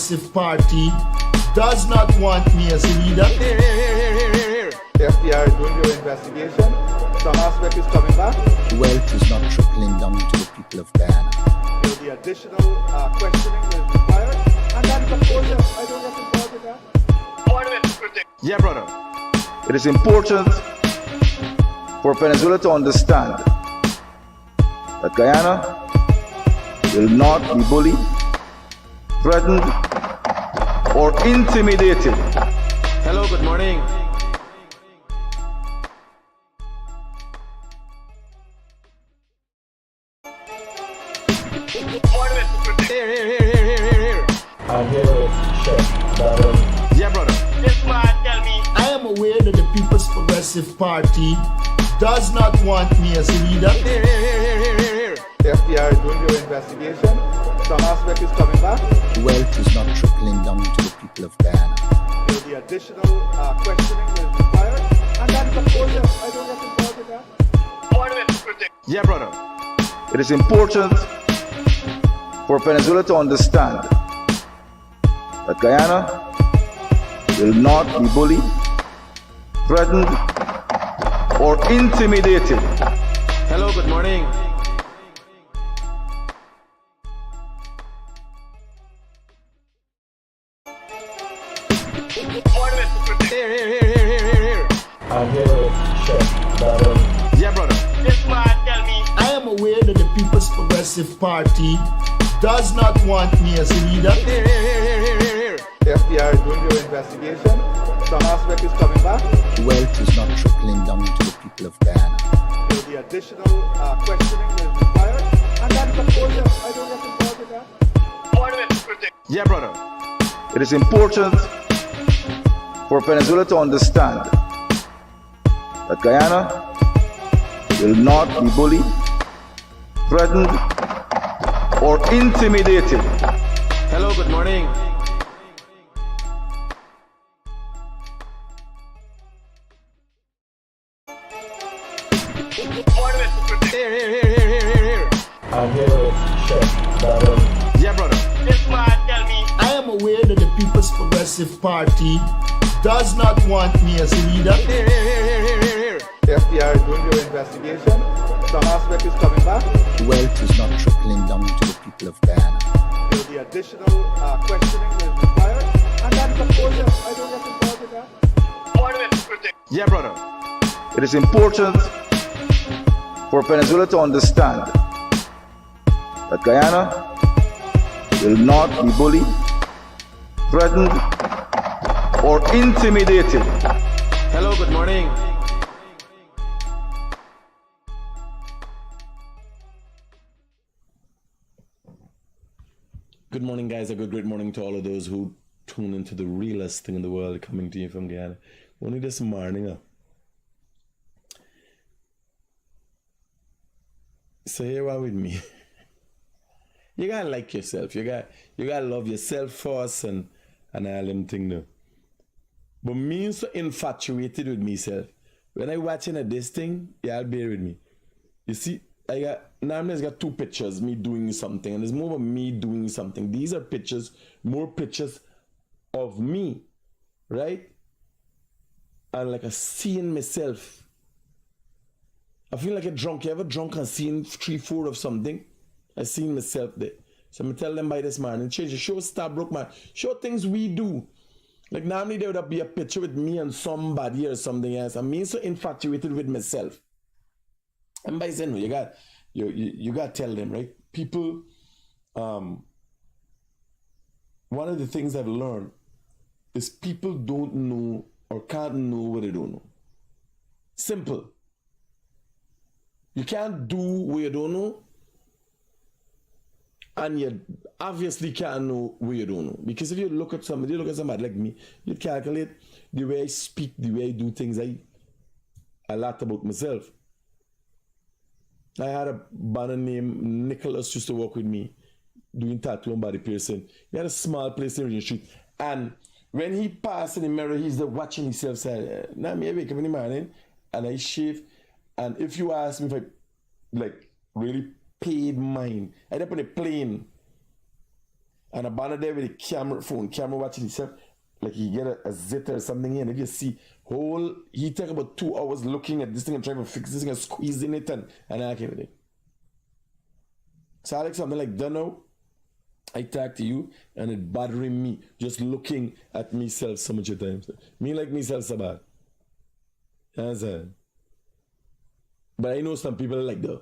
Progressive Party does not want me as a leader. The FBI is doing your investigation. Some aspect is coming back. Wealth is not trickling down to the people of Guyana. There will be additional questioning that is required. And that is, of course, I don't get involved with that. Yeah, brother. It is important for Venezuela to understand that Guyana will not be bullied, threatened, or intimidated. Hello, good morning. Here. I'm here with Chef Darrell. Yeah, brother. This man tell me. I am aware that the People's Progressive Party does not want me as a leader. Here. The FBI is doing your investigation. Some aspect is coming back. Wealth is not trickling down to the people of Guyana. There will be additional questioning that is required. And that is, of course, I don't get involved with that. Critic. Yeah, brother. It is important for Venezuela to understand that Guyana will not be bullied, threatened, or intimidated. Hello, good morning. Here. I'm here with Chef Darrell. Yeah, brother. This man tell me. I am aware that the People's Progressive Party does not want me as a leader. Here. The FBI is doing your investigation. Some aspect is coming back. Wealth is not trickling down to the people of Guyana. There will be additional questioning that is required. And that is, of course, I don't get involved with that. Critic. Yeah, brother. It is important for Venezuela to understand that Guyana will not be bullied, threatened, or intimidated. Hello, good morning. Here. I'm here with Chef Darrell. Yeah, brother. This man tell me. I am aware that the People's Progressive Party does not want me as a leader. Here. The FBI is doing your investigation. Some aspect is coming back. Wealth is not trickling down to the people of Guyana. There will be additional questioning that is required. And that is, of course, I don't get involved with that. Critic. Yeah, brother. It is important for Venezuela to understand that Guyana will not be bullied, threatened, or intimidated. Hello, good morning. Good morning, guys. A great morning to all of those who tune into the realest thing in the world, coming to you from Guyana. Only this morning. So here you are with me. You gotta like yourself. You gotta love yourself first and all them thing now. But me so infatuated with myself. When I watching this thing, y'all bear with me. You see, now I've got two pictures, me doing something, and there's more of me doing something. These are pictures, more pictures of me, right? And like a seeing myself. I feel like a drunk. You ever drunk and seen 3-4 of something? I seen myself there. So I'm tell them by this morning, change the show, Starbrook, man. Show things we do. Like normally there would be a picture with me and somebody or something else. I'm so infatuated with myself. And by saying, you got to tell them, right? People, one of the things I've learned is people don't know or can't know what they don't know. Simple. You can't do what you don't know, and you obviously can't know what you don't know. Because if you look at somebody like me, you calculate the way I speak, the way I do things, a lot about myself. I had a banner named Nicholas used to work with me, doing tattoo and body piercing. He had a small place in the street. And when he passed in the mirror, he's there watching himself say, nah, me I wake up in the morning and I shave. And if you ask me if I really paid mine, I'd up on a plane and a banner there with a camera watching himself, like he get a zit or something here, and if you see he take about 2 hours looking at this thing and trying to fix this thing and squeezing it and I can't with it. So Alex, something like, don't know, I talk to you and it bothering me just looking at myself so much of times. Me like myself so bad. You understand? But I know some people like they're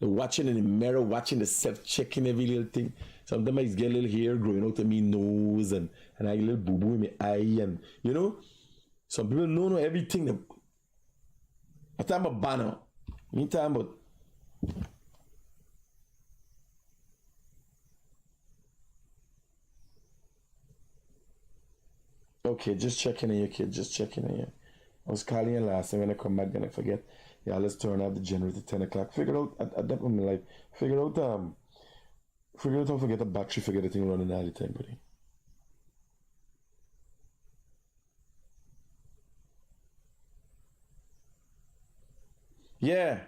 watching in the mirror, watching the self-checking every little thing. Sometimes I get a little hair growing out of me nose and I get a little boo-boo in my eye and, you know, some people know everything. I talk about banner. Me talking about okay, just checking in you, kid. Just checking in you. I was calling you last time when I come back and I forget. Yeah, let's turn off the generator 10 o'clock. Figure out at that moment, like figure out how to forget the battery, forget the thing running all the time, buddy. Yeah.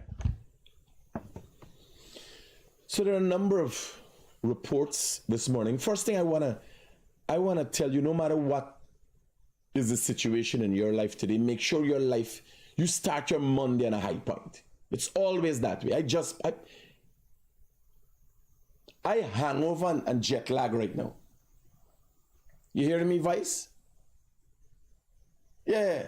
So there are a number of reports this morning. First thing I wanna tell you, no matter what is the situation in your life today, make sure you start your Monday on a high point. It's always that way. I hangover and jet lag right now. You hearing me, Vice? Yeah.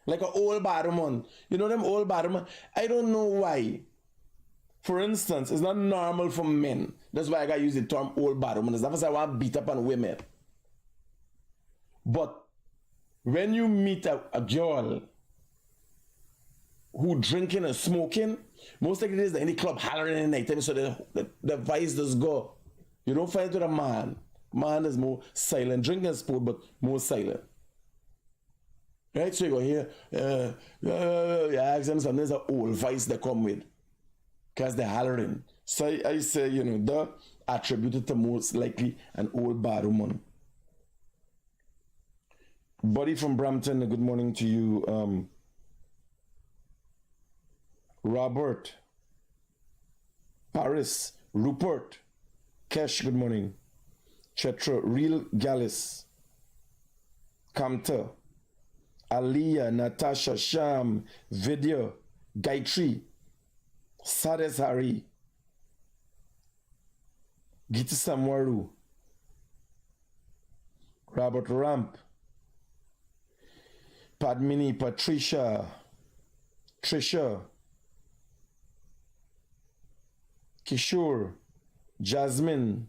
Like an old barman. You know them old barman? I don't know why. For instance, it's not normal for men. That's why I gotta use the term old barman. It's not because I want to beat up on women. But when you meet a girl who drinking and smoking, most likely it is in the club hollering in the night time, so the vice does go. You don't find it with a man. Man is more silent, drinking sport, but more silent. Right? So you go here, you ask them something, there's an old vice they come with. Because they're hollering. So I say, you know, the attributed to most likely an old bar woman. Buddy from Brampton, good morning to you. Robert, Paris, Rupert, Kesh, good morning. Chetra, Real Gallus, Kamta, Aliyah, Natasha, Sham, Vidya, Gayatri, Sades Hari, Gita Samwaru, Robert Ramp, Padmini, Patricia, Trisha, Kishore, Jasmine,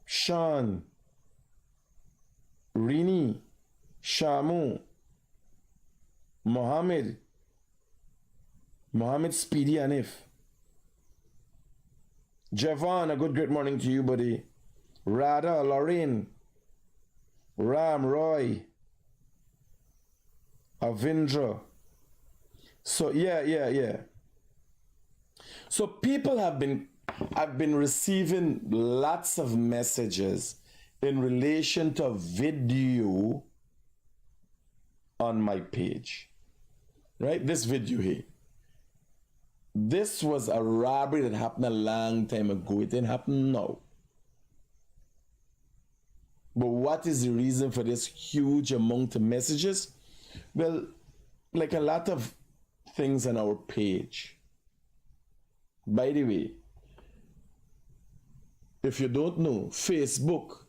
Sean, Rini, Shamu, Mohammed Speedy Anif, Javon, a great morning to you, buddy. Radha, Lorraine, Ram, Roy, Avindra. So yeah. So people have been receiving lots of messages in relation to video on my page. Right? This video here. This was a robbery that happened a long time ago. It didn't happen now. But what is the reason for this huge amount of messages? Well, like a lot of things on our page. By the way, if you don't know, Facebook,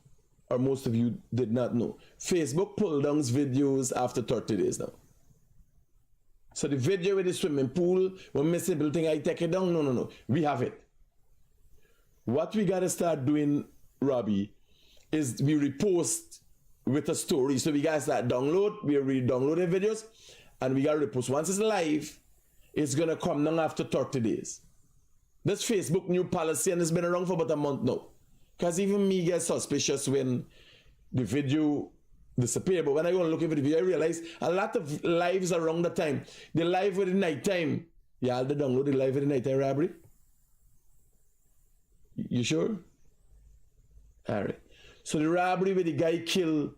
or most of you did not know, Facebook pulled down videos after 30 days now. So the video with the swimming pool, when Mr. Bill think I take it down, no. We have it. What we gotta start doing, Robbie, is we repost with a story. So we gotta start download, we re-download the videos, and we gotta repost. Once it's live, it's gonna come down after 30 days. This Facebook new policy, and it's been around for about a month now. Because even me get suspicious when the video disappear. But when I go looking for the video, I realize a lot of lives around the time. The live with the night time. Yeah, I'll download the live with the night time robbery. You sure? Alright. So the robbery where the guy killed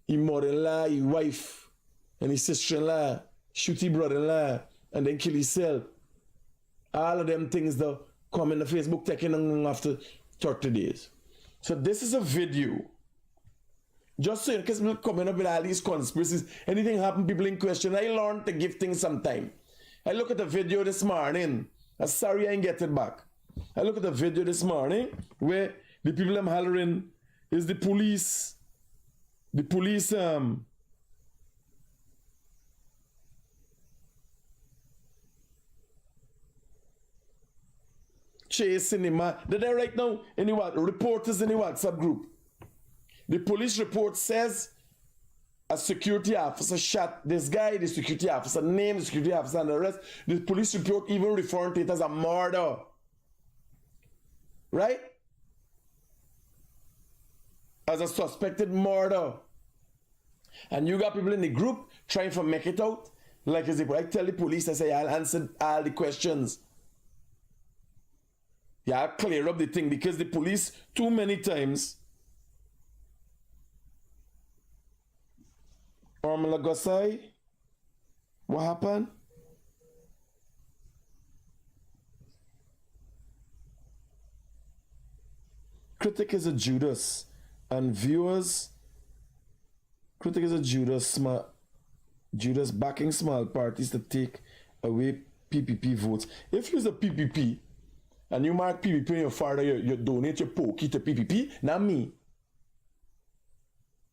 his mother-in-law, his wife, and his sister-in-law, shoot his brother-in-law, and then kill himself. All of them things though, come in the Facebook taking after 30 days. So this is a video. Just so in case people coming up with all these conspiracies, anything happen, people in question, I learned to give things some time. I look at the video this morning. I'm sorry I ain't get it back. I look at the video this morning where the people I'm hollering is the police. The police chasing him. They're there right now in the what? Reporters in the WhatsApp group. The police report says a security officer shot this guy, the security officer named the security officer and the rest. The police report even referring to it as a murder. Right? As a suspected murder. And you got people in the group trying to make it out. Like as if I tell the police, I say, I'll answer all the questions. Yeah, I'll clear up the thing because the police too many times Gosai, what happened? Critic is a Judas, and viewers, Critic is a Judas backing small parties to take away PPP votes. If you're a PPP and you mark PPP in your father, you donate your pokey to PPP, not me.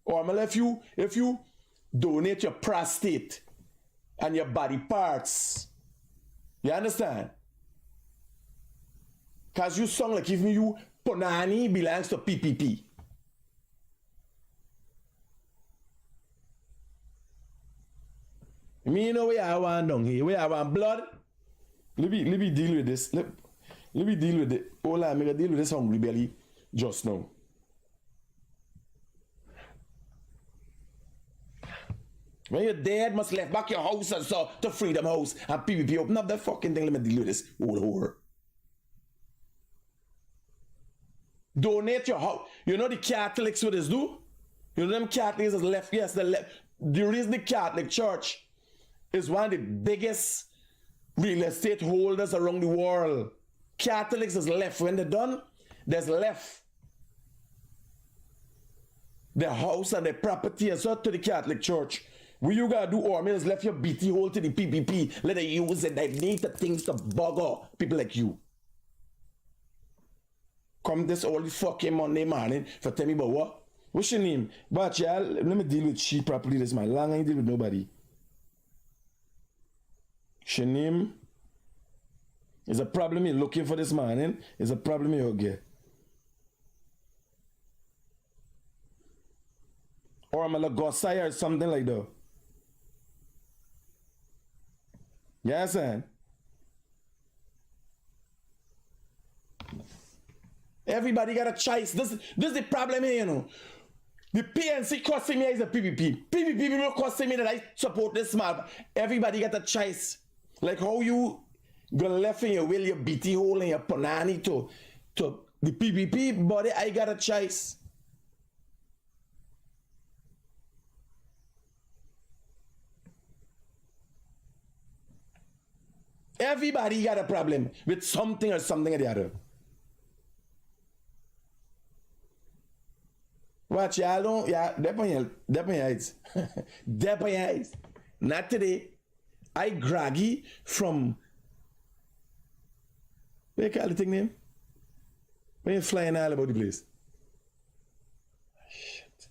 Or I'm gonna if you donate your prostate and your body parts. You understand? Because you sound like if you Ponani belongs to PPP. Me know where I want down here, where I want blood. Let me deal with this. Let me deal with it. Hold on, I'm gonna deal with this hungry belly just now. When you're dead, must left back your house and so to Freedom House and PPP open up that fucking thing. Let me deal with this. Whore. Donate your house. You know the Catholics what this do? You know them Catholics is left. Yes, the left. The reason the Catholic Church is one of the biggest real estate holders around the world. Catholics is left. When they're done, there's left their house and their property and so to the Catholic Church. What you gotta do, or is left your BT hole to the PPP. Let them use it. They need the things to bugger people like you. Come this all the fucking Monday morning for tell me about what? What's your name? But y'all, let me deal with she properly. This is my long. I ain't deal with nobody. Your name is a problem you're looking for this morning. Is a problem you'll get. Or I'm a Gosai or something like that. Yes, man. Everybody got a choice. This is the problem here, you know. The PNC costing me is a PPP. PPP people costing me that I support this small. Everybody got a choice. Like how you gonna left in your will, your BT hole and your panani to the PPP, but I got a choice. Everybody got a problem with something or something or the other. Watch, y'all don't, yeah, dep on your eyes. Dep on your eyes. Not today. I groggy from, what you call the thing name? When you flying all about the place. Shit.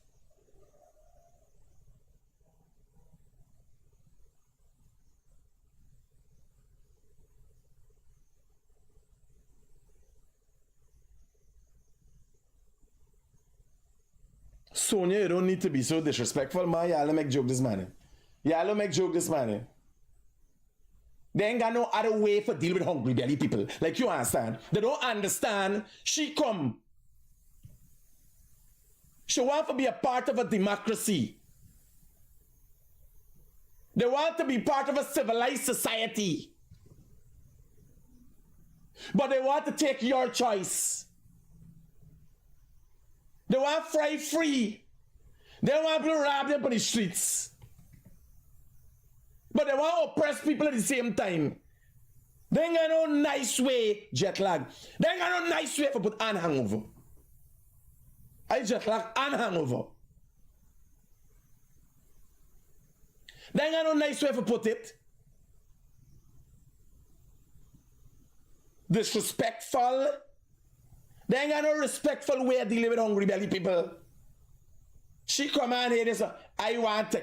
Sonia, you don't need to be so disrespectful, man. Y'all make joke this morning. Y'all make joke this morning. They ain't got no other way for deal with hungry belly people. Like you understand. They don't understand. She come. She want to be a part of a democracy. They want to be part of a civilized society. But they want to take your choice. They want fry free. They want to rob them on the streets. But they want to oppress people at the same time. They ain't got no nice way, jet lag. They ain't got no nice way for put on hangover. I jet lag and hangover. They ain't got no nice way for put it. Disrespectful. They ain't got no respectful way of dealing with hungry belly people. She come on here, this I want to.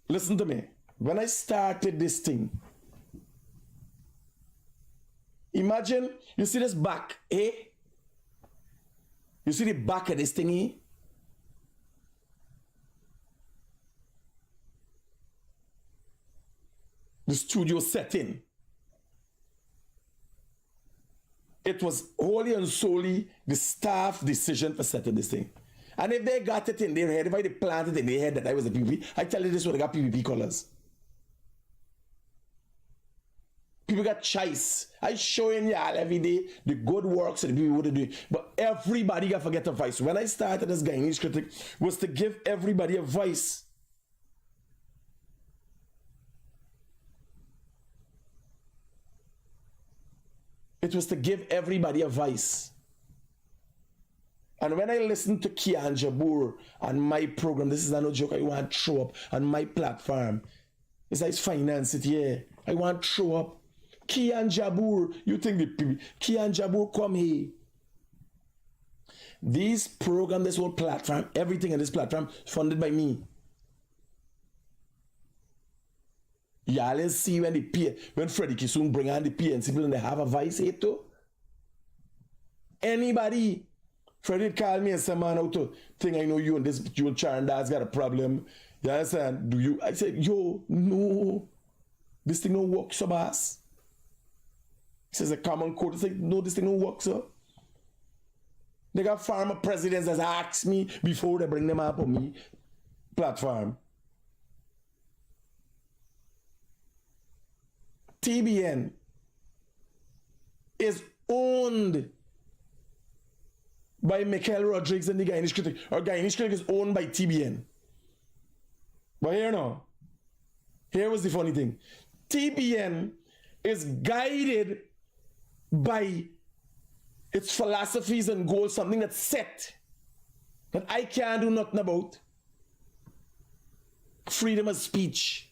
Listen to me. When I started this thing, imagine, you see this back, eh? You see the back of this thingy? The studio setting. It was wholly and solely the staff decision for setting this thing. And if they got it in their head, if I planted in their head that I was a PvP, I tell you this would have got PvP colors. People got choice. I showing y'all every day the good works that the people would do. But everybody got to forget a voice. When I started this Guyanese Critic was to give everybody a voice. It was to give everybody a voice. And when I listen to Kian Jabur on my program, this is no joke, I want to throw up on my platform. It's like finance it, yeah. I want to throw up. Kian Jabur, you think the people, Kian Jabur come here. This program, this whole platform, everything in this platform is funded by me. Y'all see when when Freddie Kissoon bring on the PNC people and they have a voice here too. Anybody, Freddie called me and said, man, out to think I know you and this Joel Charandas got a problem. You understand? Do you? I said, yo, no. This thing don't work, so boss. He says a common code. I said, no, this thing don't work, so. They got former presidents that ask me before they bring them up on me platform. TBN is owned by Michael Rodriguez and the Guyanese Critic. Or Guyanese Critic is owned by TBN. But here now, here was the funny thing. TBN is guided by its philosophies and goals, something that's set, that I can't do nothing about. Freedom of speech.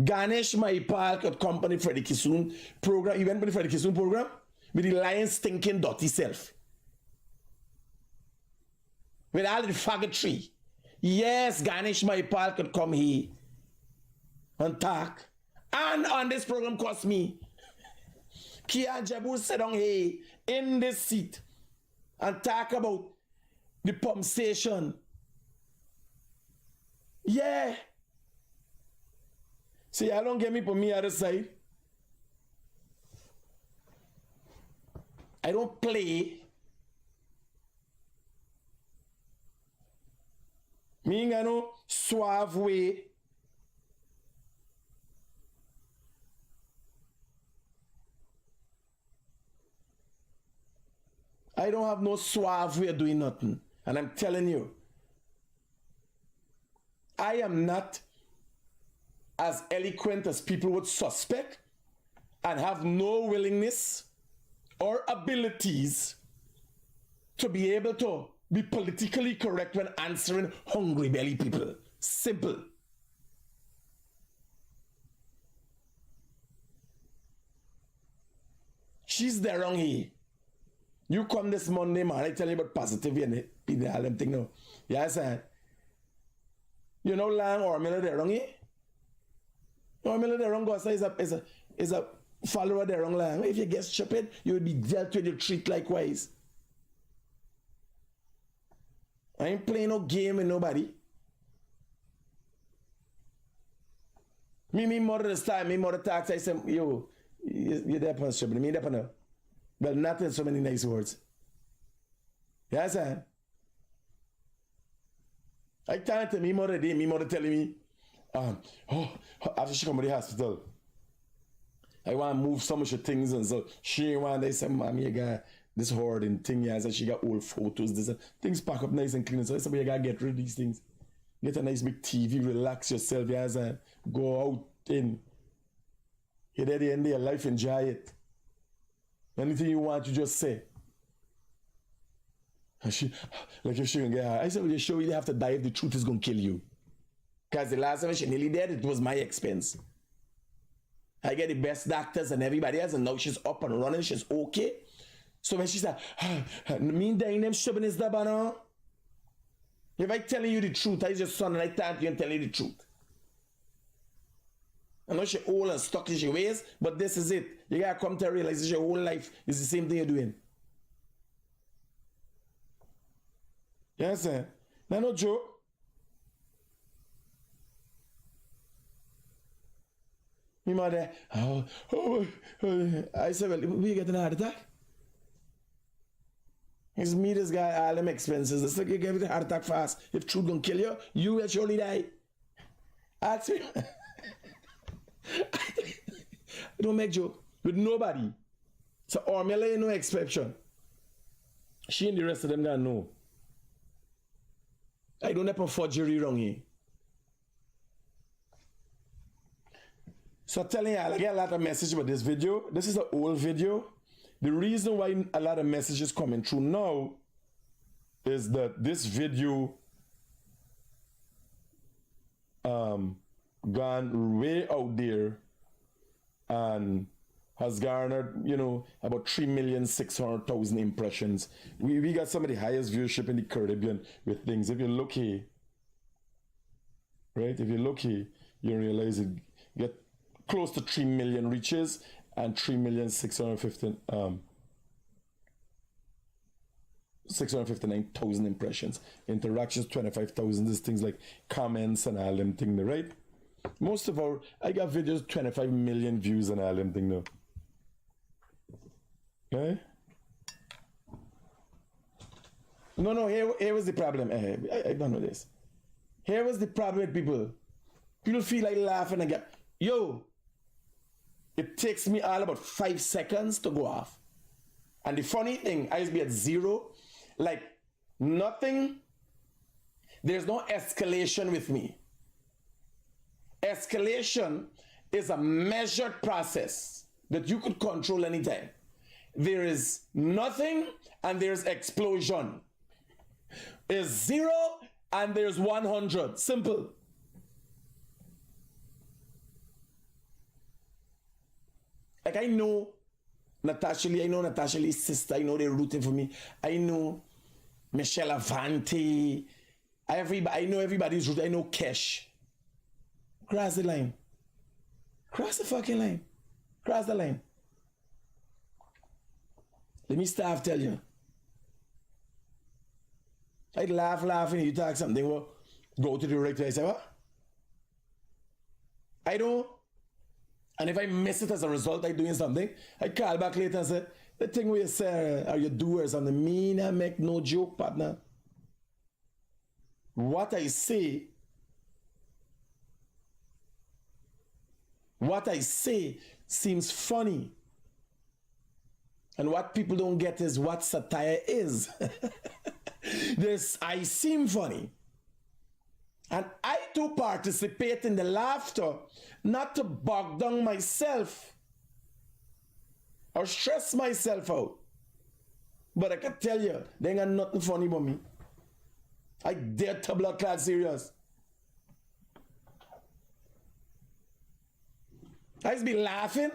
Ganesh Maipal could company Freddie Kissoon program. He went for the Freddie Kissoon program with the lion stinking dirty self. With all the faggotry. Yes, Ganesh Maipal could come here and talk. And on this program cost me. Kia Jabur sit down here in this seat and talk about the pump station. Yeah. See, I don't get me for me other side. I don't play. Me ain't got no suave way. I don't have no suave way of doing nothing. And I'm telling you, I am not as eloquent as people would suspect and have no willingness or abilities to be able to be politically correct when answering hungry belly people. Simple. She's there wrong here. You come this Monday, man, I tell you about positivity and the all them thing now. Yes, sir. You know Lang or Miller there wrong here? No, Miller the wrong goes is a follower the wrong line. If you get stupid, you will be dealt with, you treat likewise. I ain't playing no game with nobody. Me mother this time, me mother talks, I say, yo, you're there upon stupid. Me there upon but not in so many nice words. Yes, sir. I can't tell me mother day, me mother telling me, after she come to the hospital, I want to move some of your things and so she want, they say, mommy, you got this hoarding thing, yeah, and she got old photos, this things pack up nice and clean. So I said, well, you gotta get rid of these things. Get a nice big TV, relax yourself, yeah, and go out in. You're at the end of your life, enjoy it. Anything you want, you just say. And she, like if she gonna get her. I said, well, you sure you have to die if the truth is gonna kill you. Because the last time she nearly dead, it was my expense. I get the best doctors and everybody else, and now she's up and running, she's okay. So when she said, me dying them shoving is the banner. If I telling you the truth, I just son and I thank you and tell you the truth. I know she old and stuck in she ways, but this is it. You gotta come to realize your whole life is the same thing you're doing. You understand? Now no joke. My mother, I said, well, we get an heart attack. It's me, this guy, all them expenses. It's like you get a heart attack fast. If truth gonna kill you, you will surely die. Ask me. I don't make joke with nobody. So Ormela ain't no exception. She and the rest of them gonna know. I don't have a forgery wrong here. So I'm telling you, I get a lot of messages about this video. This is an old video. The reason why a lot of messages coming through now is that this video gone way out there and has garnered, you know, about 3,600,000 impressions. We got some of the highest viewership in the Caribbean with things. If you look here, right? If you look here, you realize it get close to 3 million reaches and 659,000 impressions. Interactions 25,000. These things like comments and all them thing, right? Most of our, I got videos 25 million views and all them thing now. Okay? No, here was the problem. I don't know this. Here was the problem with people. People feel like laughing and get, yo, it takes me all about 5 seconds to go off. And the funny thing, I used to be at 0, like nothing, there's no escalation with me. Escalation is a measured process that you could control anytime. There is nothing and there's explosion. There's 0 and there's 100. Simple. Like I know Natasha Lee's sister, I know they're rooting for me. I know Michelle Avanti. I know everybody's rooting. I know Kesh. Cross the line. Cross the fucking line. Cross the line. Let me start tell you. I'd laughing, you talk something, well, go to the director, I say, what? I don't. And if I miss it as a result of doing something, I call back later and say, the thing where you say, are you doers? And the mean I make no joke, partner. What I say seems funny. And what people don't get is what satire is. I seem funny. And I do participate in the laughter, not to bog down myself or stress myself out. But I can tell you, there ain't got nothing funny about me. I dead to blood clot serious. I used to be laughing.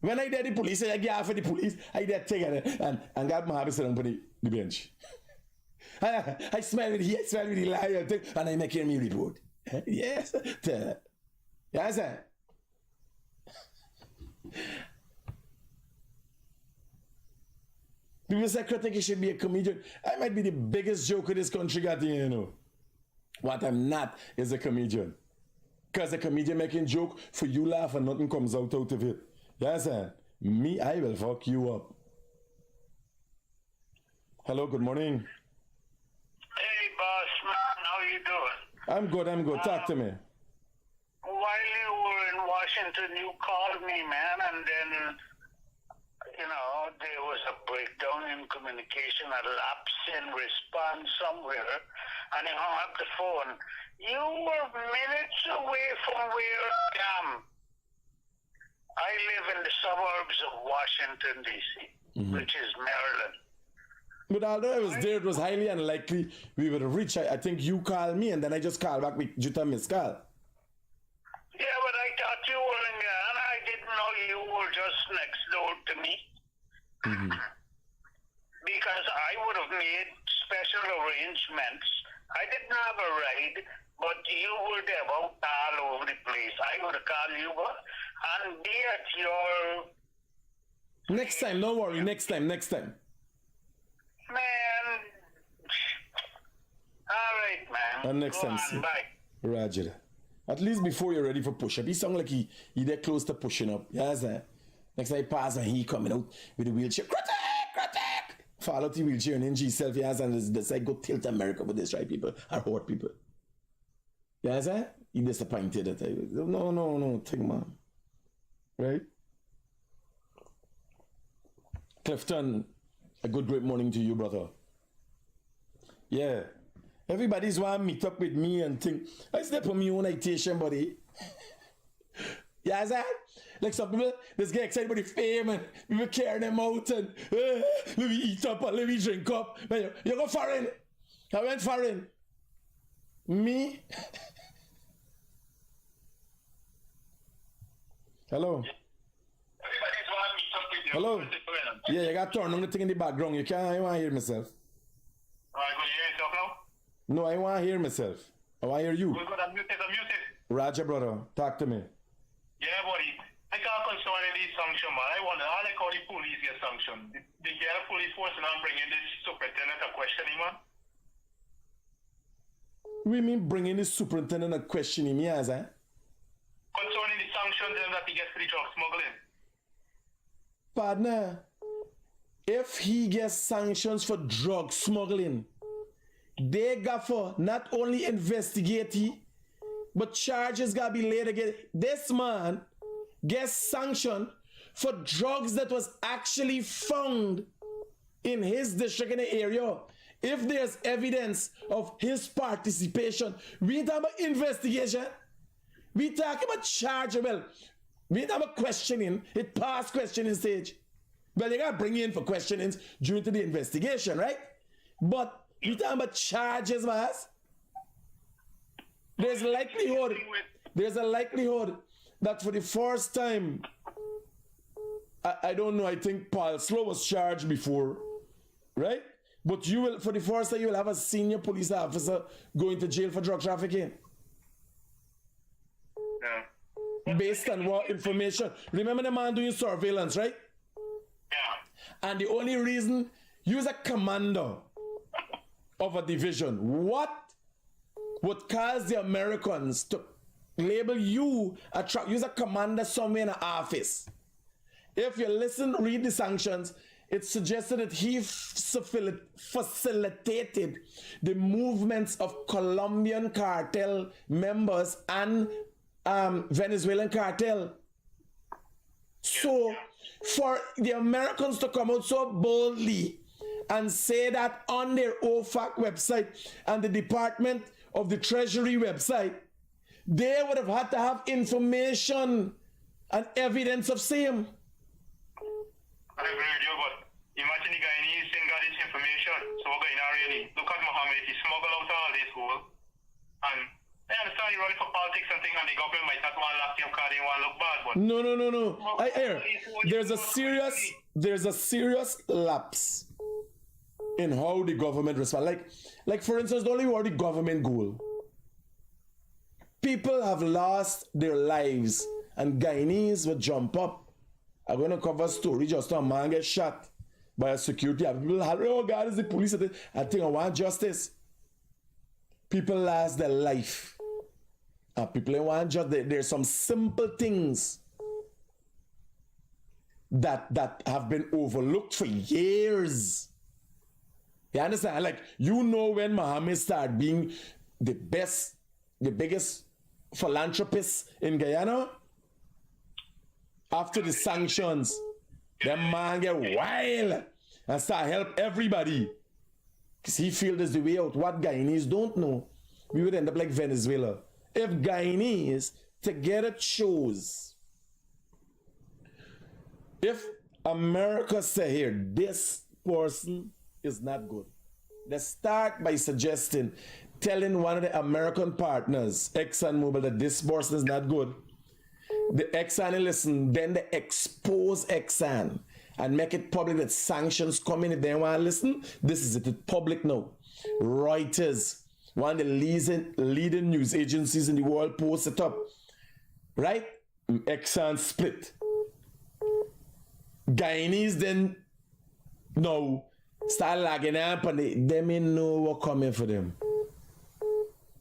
When I did the police, I get for the police, I did take it and got my habits on the bench. I smell with the liar thing, and I make me report. Yes. Yes, sir. People say Critic should be a comedian. I might be the biggest joker this country got, you know. What I'm not is a comedian. Because a comedian making joke, for you laugh and nothing comes out of it. Yes, sir. Me, I will fuck you up. Hello, good morning. Hey, boss man, how you doing? I'm good. Talk to me. While you were in Washington, you called me, man, and then, you know, there was a break communication, a lapse in response somewhere, and he hung up the phone. You were minutes away from where I am. I live in the suburbs of Washington, D.C., which is Maryland. But although I was there, it was highly unlikely we would have reached. I think you called me, and then I just called back with Juta Miss call. Yeah, but I thought you were in Guyana. I didn't know you were just next door to me. Because I would have made special arrangements. I didn't have a ride, but you were there about all over the place. I would have called you and be at your... Next time, don't worry. Next time. Man. All right, man. And next Go time, on, see. bye. Roger. At least before you're ready for push-up. He sound like he there close to pushing up. You understand? Next time he pass and he coming out with the wheelchair. Critic! Fall out the wheelchair and then himself. You understand? That's like go tilt America with this, right, people? Or hurt people. You understand? He disappointed that I no, take man. Right? Clifton, a good great morning to you, brother. Yeah. Everybody's want to meet up with me and think, I step on my own citation, buddy. Yeah, is that? Like some people, just get excited about the fame and people carrying them out and let me eat up and let me drink up. Man, you go foreign. I went foreign. Me? Hello? Everybody's want to meet up with you. Hello? Yeah, you got to turn on the thing in the background. I want to hear myself. All right, will you hear yourself now? No, I want to hear myself. I want to hear you. We'll go to mute it. Roger, brother. Talk to me. Yeah, buddy. I can't concern in these sanctions, man. I wonder, I like how the police get sanctioned. They get a police force and I'm bringing this superintendent a questioning, man. We mean bringing the superintendent a questioning me, as Concerning the sanctions that he gets for the drug smuggling. Partner, if he gets sanctions for drug smuggling, they got for not only investigate he, but charges got to be laid against. This man gets sanctioned for drugs that was actually found in his district in the area. If there's evidence of his participation, we ain't talking about investigation. We talking about charge. Well, we ain't talking about questioning. It passed questioning stage. Well, they got to bring you in for questionings during the investigation, right? But we talking about charges, man. There's a likelihood that for the first time, I don't know, I think Paul Slow was charged before, right? But you will, for the first time, you will have a senior police officer going to jail for drug trafficking. Yeah. Based on what information? Remember the man doing surveillance, right? Yeah. And the only reason, you as a commander of a division, what would cause the Americans to label you as a commander somewhere in an office? If you read the sanctions, it suggested that he facilitated the movements of Colombian cartel members and Venezuelan cartel. So, for the Americans to come out so boldly and say that on their OFAC website and the Department of the Treasury website, they would have had to have information and evidence of same. I agree with you, but imagine the guy needs to get this information. So we're going to really look at Mohammed. He smuggled out all this whole. And I understand you're running for politics and things, and the government might not want to lock him because they want to look bad. But No. There's a serious lapse in how the government responds. Like for instance, the only word the government goal. People have lost their lives, and Guyanese will jump up. I'm going to cover a story just a man get shot by a security. People, oh God, it's the police. I think I want justice. People lost their life. And people want justice. There's some simple things that have been overlooked for years. You understand? Like, you know when Mohammed started being the biggest philanthropist in Guyana? After the sanctions, that man get wild. and start help everybody. Because he feel there's the way out. What Guyanese don't know, we would end up like Venezuela. If Guyanese together chose, if America say here, this person is not good, they start by suggesting, telling one of the American partners, ExxonMobil, that this person is not good. The Exxon listen, then they expose Exxon and make it public that sanctions come in. If they want to listen, this is it. It's public now. Reuters, one of the leading news agencies in the world, posts it up. Right? Exxon split. Guyanese then no start lagging up and they may know what coming for them.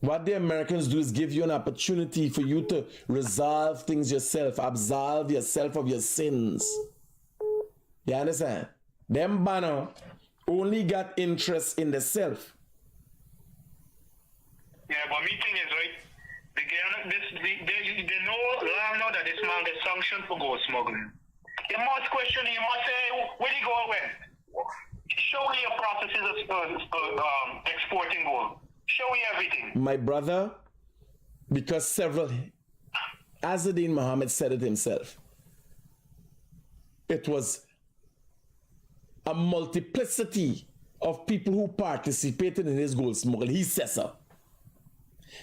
What the Americans do is give you an opportunity for you to resolve things yourself, absolve yourself of your sins. You understand? Them banner only got interest in the self. Yeah, but me thing is, right, they know long now that this man gets sanctioned for gold smuggling. You must question, you must say, where did he go when? Show me your processes of exporting gold. Show me everything. My brother, because several, Azadin Muhammad said it himself, it was a multiplicity of people who participated in his gold smuggle. He says so.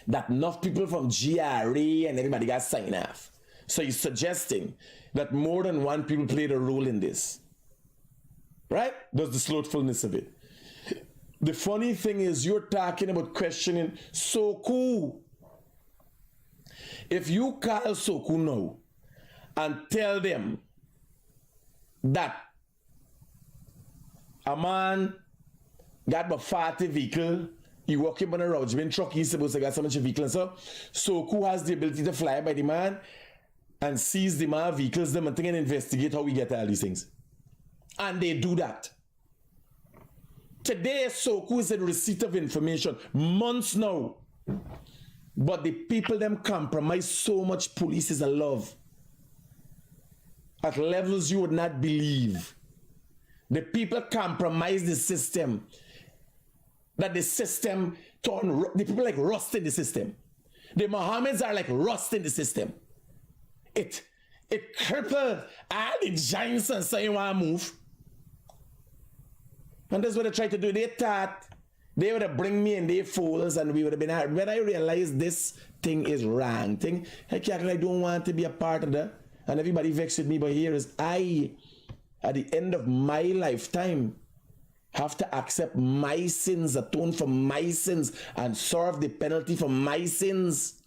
That enough people from GRA and everybody got signed off. So he's suggesting that more than one people played a role in this. Right? That's the slothfulness of it. The funny thing is, you're talking about questioning Soku. If you call Soku now and tell them that a man got a 40 vehicle, he walking on a road, been truck, he's supposed to get so much vehicle, and so Soku has the ability to fly by the man and seize the man vehicles, them and think and investigate how we get all these things. And they do that. Today, Soku is in receipt of information, months now. But the people them compromise so much police is a love. At levels you would not believe. The people compromise the system. That the system turn, the people like rust in the system. The Mohammeds are like rust in the system. It crippled all the giants and say you want to move. And that's what they tried to do. They thought they would have bring me in their folds and we would have been hard. When I realized this thing is wrong, I don't want to be a part of that. And everybody vexed with me, but here is I, at the end of my lifetime, have to accept my sins, atone for my sins, and serve the penalty for my sins.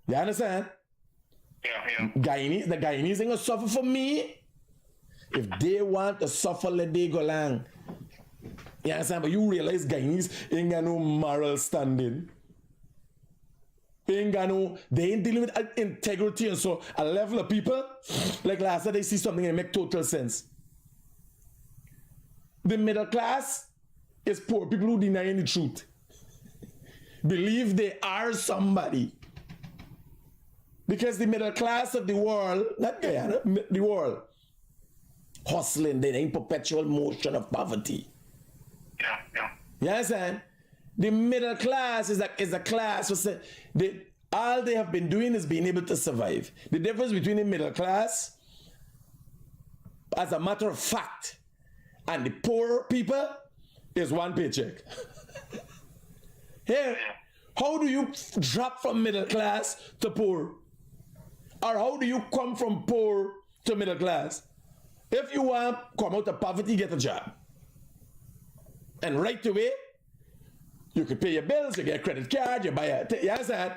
You understand? Yeah. The Guyanese ain't gonna suffer for me. If they want to suffer, let they go along. You understand? But you realize Guyanese ain't got no moral standing. They ain't dealing with integrity, and so a level of people, like last night they see something and it make total sense. The middle class is poor people who deny the truth. Believe they are somebody. Because the middle class of the world, not Guyana, the world, hustling, they're in perpetual motion of poverty. Yeah. You understand? The middle class is a class all they have been doing is being able to survive. The difference between the middle class, as a matter of fact, and the poor people is one paycheck. Here, how do you drop from middle class to poor? Or how do you come from poor to middle class? If you want to come out of poverty, get a job. And right away, you could pay your bills, you get a credit card, you buy you understand?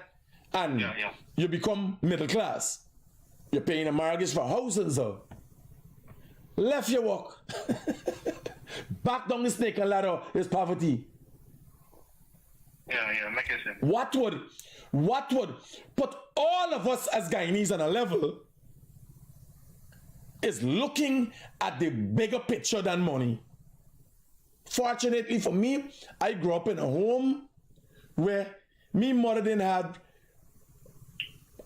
And you become middle class. You're paying a mortgage for a house and so. Left your walk. Back down the snake and ladder is poverty. Yeah, make it sense. What would put all of us as Guyanese on a level is looking at the bigger picture than money. Fortunately for me, I grew up in a home where me mother didn't have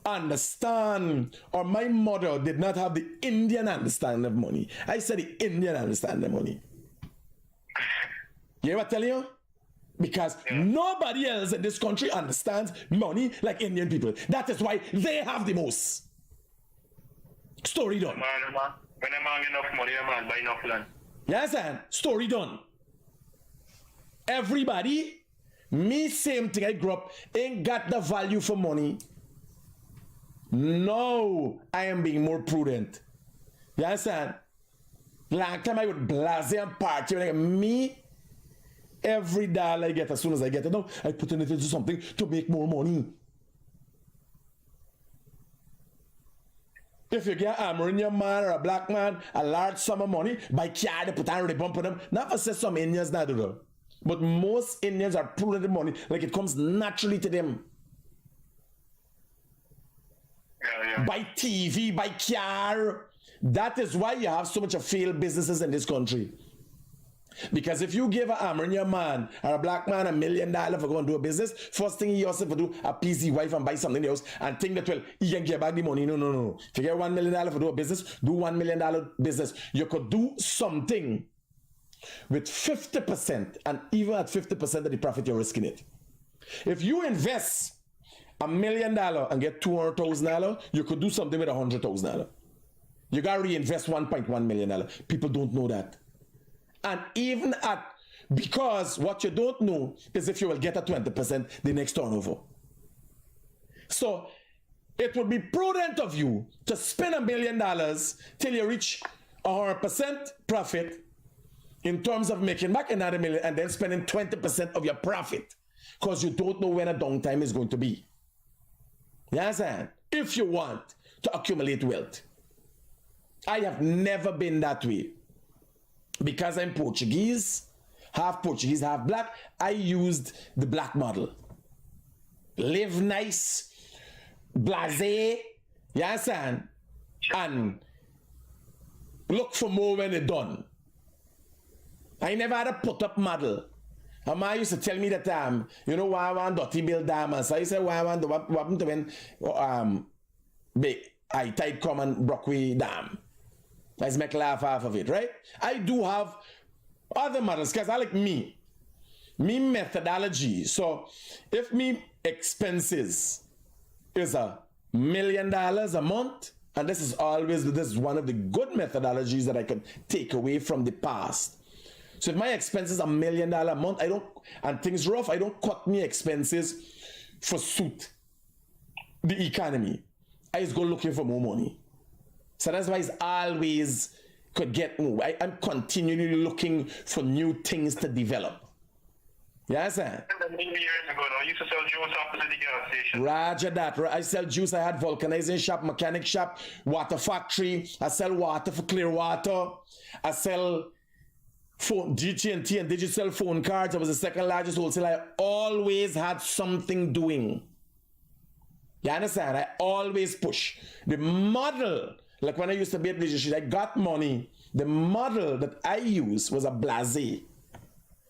understand, or my mother did not have the Indian understanding of money. I said the Indian understanding of money. You hear what I'm telling you? Because nobody else in this country understands money like Indian people. That is why they have the most. Story done. Man, when a man get enough money, a man buy enough land. You understand? Story done. Everybody, me same thing I grew up, ain't got the value for money. No, I am being more prudent. You understand? Long time I would blase and party. Like me, every dollar I get, as soon as I get it, now I put it into something to make more money. If you get armor in your man or a black man, a large sum of money, buy car, they put on the bump on them. Not for say some Indians not do that. But most Indians are prudent with money, like it comes naturally to them. Buy TV, buy car. That is why you have so much of failed businesses in this country. Because if you give an Armenian man or a black man $1 million for going to do a business, first thing he also for do appease his wife and buy something else and think that, well, he can get back the money. No. If you get $1 million for do a business, do $1 million business. You could do something with 50%, and even at 50% of the profit, you're risking it. If you invest $1 million and get $200,000, you could do something with $100,000. You got to reinvest $1.1 million. People don't know that. And even at, because what you don't know is if you will get a 20% the next turnover. So it would be prudent of you to spend $1 million till you reach 100% profit in terms of making back another million and then spending 20% of your profit because you don't know when a downtime is going to be. You understand? If you want to accumulate wealth. I have never been that way. Because I'm Portuguese, half black, I used the black model. Live nice, blasé, you understand? And look for more when it's done. I never had a put-up model. My mom used to tell me that, you know, why I want dirty build diamonds. So I said, why I want what happened to when I tied common Brockway Dam. Let's make laugh half of it, right? I do have other models because I like me methodology. So if me expenses is $1 million a month, and this is one of the good methodologies that I could take away from the past. So if my expenses are $1 million a month, and things rough, I don't cut me expenses for suit the economy. I just go looking for more money. So that's why it's always could get more. I'm continually looking for new things to develop. Yes, sir. Years ago, I used to sell juice opposite the gas station. Roger that. I sell juice. I had vulcanizing shop, mechanic shop, water factory. I sell water for clear water. I sell phone, GT&T and digital phone cards. I was the second largest wholesaler. I always had something doing. You understand? I always push. The model, like when I used to be at Leisure Street, I got money. The model that I used was a blasé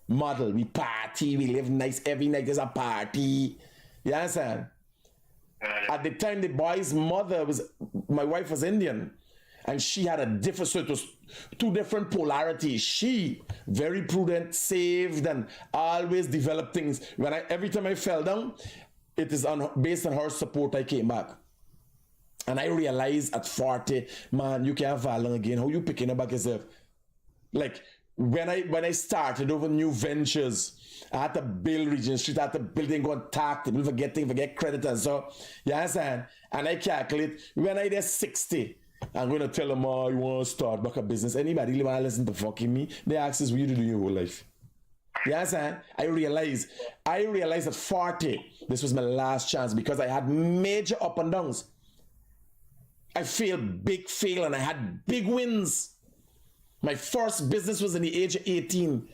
model. We party, we live nice, every night there's a party. You understand? At the time, the boy's mother my wife was Indian, and she had a different, so it was two different polarities. She, very prudent, saved, and always developed things. Every time I fell down, it is based on her support I came back. And I realized at 40, man, you can't fall again. How you picking up back yourself? Like, when I started over new ventures, I had to build Regent Street, I had to build and go and talk to people, forget credit and so, you understand? And I calculate, when I get 60, I'm going to tell them, oh, you want to start back a business. Anybody want to listen to fucking me, they ask us what you do your whole life. You understand? I realized at 40, this was my last chance because I had major up and downs. I failed, big fail, and I had big wins. My first business was in the age of 18.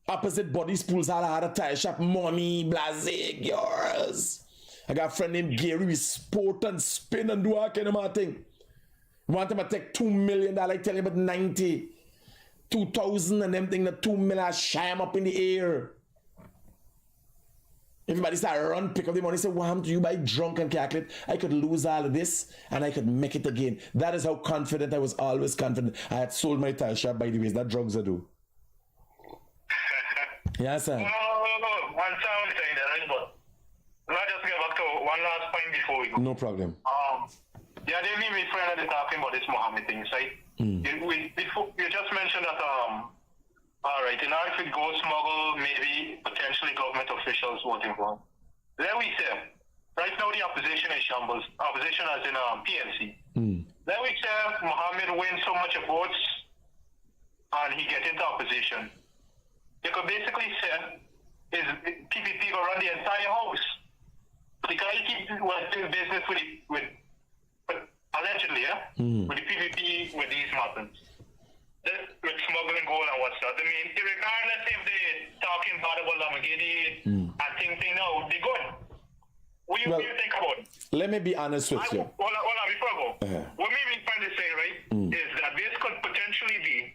Opposite Body Spools, I had a tire shop, money, blasé, girls. I got a friend named Gary, we sport and spin and do all kind of thing. Want him to take $2 million, I tell you about 90. 2,000 and them thing, the 2 million, I shine up in the air. Everybody start run, pick up the money, say, what happened to you by drunk and calculate? I could lose all of this and I could make it again. That is how confident I was, always confident. I had sold my tire shop, by the way, that drugs I do. Yes, sir. No. One sound saying that, right? But let's just get back to one last point before we go. No problem. Yeah, they mean me friend that talking about this Mohammed thing, right? You just mentioned that all right, in order to go smuggle, maybe potentially government officials voting for him. There we say, right now the opposition is shambles. Opposition as in PNC. There we say Mohammed wins so much votes and he gets into opposition. You could basically say is PPP go run the entire house. The guy keep doing business with allegedly, with the PPP with these matters. With smuggling gold and what's that. I mean, regardless if they're talking bad about Lamagidi and things now, they good. What do you think about it? Let me be honest with you. Hold on, before I go. What me being trying to say, right, is that this could potentially be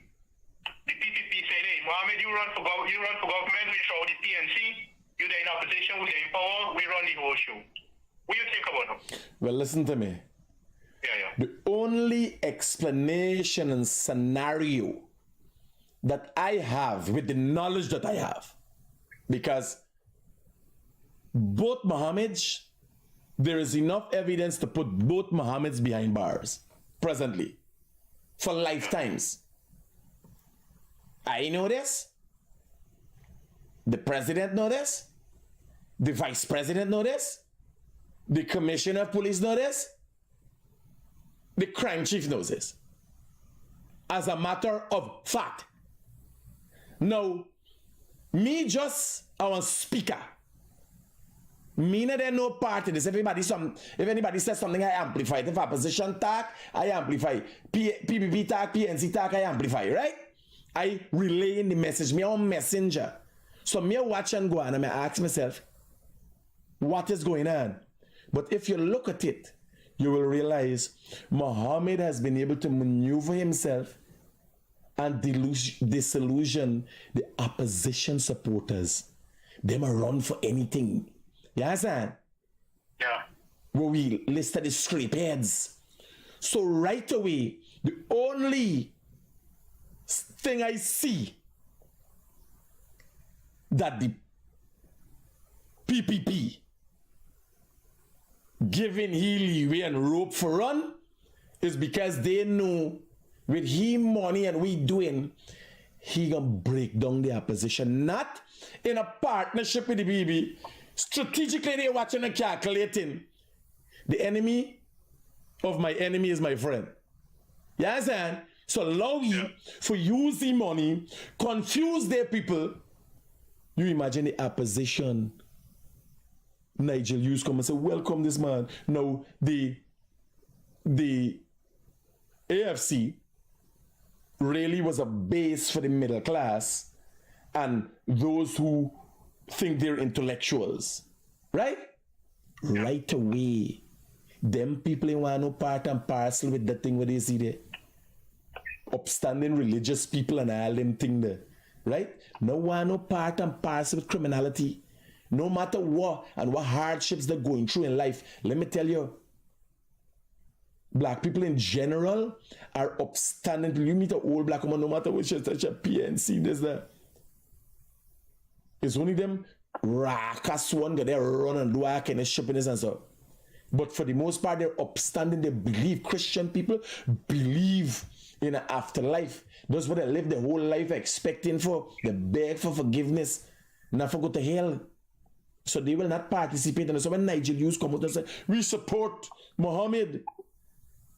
the PPP saying, hey, Mohammed, you run for government, we show the PNC, you're in opposition, we're in power, we run the whole show. What do you think about it? Well, listen to me. Yeah. The only explanation and scenario that I have with the knowledge that I have, because both Mohammeds, there is enough evidence to put both Mohammeds behind bars presently for lifetimes. I know this. The president know this. The vice president know this. The commissioner of police know this. The crime chief knows this. As a matter of fact. Now, me just our speaker. Me not there no part in this. If anybody says something, I amplify. If opposition talk, I amplify. PPP talk, PNC talk, I amplify, right? I relay in the message. Me a messenger. So me watch and go on and I ask myself, what is going on? But if you look at it, you will realize Mohammed has been able to maneuver himself and disillusion the opposition supporters. Them a run for anything. You understand? Yeah. Where we listed the scrape heads. So right away, the only thing I see that the PPP giving he leeway and rope for run is because they know with him money and we doing, he gonna break down the opposition. Not in a partnership with the BB. Strategically, they're watching and calculating. The enemy of my enemy is my friend. You understand? So allow you for use the money, confuse their people. You imagine the opposition. Nigel Hughes come and say, welcome this man. Now, the AFC really was a base for the middle class and those who think they're intellectuals. Right? Right away. Them people in want no part and parcel with the thing where they see there. Upstanding religious people and all them thing there. Right? No want no part and parcel with criminality. No matter what and what hardships they're going through in life. Let me tell you, black people in general are upstanding. You meet an old black woman, no matter which such a PNC, there's that. It's only them raucous one that they run and do all kind of shopping and stuff. But for the most part, they're upstanding. They believe. Christian people believe in an afterlife. That's what they live their whole life expecting for. They beg for forgiveness. Not for go to hell. So they will not participate in it. So when Nigel Hughes come out and say, we support Mohammed,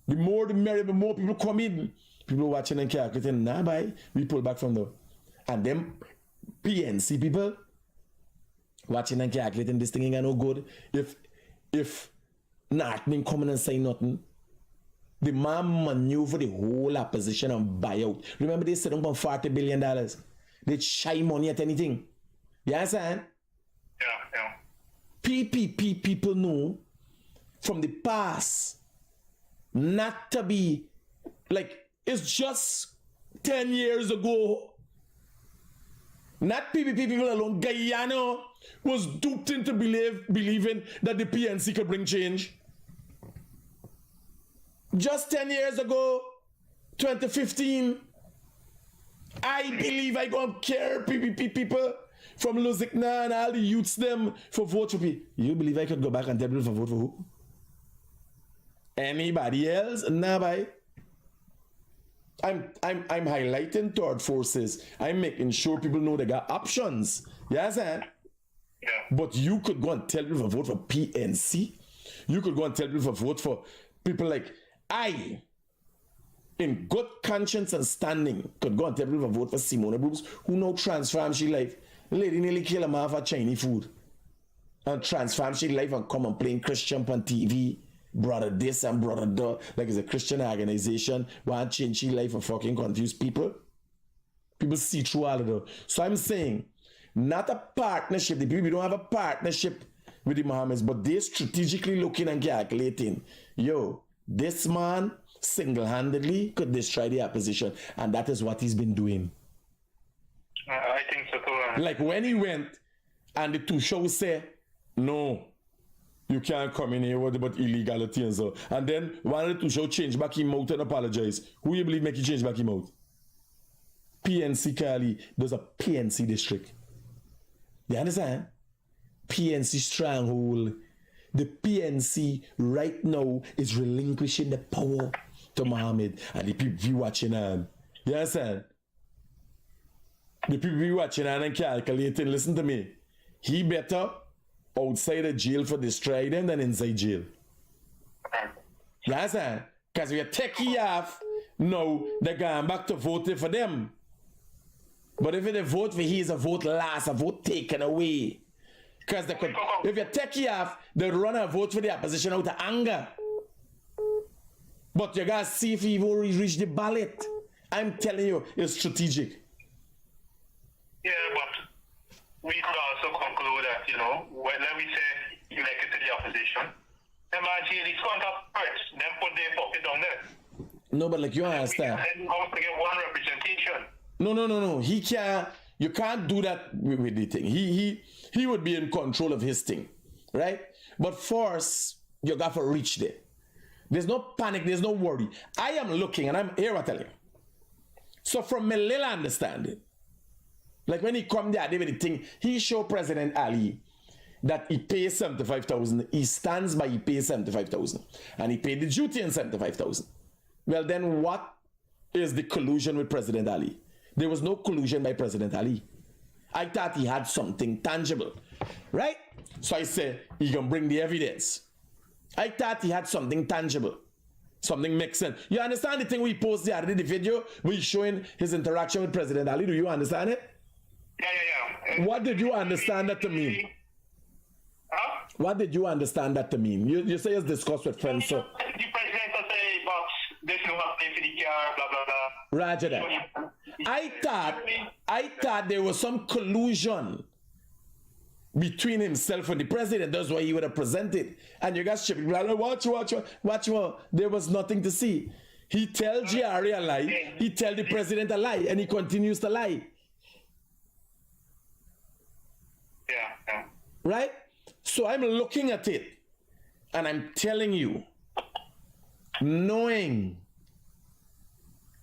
the more the merrier, the more people come in. People watching and calculating, nah, bye. We pull back from them. And them PNC people watching and calculating, this thing ain't no good. If nothing coming and say nothing, the man maneuver the whole opposition and buy out. Remember they said on $40 billion. They shy money at anything. You understand? Yeah. PPP people know from the past not to be like it's just 10 years ago. Not PPP people alone. Guyana was duped into believing that the PNC could bring change. Just 10 years ago, 2015, I believe I don't care, PPP people. from Luzikna and all the youths them for vote for people. You believe I could go back and tell people for vote for who? Anybody else? Nah, bye. I'm highlighting third forces. I'm making sure people know they got options. Yes, yeah. But you could go and tell people to vote for PNC. You could go and tell people to vote for people like I, in good conscience and standing, could go and tell people to vote for Simone Brooks, who now transform she life. The lady nearly kill a man for Chinese food. And transform she life and come and playing Christian on TV. Brother this and brother that. Like it's a Christian organization. Want to change she life and fucking confuse people. People see through all of that. So I'm saying, not a partnership. The people don't have a partnership with the Mohammeds, but they're strategically looking and calculating. Yo, this man single-handedly could destroy the opposition, and that is what he's been doing. I think so too. Like when he went, and the two shows say, no, you can't come in here with about illegality and so. And then one of the two shows change back him out and apologize. Who you believe make you change back him out? PNC Cali, there's a PNC district. You understand? PNC stronghold. The PNC right now is relinquishing the power to Mohammed and the people be watching on. You understand? The people be watching on and calculating. Listen to me. He better outside the jail for destroy them than inside jail. You understand? Because we are taking off, now they're going back to voting for them. But if they vote for he, is a vote lost, a vote taken away. Because they could, if you take it off, they run a vote for the opposition out of anger. But you gotta see if he will reach the ballot. I'm telling you, it's strategic. Yeah, but we could also conclude that, you know, whether we say elected to the opposition, them actually these counterparts, them put their pocket down there. No, but like you understand. And how to get one representation. No. He can't. You can't do that with the thing. He would be in control of his thing, right? But first, you got to reach there. There's no panic. There's no worry. I am looking, and I'm here. I tell you. So from my little understanding, like when he come there, David, the thing he show President Ali that he pays 75,000. He stands by he pays 75,000, and he paid the duty in 75,000. Well, then what is the collusion with President Ali? There was no collusion by President Ali. I thought he had something tangible, right? So I said, he can bring the evidence. I thought he had something tangible. Something makes sense. You understand the thing we posted the other day, the video we showing his interaction with President Ali? Do you understand it? Yeah. What did you understand that to mean? Huh? What did you understand that to mean? You say it's discussed with friends, so... The president will say, boss, this no have to pay for the car, blah, blah, blah. Roger that. I thought there was some collusion between himself and the president. That's why he would have presented. And you guys should be like, watch. There was nothing to see. He tell GRA a lie. He tell the president a lie. And he continues to lie. Yeah. Right? So I'm looking at it. And I'm telling you, knowing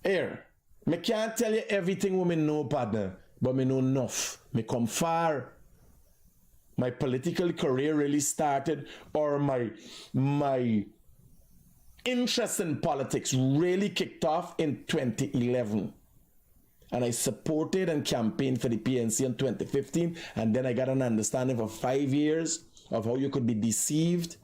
here, me can't tell you everything women know, partner, but me know enough. Me come far. My political career really started, or my interest in politics really kicked off in 2011. And I supported and campaigned for the PNC in 2015, and then I got an understanding for 5 years of how you could be deceived.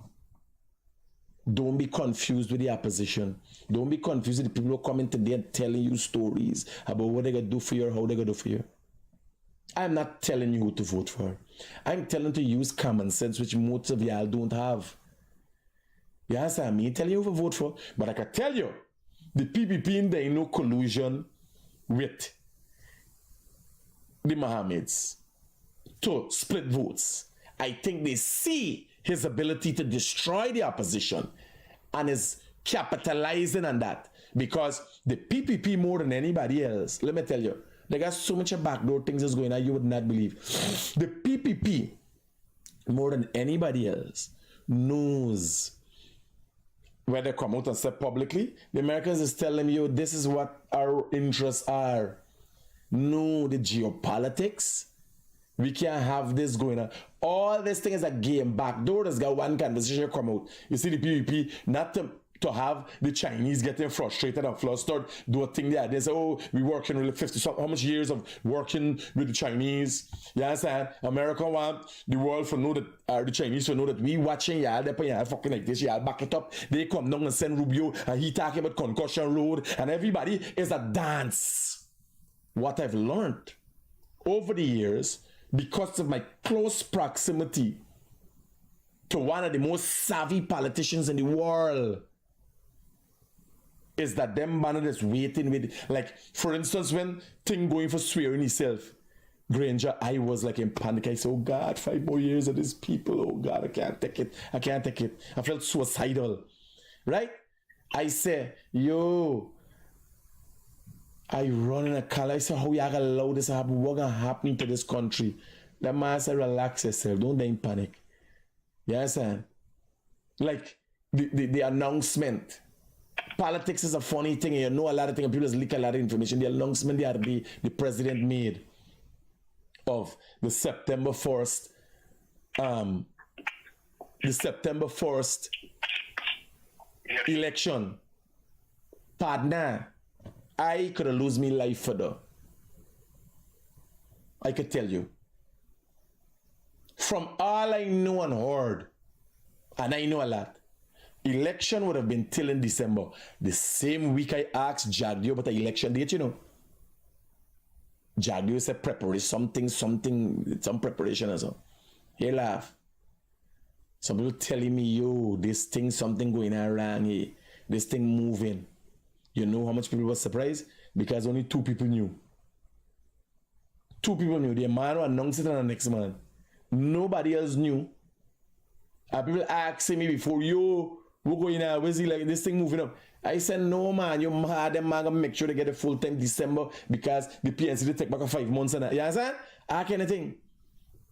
Don't be confused with the opposition. Don't be confused with the people who are coming today and telling you stories about what they're going to do for you or how they're going to do for you. I'm not telling you who to vote for. I'm telling you to use common sense, which most of y'all don't have. You understand me? Telling you who to vote for. But I can tell you, the PPP in there ain't no collusion with the Mohammeds to split votes. I think they see his ability to destroy the opposition and is capitalizing on that, because the PPP more than anybody else, let me tell you, they got so much backdoor things that's going on you would not believe. The PPP more than anybody else knows where they come out and say publicly, the Americans is telling you this is what our interests are. No, the geopolitics, We can't have this going on. All this thing is a game. Backdoor has got one conversation come out. You see the PvP, not to have the Chinese getting frustrated and flustered, do a thing there. They say, oh, we working really 50, how much years of working with the Chinese? You understand? America want the world to know that, the Chinese to know that we watching y'all, they fucking like this, y'all back it up. They come down and send Rubio, and he talking about Concussion Road, and everybody is a dance. What I've learned over the years, because of my close proximity to one of the most savvy politicians in the world, is that them man is waiting with, like, for instance, when thing going for swearing himself, Granger, I was like in panic. I said, oh God, 5 more years of these people. Oh God, I can't take it. I can't take it. I felt suicidal, right? I say, yo, I run in a car. I say, how you gonna allow this to happen? What gonna happen to this country? That man said, relax yourself. Don't then panic. You understand? Like the announcement. Politics is a funny thing. You know a lot of things. People just leak a lot of information. The announcement that the president made of the September 1st, election. Partner, I could have lose my life for that. I could tell you. From all I know and heard, and I know a lot, election would have been till in December. The same week I asked Jagdio about the election date, you know. Jagdio said preparation, some preparation or something. He laugh. Some people telling me, yo, this thing, something going around here. This thing moving. You know how much people were surprised? Because only 2 people knew. 2 people knew. The man who announced it and the next man. Nobody else knew. And people asking me before, yo, we're going out, where's he like this thing moving up? I said, no man, you mad, them man gonna make sure they get a full-time December because the PNC they take back 5 months and you understand? I kind of thing.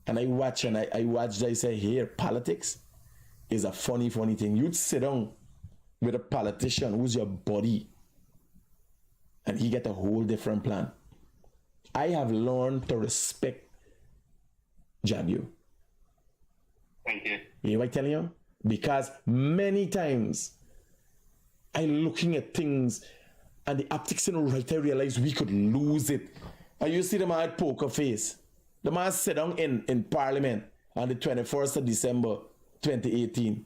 And I watched, I say, here, politics is a funny thing. You'd sit down with a politician who's your buddy and he get a whole different plan. I have learned to respect Jagdio. Thank you. You know what I'm telling you? Because many times I looking at things and the optics in right, I realized we could lose it. And you see the man at poker face. The man sat down in Parliament on the 21st of December 2018.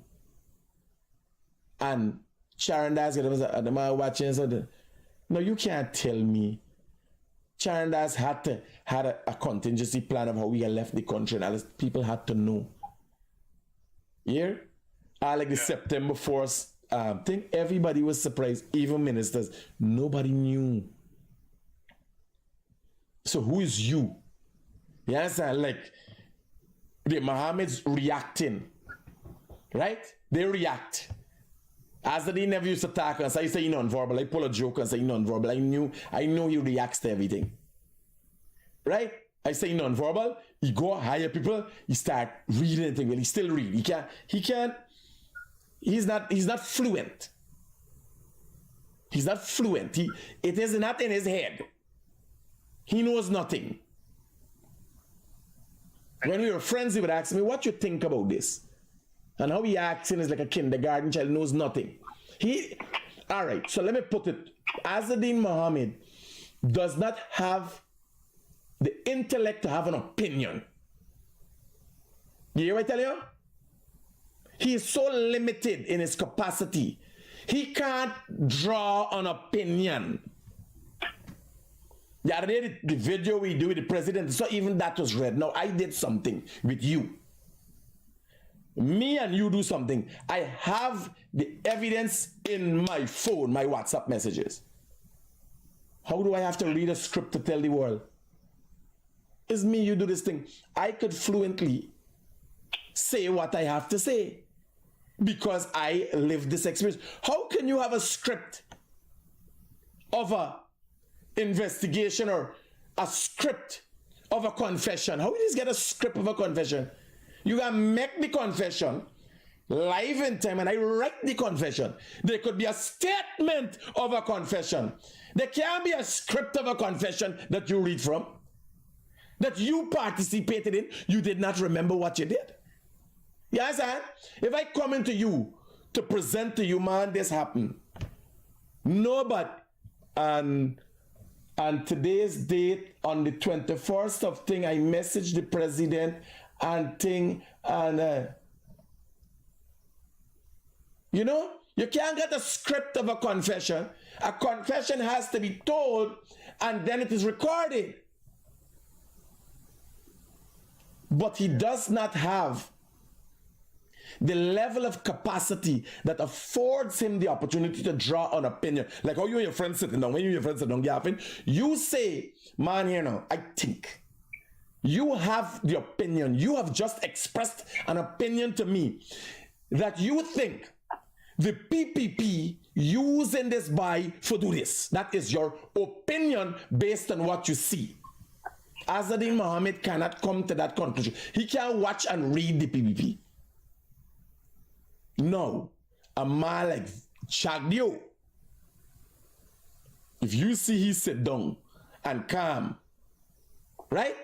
And Sharon Das, the man watching something. No, you can't tell me. Sharon Das had a contingency plan of how we had left the country and all this. People had to know. Yeah? Like the September 4th thing, everybody was surprised, even ministers. Nobody knew. So who is you? You understand? Like, the Mohammed's reacting. Right? They react. As the never used to talk and say, you non-verbal. I pull a joke and say non-verbal. I know he reacts to everything. Right? I say non-verbal. He go hire people. He start reading anything. Well, he still read. He can't. He's not fluent. He's not fluent. It is not in his head. He knows nothing. When we were friends, he would ask me, what you think about this? And how he acts is like a kindergarten child, knows nothing. All right, so let me put it. Azadine Mohammed does not have the intellect to have an opinion. You hear what I tell you? He is so limited in his capacity. He can't draw an opinion. The other day, the video we do with the president, so even that was read. Now, I did something with you. Me and you do something. I have the evidence in my phone, my WhatsApp messages. How do I have to read a script to tell the world? It's me, you do this thing. I could fluently say what I have to say because I lived this experience. How can you have a script of a investigation or a script of a confession? How do you just get a script of a confession? You gotta make the confession live in time and I write the confession. There could be a statement of a confession. There can't be a script of a confession that you read from. that you participated in, you did not remember what you did. You understand? If I come into you to present to you, man, this happened. No, but and today's date on the 21st of thing, I messaged the president and thing, and you know, you can't get a script of a confession. A confession has to be told and then it is recorded. But he does not have the level of capacity that affords him the opportunity to draw an opinion. Like how you and your friends sitting down, when you and your friends sit down yapping, you say, man, here now, I think. You have the opinion. You have just expressed an opinion to me that you think the PPP using this buy for do this. That is your opinion based on what you see. Azadin Mohammed cannot come to that conclusion. He can't watch and read the PPP. No, a man like Chagdio, if you see he sit down and calm, right?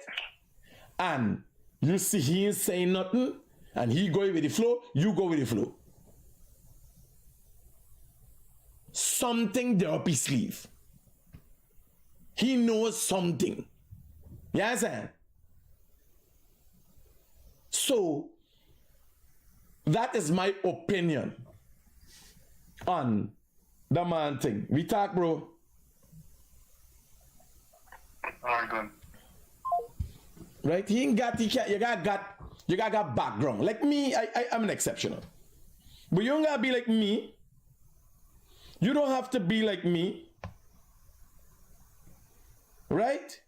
And you see he ain't saying nothing, and he going with the flow, you go with the flow. Something there up his sleeve. He knows something. You understand? So, that is my opinion on the man thing. We talk, bro. Alright, good. Right? He can't, you got background. Like me, I'm an exceptional. But you don't gotta be like me. You don't have to be like me. Right?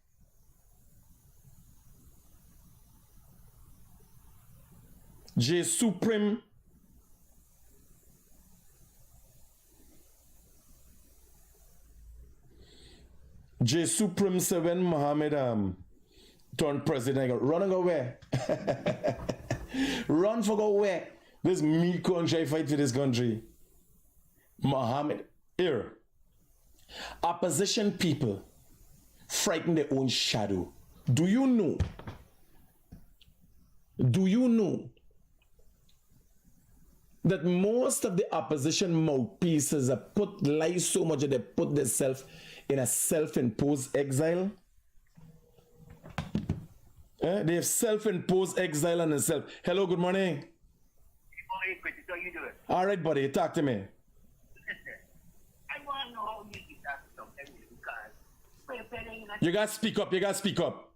J Supreme. J Supreme said when Mohammed turned president, I go, run and go where? Run for go where? This me country, I fight for this country. Mohammed, here. Opposition people frighten their own shadow. Do you know? Do you know that most of the opposition mouthpieces have put lies so much that they put themselves in a self-imposed exile? They have self-imposed exile on themselves. Hello, good morning. Hey, Critic, how you doing? All right, buddy, talk to me. Listen, I want to know how you did that something because You got to speak up, you got to speak up.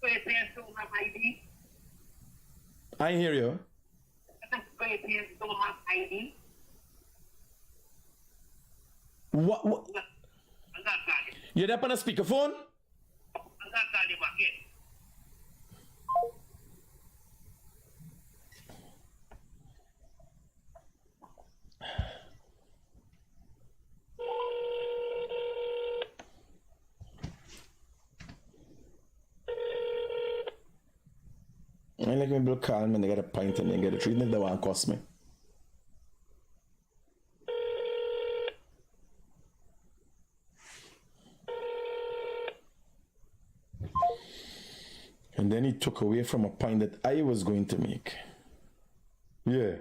spray pants don't have ID. I hear you. Spray pants don't have ID. What? I'm not calling. You're up on a speakerphone? I'm not calling back in. I like when people call me and they get a pint and they get a treatment that won't cost me. And then he took away from a pint that I was going to make. Yeah.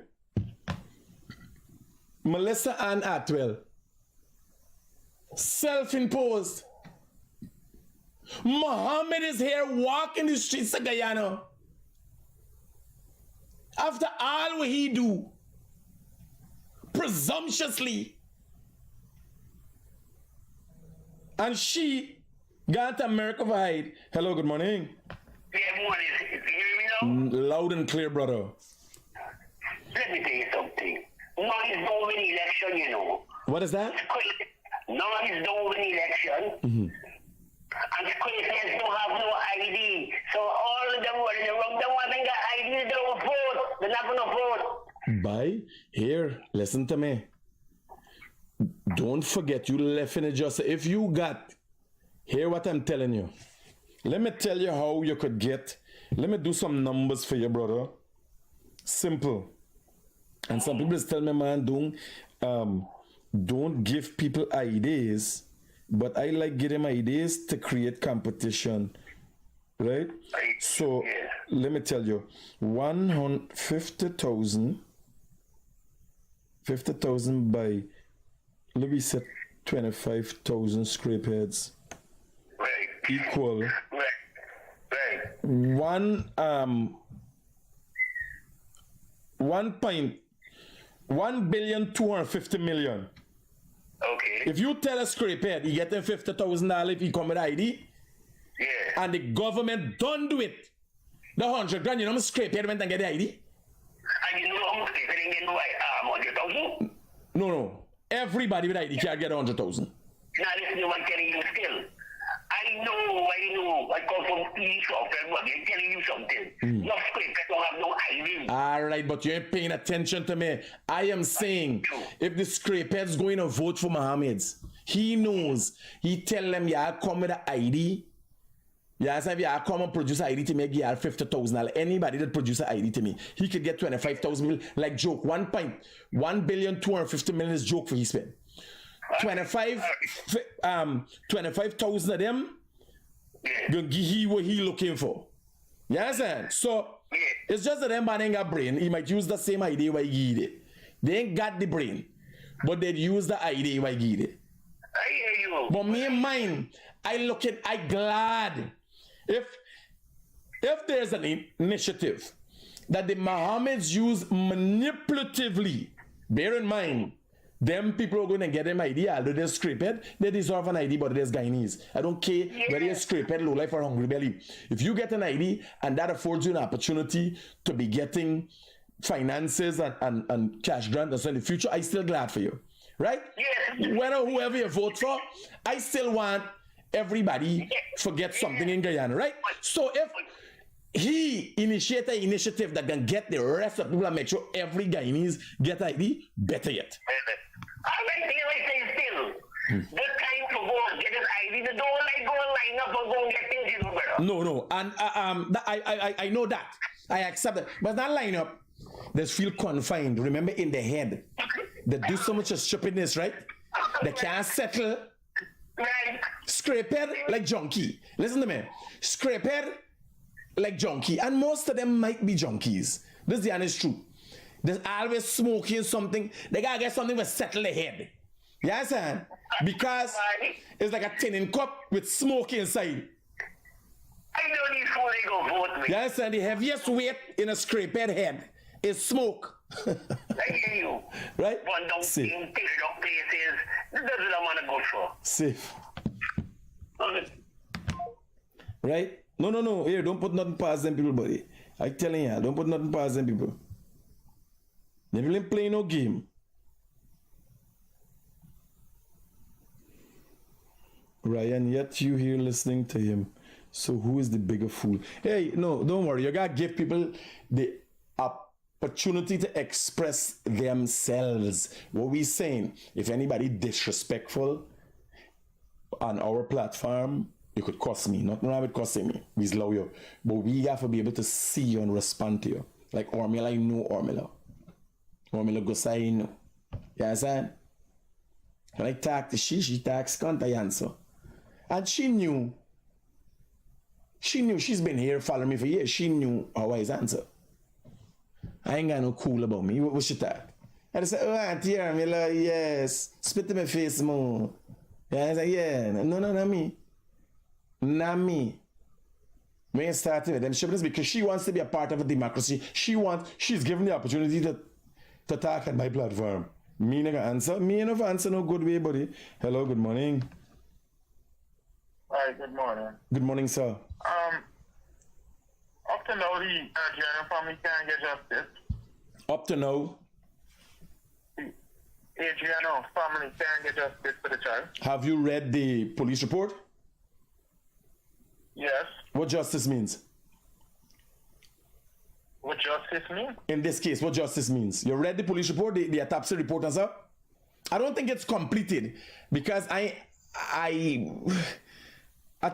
Melissa Ann Atwell. Self-imposed. Muhammad is here walking the streets of Guyana. After all what he do, presumptuously, and she got to America for hide. Hello, good morning. Good morning. You hear me now? Loud and clear, brother. Let me tell you something. Now is don't win election, you know. What is that? Now is don't win election. And the Christians don't have no ID. So all of them were in the wrong. They want to get ID, they don't vote. They're not going to vote. Bye. Here, listen to me. Don't forget, you left in it just. If you got, hear what I'm telling you. Let me tell you how you could get. Let me do some numbers for you, brother. Simple. And some people just tell me, man, don't give people ideas. But I like getting ideas to create competition right? Right. So Yeah. let me tell you, 150,000 by, let me say 25,000 scrape heads Right. equal Right. Right. 1.1,250,000,000. Okay. If you tell a scrape head he getting $50,000 if he come with ID, Yeah. and the government don't do it, the 100 grand, you know, scrape head went and get the ID. And you know how much they didn't know 100,000? No. Everybody with ID can't get 100,000. Now listen, I'm telling you still. I know. I come from East Southern, but I'm telling you something. Your scraper don't have no ID. All right, but you ain't paying attention to me. I am saying, if the scrapehead's going to vote for Mohammed's, he knows. He tell them, yeah, come with an ID. Yeah, say, yeah, come and produce ID to me, yeah, $50,000. Anybody that produce an ID to me, he could get 25,000 like joke. 1,250,000,000 is joke for he spend. 25,000 of them gonna give he what he looking for. You understand? So it's just that them man ain't got brain. He might use the same idea why he get it. They ain't got the brain, but they use the idea why he get it. I hear you. But me and mine, I glad if there's an initiative that the Mohammeds use manipulatively. Bear in mind, them people are going to get them ID, although they're scrapehead, they deserve an ID, but there's Guyanese. I don't care whether you're scrapehead, low life, or hungry belly. If you get an ID and that affords you an opportunity to be getting finances and cash grant and so in the future, I still glad for you. Right? Yes. Whether whoever you vote for, I still want everybody to get something in Guyana, right? So if he initiate an initiative that can get the rest of people and make sure every Guyanese get ID, better yet. I say still. The time to go and get an ID, the don't like go and line up and go and get things in better. No, and I know that. I accept it. But that line up, they feel confined. Remember, in the head, they do so much of stupidness, right? They can't settle. Right. Scrapehead like junkie. Listen to me. Scrapehead like junkie. And most of them might be junkies. This is the honest truth. They're always smoking something. They gotta get something to settle their head. You understand? Because it's like a tin cup with smoke inside. I know these fools they go vote me. You understand? The heaviest weight in a scrapehead head is smoke. I hear you. Right? One down See. in tear up places. This is what I want to go for. Safe. Okay. Right? No. Here, don't put nothing past them people, buddy. I'm telling you, don't put nothing past them people. They really play no game. Ryan, yet you here listening to him. So who is the bigger fool? Hey, no, don't worry. You gotta give people the opportunity to express themselves. What we saying, if anybody disrespectful on our platform, you could cuss me. Nothing wrong with cussing me. We's loyal. But we have to be able to see you and respond to you. Like Ormila, you know Ormila. Ormila go say you know. You understand? When I talk to she talks can't I answer. And she knew, she's been here following me for years. She knew how I answer. I ain't got no cool about me. What she thought? I just said, oh, Auntie Ormila, yes. Spit in my face more. Yeah, I said, yeah. No, not me. Not me. We ain't starting with them shipments because she wants to be a part of a democracy. She's given the opportunity to talk at my platform. Me nigga answer. Me enough answer no good way, buddy. Hello, good morning. Hi, good morning. Good morning, sir. Up to now, the Adriano family can't get justice. Up to now, Adriano family can't get justice for the child. have you read the police report? Yes. What justice means? What justice mean? In this case, what justice means? You read the police report, the autopsy report and stuff? I don't think it's completed because I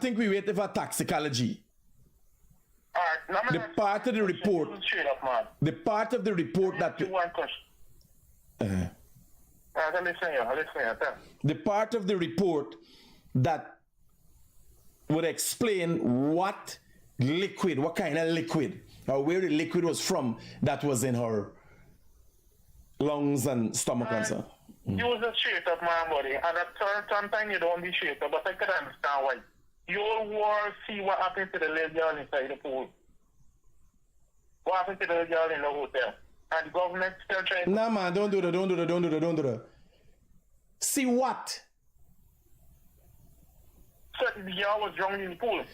think we waited for toxicology. All right. The part of the report, Straight up, man. the part of the report that One question. I'll listen here. the part of the report that would explain what liquid, what kind of liquid, or where the liquid was from that was in her lungs and stomach and so. You was a straight up man, buddy, and at sometimes you don't be straight up, but I can understand why. You will see what happened to the little girl inside the pool. What happened to the little girl in the hotel? And the government still trying. Nah, man, don't do that. See what? So the girl was drowned in the pool.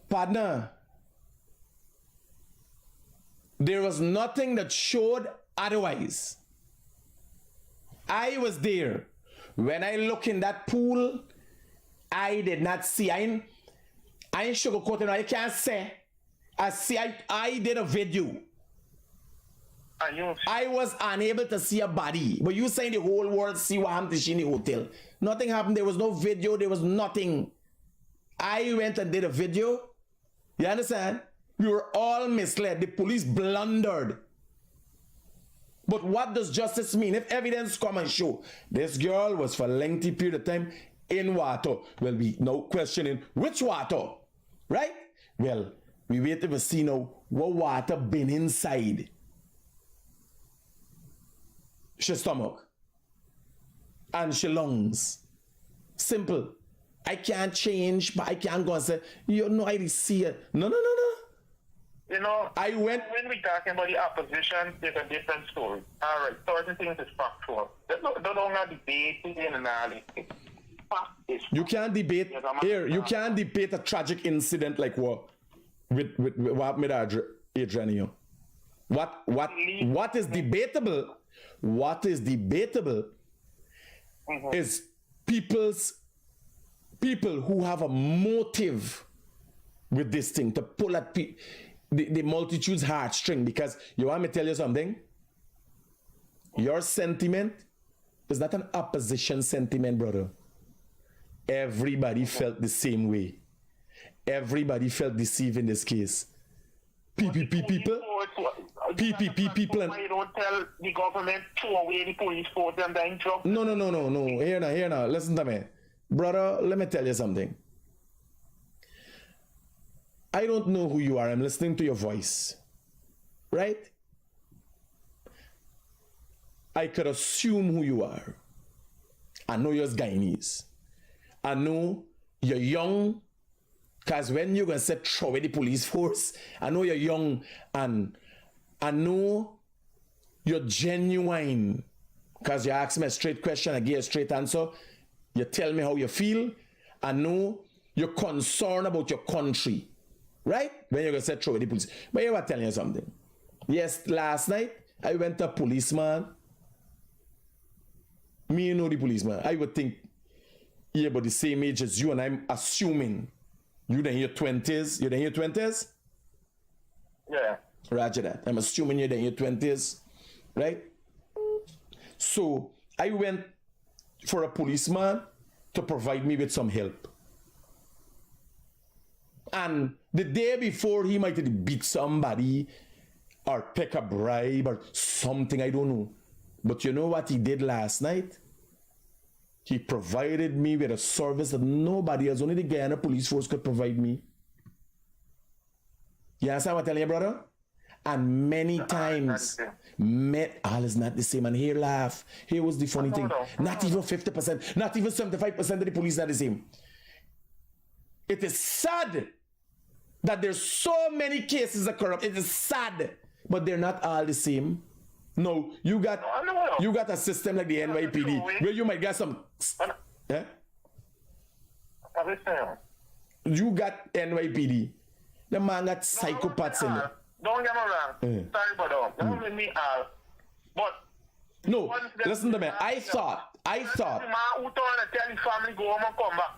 Partner, there was nothing that showed otherwise. I was there. When I look in that pool, I did not see. I ain't sugarcoating. I can't say. I did a video. I was unable to see a body. But you saying the whole world see what happened to she in the hotel. Nothing happened. There was no video. There was nothing. I went and did a video. You understand? We were all misled. The police blundered. But what does justice mean? If evidence come and show this girl was for a lengthy period of time in water, well, we no questioning which water, right? Well, we wait to see now what water been inside she stomach and she lungs. Simple. I can't change, but I can't go and say, you know, I see it. No. You know, I went. When we talking about the opposition, it's a different story. All right, certain things is factual. They don't debate in an alley. You can't debate here. You can't debate a tragic incident like what with what happened with Adrian. What is debatable? What is debatable is people who have a motive with this thing to pull at the multitude's heartstring. Because you want me to tell you something? Your sentiment is not an opposition sentiment, brother. Everybody felt the same way. Everybody felt deceived in this case. PPP people. PPP people. Why you don't tell the government to away the police force and then drop? No. Here now. Listen to me. Brother, let me tell you something. I don't know who you are. I'm listening to your voice. Right? I could assume who you are. I know you're Guyanese. I know you're young. Because when you're going to say throw away the police force, I know you're young and I know you're genuine. Because you ask me a straight question, I give you a straight answer. You tell me how you feel. I know you're concerned about your country. Right? When you're going to say throw away the police. But I was telling you something. Yes, last night, I went to a policeman. Me, you know the policeman. I would think he about the same age as you, and I'm assuming you're in your 20s. You're in your 20s? Yeah. Roger that. I'm assuming you're in your 20s. Right? So, I went for a policeman to provide me with some help. And the day before, he might have beat somebody or take a bribe or something, I don't know. But you know what he did last night? He provided me with a service that nobody else, only the Guyana police force could provide me. You understand what I'm telling you, brother? And many times, all is not the same. And here laugh. Here was the funny thing. Not even 50%, not even 75% of the police are the same. It is sad that there's so many cases of corruption. It is sad, but they're not all the same. No, you got a system like the NYPD where you might get some. Yeah? You got NYPD. The man got psychopaths in there. Don't get me wrong. Sorry, but don't let me but no, listen to me. I thought. Man who told to tell his family go home and come back.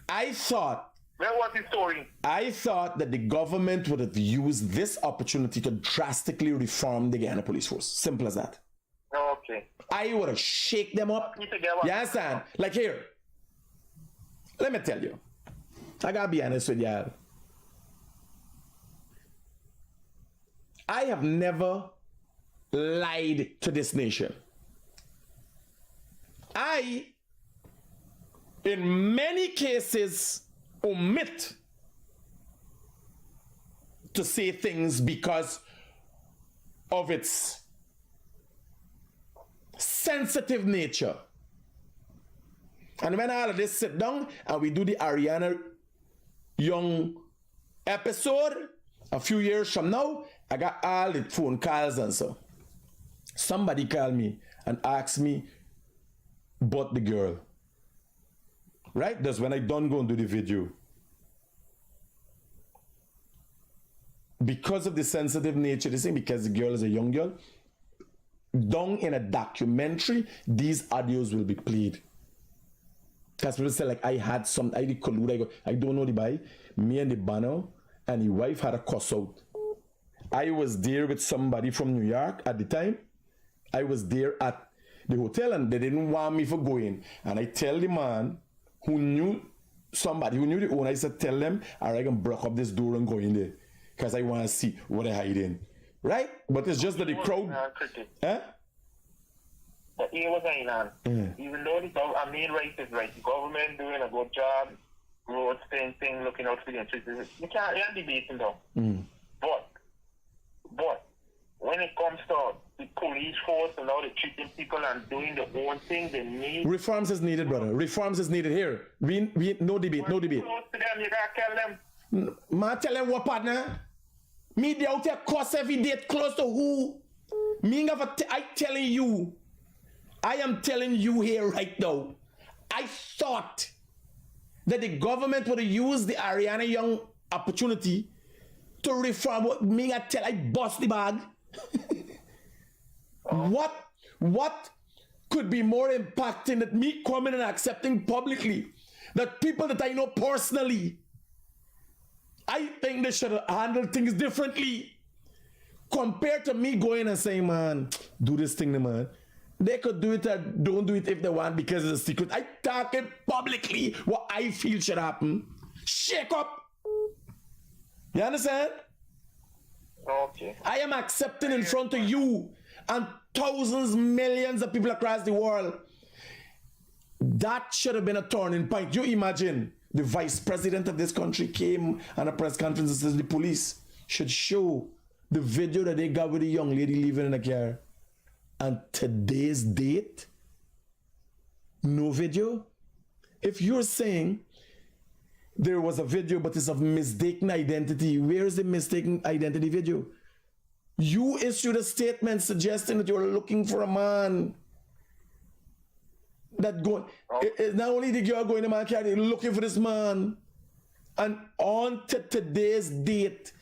I thought. Where was his story? I thought that the government would have used this opportunity to drastically reform the Guyana police force. Simple as that. Okay. I would have shake them up. You understand? Like here. Let me tell you. I gotta be honest with y'all. I have never lied to this nation. I, in many cases, omit to say things because of its sensitive nature. And when all of this sit down and we do the Ariana Young episode a few years from now, I got all the phone calls and so. Somebody called me and asked me about the girl. Right? That's when I done go and do the video. Because of the sensitive nature of this thing, because the girl is a young girl, down in a documentary, these audios will be played. Because people say, like, I did collude, I don't know the boy. Me and the banner and the wife had a cuss out. I was there with somebody from New York at the time. I was there at the hotel and they didn't want me for going. And I tell the man who knew somebody, who knew the owner, I said, tell them, all right, I can break up this door and go in there. Because I want to see what they're hiding. Right? But it's just that the crowd... Huh? The A was going on. Even though I mean, right is right. The government doing a good job, road fencing, looking out for the interests. You can't debate them. But when it comes to the police force and all the treating people and doing the own thing, they need... Reforms is needed, brother. Reforms is needed here. We no debate, no debate. Close to them, you gotta tell them. Man, tell them what, partner? Me, they out there cost every day close to who? I am telling you here right now, I thought that the government would use the Ariana Young opportunity to reform what me I bust the bag. What could be more impacting than me coming and accepting publicly that people that I know personally, I think they should handle things differently compared to me going and saying, man, do this thing, man. They could do it or don't do it if they want because it's a secret. I talk it publicly what I feel should happen. Shake up. You understand? Okay. I am accepting in front of you and thousands, millions of people across the world. That should have been a turning point. You imagine the vice president of this country came on a press conference and says the police should show the video that they got with the young lady living in a car. And today's date, no video. If you're saying there was a video but it's of mistaken identity, where is the mistaken identity video? You issued a statement suggesting that you're looking for a man that going. Not only the girl going to my car, they're looking for this man. And on to today's date,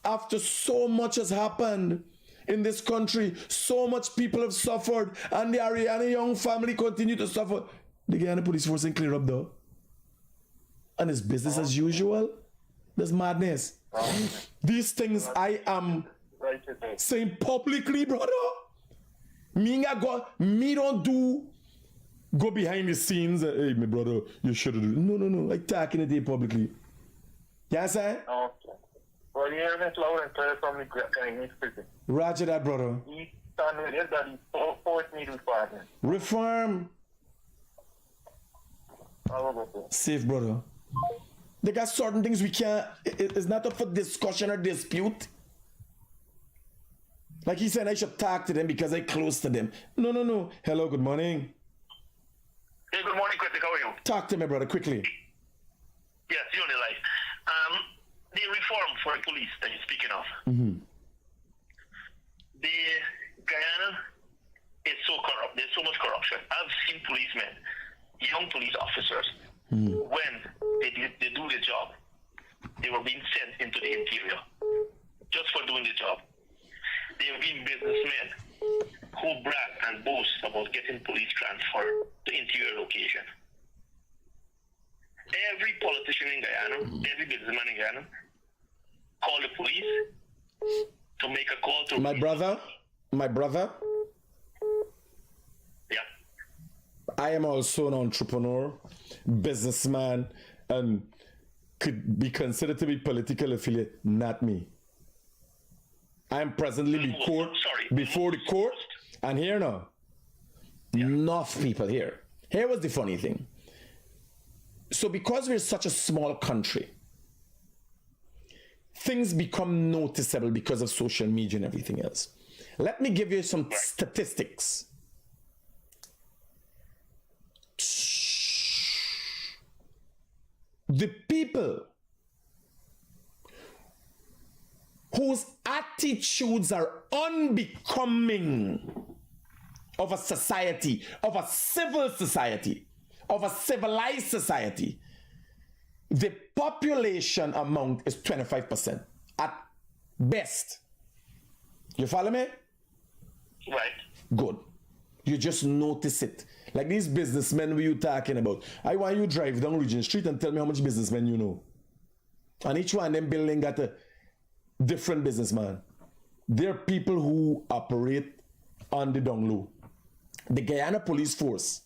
after so much has happened in this country, so much people have suffered, and the Ariana Young family continue to suffer. The Guyana police force ain't clear up though. And it's business as usual. There's madness. These things I am saying publicly, brother. Me don't go behind the scenes. Hey, my brother, you should do. No. I talking it publicly. You understand? Okay. Well, you hear this loud and clear from the Guyanese prison. Roger that, brother. He stand with it that he forced me to reform. Reform. Safe, brother. They got certain things we can't. It's not up for discussion or dispute. Like he said, I should talk to them because I'm close to them. No. Hello, good morning. Hey, good morning, Critic. How are you? Talk to me, brother, quickly. Yes, you're on the line. The reform for the police that you're speaking of. The Guyana is so corrupt. There's so much corruption. I've seen policemen, young police officers, when they do the job, they were being sent into the interior just for doing the job. There have been businessmen who brag and boast about getting police transferred to interior location. Every politician in Guyana, every businessman in Guyana, call the police to make a call to... My brother? Yeah. I am also an entrepreneur, businessman, and could be considered to be political affiliate, not me. I am presently before the court, and here now, enough people here. Here was the funny thing. So because we're such a small country, things become noticeable because of social media and everything else. Let me give you some statistics. The people whose attitudes are unbecoming of a society, of a civil society, of a civilized society, the population amount is 25% at best. You follow me? Right. Good. You just notice it. Like these businessmen we you talking about. I want you to drive down Regent Street and tell me how much businessmen you know. And each one of them building got a different businessman. There are people who operate on the down low. The Guyana Police Force,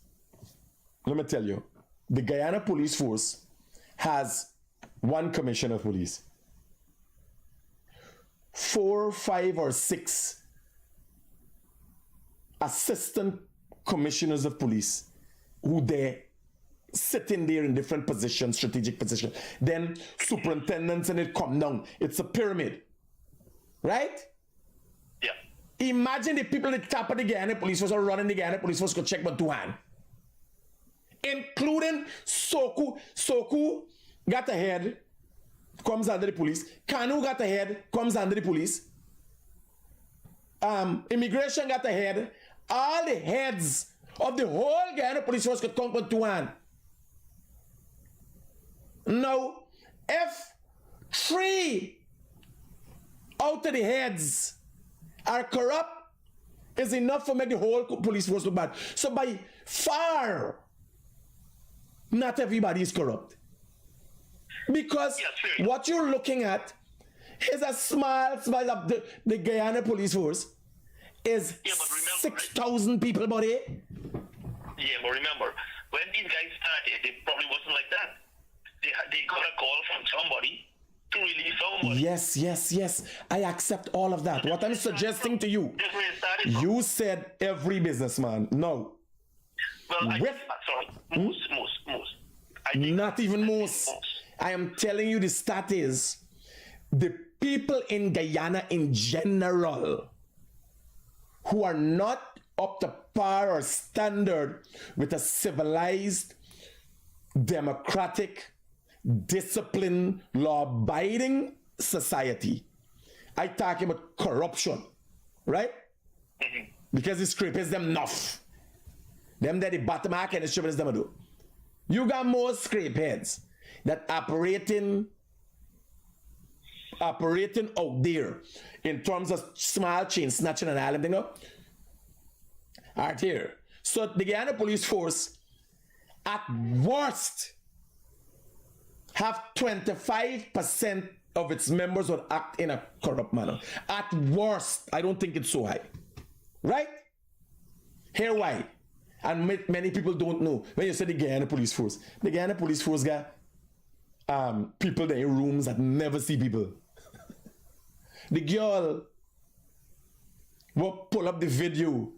let me tell you, the Guyana Police Force has one commissioner of police, 4, 5, or 6 assistant commissioners of police who they sitting there in different positions, strategic positions. Then superintendents and it come down. It's a pyramid, right? Yeah. Imagine the people at the top of the Guyana Police Force are running the Guyana Police Force could check but 2 hands. Including Soku. Soku got a head, comes under the police. Kanu got a head, comes under the police. Immigration got a head. All the heads of the whole Guyana Police Force could come with 2 hands. Now, if 3 out of the heads are corrupt, is enough for make the whole police force look bad. So by far, not everybody is corrupt. Because what you're looking at is a small of the Guyana Police Force is 6,000 people, buddy. Yeah, but remember, when these guys started, it probably wasn't like that. They got a call from somebody to release somebody. Yes. I accept all of that. What I'm suggesting to you, you said every businessman. No. Well, most. Not even most. I am telling you the stat is the people in Guyana in general who are not up to par or standard with a civilized, democratic, disciplined, law-abiding society. I talk about corruption, right? Mm-hmm. Because the script is them enough. Them that the bottom mark and the strip is them do. You got more scrape heads that operating out there in terms of small chain snatching and all them are here. So the Guyana Police Force at worst have 25% of its members would act in a corrupt manner. At worst, I don't think it's so high. Right? Here why? And many people don't know. When you say the Guyana Police Force got people there in rooms that never see people. The girl will pull up the video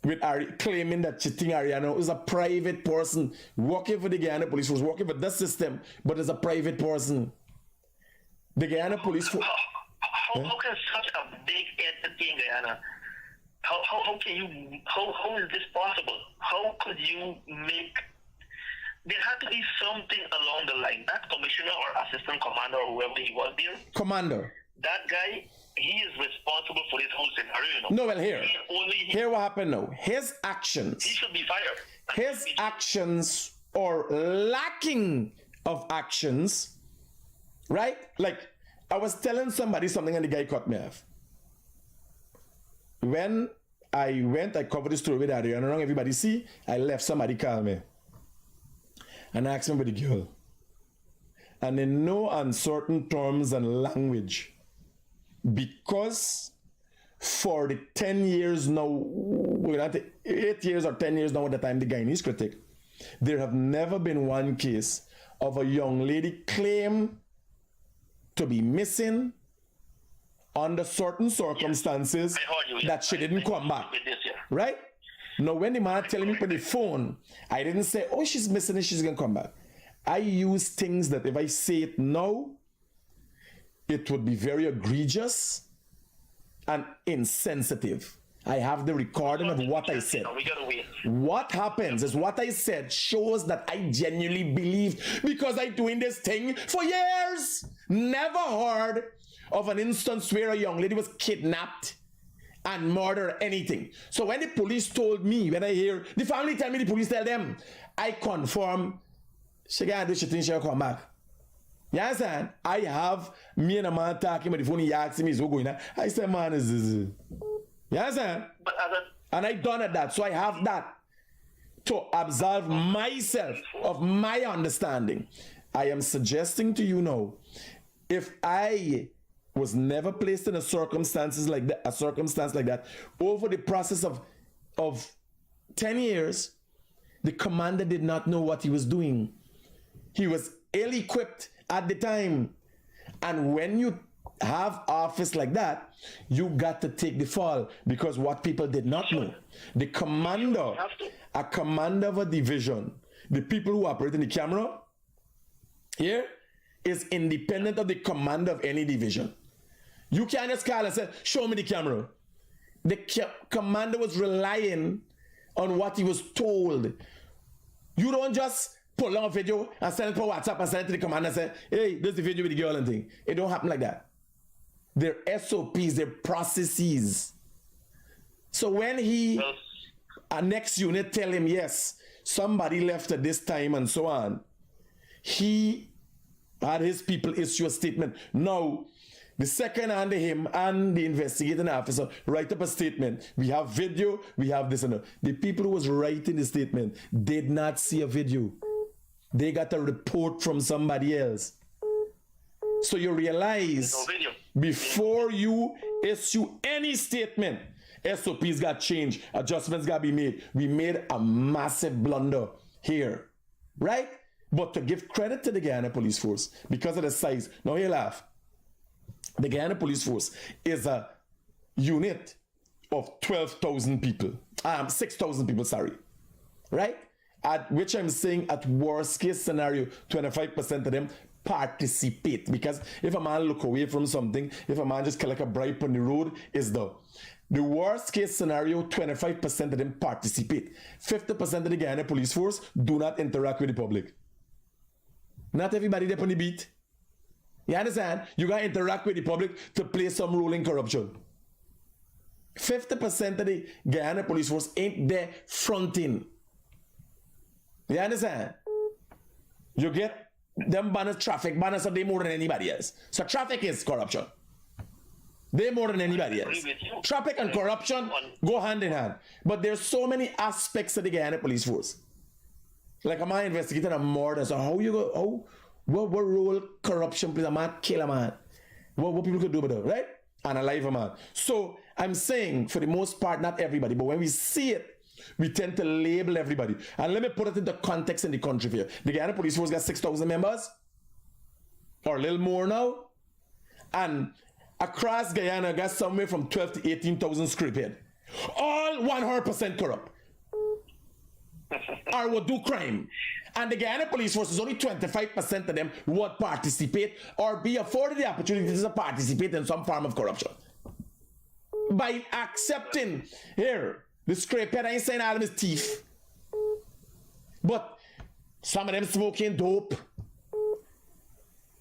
with claiming that she think Ariana is a private person working for the Guyana Police Force, working for the system, but is a private person. The Guyana Police Force. How can such a big entity in Guyana? How is this possible? How could you make? There had to be something along the line. That commissioner or assistant commander or whoever he was there. Commander. That guy, he is responsible for this whole scenario. You know? No, well, here what happened now. His actions. He should be fired. His actions or lacking of actions, right? Like, I was telling somebody something and the guy cut me off. When I covered the story with Ariana, everybody see, I left, somebody call me. And I asked him about the girl. And in no uncertain terms and language, because for the 10 years now, 8 years or 10 years now at the time the Guyanese Critic, there have never been one case of a young lady claim to be missing under certain circumstances that she didn't come back. Right? Now, when the man telling me on the phone, I didn't say, oh, she's missing and she's going to come back. I use things that if I say it now, it would be very egregious and insensitive. I have the recording of what I said. We gotta wait. What happens is what I said shows that I genuinely believed, because I'm doing this thing for years. Never heard of an instance where a young lady was kidnapped and murdered or anything. So when the police told me, when I hear the family tell me, the police tell them, I confirm she gotta do shit and she'll come back. You understand? I have me and a man talking on the phone, he asked me, so going on. I said, man, is this? You understand? But And I done at that. So I have that to absolve myself of my understanding. I am suggesting to you now, if I was never placed in a circumstance like that, over the process of 10 years, the commander did not know what he was doing. He was ill-equipped at the time. And when you have office like that, you got to take the fall, because what people did not know, the commander, a commander of a division, the people who operate in the camera here is independent of the commander of any division. You can't just call and say, show me the camera. The commander was relying on what he was told. You don't just pull on a video and send it to WhatsApp and send it to the commander and say, hey, this is the video with the girl and thing. It don't happen like that. They're SOPs, they're processes. So when a next unit tell him, yes, somebody left at this time and so on, he had his people issue a statement. Now, the second under him and the investigating officer write up a statement. We have video, we have this and that. The people who was writing the statement did not see a video. They got a report from somebody else. So you realize, before you issue any statement, SOPs got changed, adjustments got to be made. We made a massive blunder here, right? But to give credit to the Guyana Police Force, because of the size, now you laugh. The Guyana Police Force is a unit of 12,000 people. 6,000 people, sorry. Right? At which I'm saying, at worst case scenario, 25% of them participate. Because if a man look away from something, if a man just collect a bribe on the road, is the worst case scenario, 25% of them participate. 50% of the Guyana Police Force do not interact with the public. Not everybody there on the beat. You understand? You gotta interact with the public to play some role in corruption. 50% of the Guyana Police Force ain't there fronting. You understand? You get them banners, traffic banners, so they more than anybody else. So traffic is corruption. They more than anybody else. Traffic and corruption go hand in hand. But there's so many aspects of the Guyana Police Force. Like a man investigating a murder. So how you go? What role corruption plays? A man kill a man. What people could do with it, right? And alive a man. So I'm saying, for the most part, not everybody, but when we see it, we tend to label everybody. And let me put it into context in the country here. The Guyana Police Force got 6,000 members, or a little more now. And across Guyana, got somewhere from 12 to 18,000 scripted. All 100% corrupt. Or would do crime. And the Guyana Police Force is only 25% of them would participate or be afforded the opportunity to participate in some form of corruption. By accepting, here, the scrapehead, I ain't saying all of his teeth. But some of them smoking dope.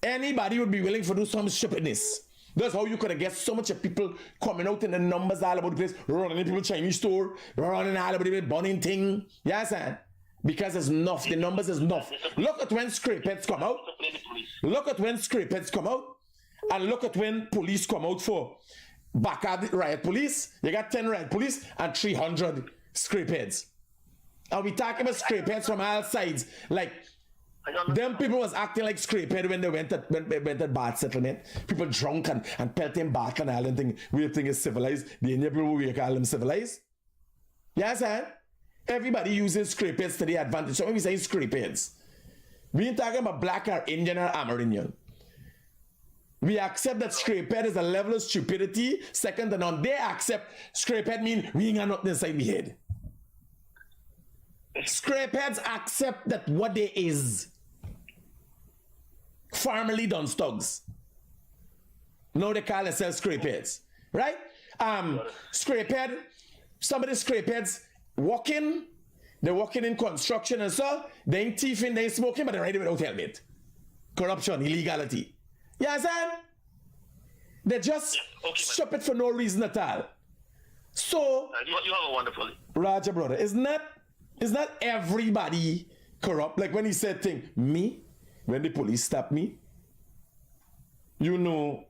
Anybody would be willing to do some stupidness. That's how you could have get so much of people coming out in the numbers all about the place, running in people's Chinese store, running all about the burning thing. You understand? Because it's enough. The numbers is enough. Look at when scrapeheads come out. Look at when scrapeheads come out. And look at when police come out for back at the riot police. You got 10 riot police and 300 scrapeheads. And we talking about scrapeheads from all sides. Like, them people was acting like scrapehead when they went at bad settlement. People drunk and pelting back and all that thing. We think is civilized. The Indian people, we call them civilized. Yes, sir? Everybody uses scrapeheads to the advantage. So when we say scrapeheads, we ain't talking about black or Indian or Amerindian. We accept that scrapehead is a level of stupidity second to none. They accept scrapehead mean we ain't got nothing inside the head. Scrapeheads accept that what they is. Formerly done thugs. Now they call themselves scrapeheads, right? Scrapehead, some of the scrapeheads walking, they're walking in construction and so, they ain't thieving, they ain't smoking, but they're riding without helmet. Corruption, illegality. You understand? They're just stupid for no reason at all. So, You have a wonderful day. Raja brother, it's not everybody corrupt. Like when he said thing, me, when the police stopped me, you know,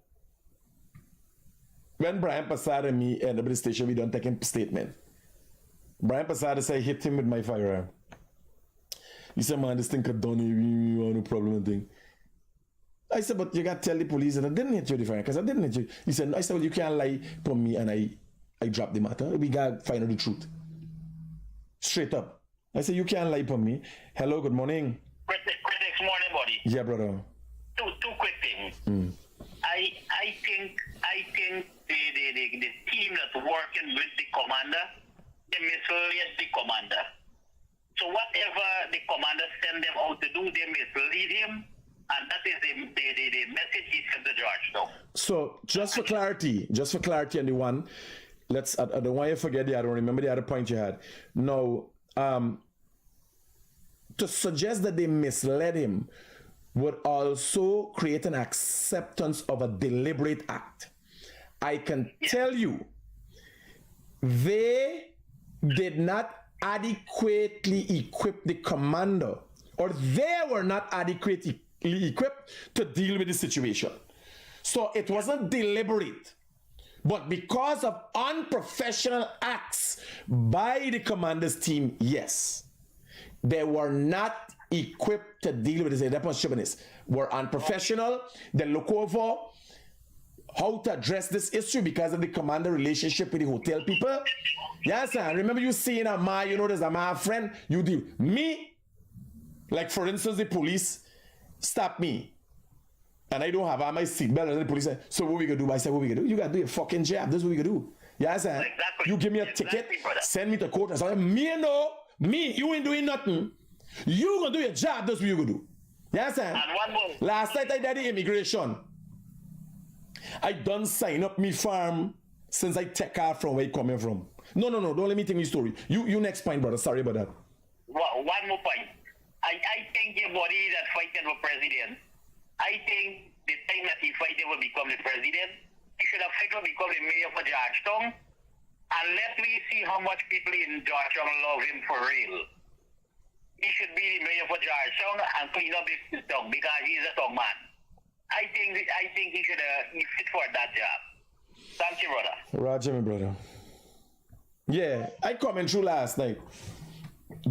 when Brian Passada and me end up at the station, we don't take him statement. Brian Passada said I hit him with my firearm. He said, man, this thing could done you want no problem and thing. I said, but you got to tell the police that I didn't hit you with the firearm, because I didn't hit you. He said, no. I said, well, you can't lie for me, and I dropped the matter. We got to find out the truth. Straight up. I said, you can't lie for me. Hello, good morning. Critics morning, buddy. Yeah, brother. Two quick things. I think the team that's working with the commander, they mislead the commander. So whatever the commander send them out to do, they mislead him, and that is the message he sent to George. So. So just for clarity on the one, I don't want you to forget the other one. Remember the other point you had. Now, to suggest that they misled him would also create an acceptance of a deliberate act. I can tell you, they did not adequately equip the commander, or they were not adequately equipped to deal with the situation. So it wasn't deliberate, but because of unprofessional acts by the commander's team, yes, they were not equipped to deal with this. That were unprofessional. They look over how to address this issue because of the commander relationship with the hotel people. Yes, sir. Remember you seeing a ma, you know, there's a ma friend, you deal. Me, like for instance, the police stop me and I don't have on my seatbelt, and the police say, so what we gonna do? I said, what we gonna do? You gotta do your fucking job. This is what we gonna do. Yes, sir. Exactly. You give me a ticket, send me to court, and say, you ain't doing nothing. You gonna do your job, that's what you gonna do. Yes, sir. And one more. Last night I did the immigration. I done sign up me farm since I take off from where you coming from. No, don't let me tell you story. You next point, brother. Sorry about that. One more point. I think everybody that fighting for president, I think the time that he fighted will become the president, he should have fighted to become the mayor for Georgetown. And let me see how much people in Georgetown love him for real. He should be the mayor for Georgetown and clean up this town because he's a town man. I think he should be fit for that job. Thank you, brother. Roger, my brother. Yeah, I coming through last night.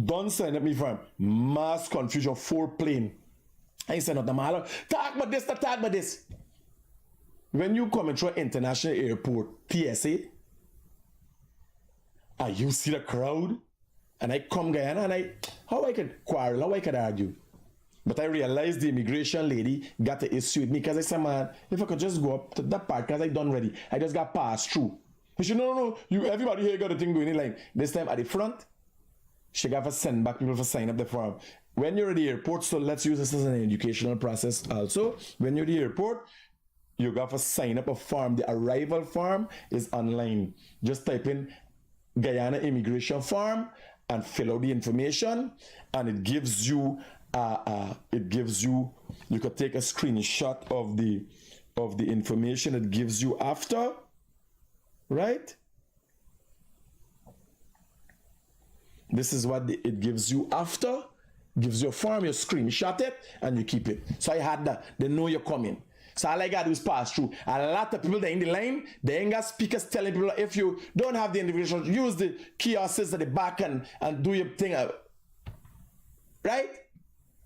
Don't sign up me from mass confusion, 4 plane. I said not the matter. Talk about this. When you come through international airport, TSA, and you see the crowd, and I come Guyana, and how I could quarrel, how I could argue. But I realized the immigration lady got the issue with me because I said, man, if I could just go up to that part, because I done ready. I just got passed through. She said, no, everybody here got a thing going in line. This time at the front, she got to send back people for sign up the form. When you're at the airport, so let's use this as an educational process also. When you're at the airport, you got to sign up a form. The arrival form is online. Just type in Guyana immigration form and fill out the information, and it gives you you could take a screenshot of the information it gives you after, right? This is what it gives you after. Gives you a form, you screenshot it, and you keep it. So I had that. They know you're coming. So all I got to do is pass through. A lot of people that in the line, they ain't got speakers telling people, if you don't have the individual, use the kiosks at the back and do your thing. Right?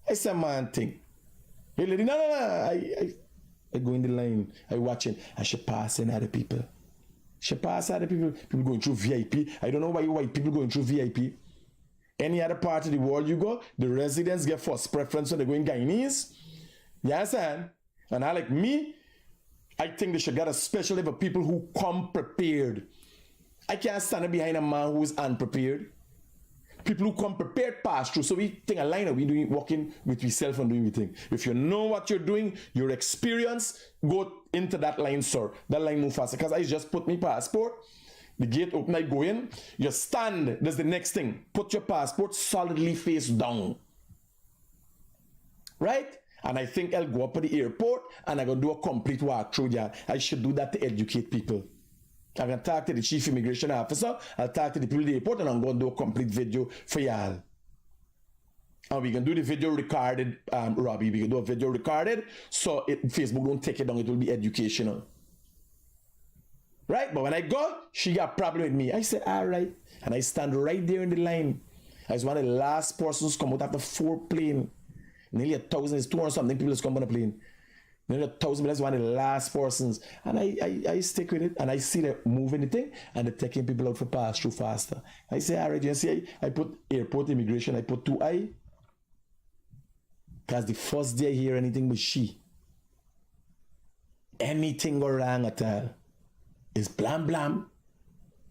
It's a man thing. Hey, lady, no. I go in the line, I watching, and she passing other people. She pass other people. People going through VIP. I don't know why white people going through VIP. Any other part of the world you go, the residents get first preference when they go in Guyanese. You understand? And I like me, I think they should get a special for people who come prepared. I can't stand behind a man who is unprepared. People who come prepared pass through. So we think a line of we doing walking with yourself and doing the thing. If you know what you're doing, your experience, go into that line, sir. That line move faster. Because I just put my passport, the gate open, I go in, you stand, that's the next thing. Put your passport solidly face down. Right? And I think I'll go up to the airport and I'm going to do a complete walkthrough. Yeah, I should do that to educate people. I'm going to talk to the chief immigration officer, I'll talk to the people at the airport, and I'm going to do a complete video for y'all. And we can do the video recorded, Robbie. We can do a video recorded, so Facebook don't take it down, it will be educational. Right? But when I go, she got a problem with me. I said, all right. And I stand right there in the line. I was one of the last persons to come out after 4 planes. Nearly 1,000, it's 200 something people has come on a plane. Nearly 1,000, but that's one of the last persons. And I stick with it, and I see them moving the thing, and they're taking people out for pass through faster. I say, all right, you see, I put airport immigration, I put 2I. Because the first day I hear anything with she, anything go wrong at all, is blam blam.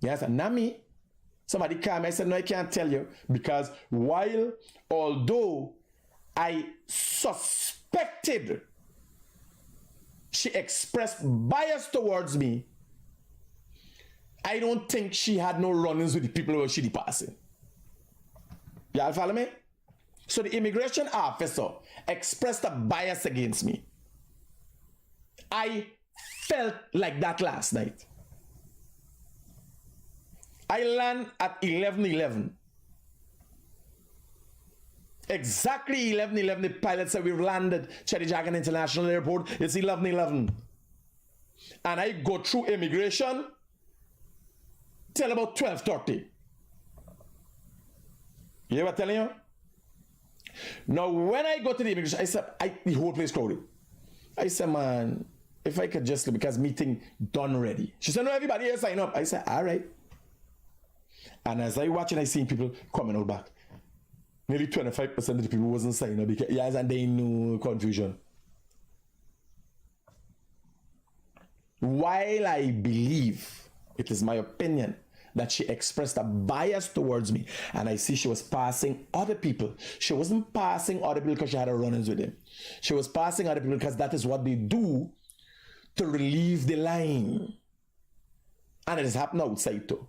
Yes, and not me. Somebody came, I said, no, I can't tell you. Because although I suspected she expressed bias towards me, I don't think she had no run-ins with the people who she passing. Y'all follow me? So the immigration officer expressed a bias against me. I felt like that last night. I land at 11:11. Exactly 11:11, the pilot said we've landed Chedijagan International Airport. It's 11:11. And I go through immigration till about 12:30. You hear what I'm telling you? Now, when I go to the immigration, I said, the whole place crowded. I said, man, if I could just, because meeting done already. She said, no, everybody here sign up. I said, all right. And as I watch and I see people coming out back, nearly 25% of the people wasn't signing up because, yes, and they knew confusion. While I believe, it is my opinion, that she expressed a bias towards me, and I see she was passing other people. She wasn't passing other people because she had a run-ins with him. She was passing other people because that is what they do to relieve the line. And it has happened outside too.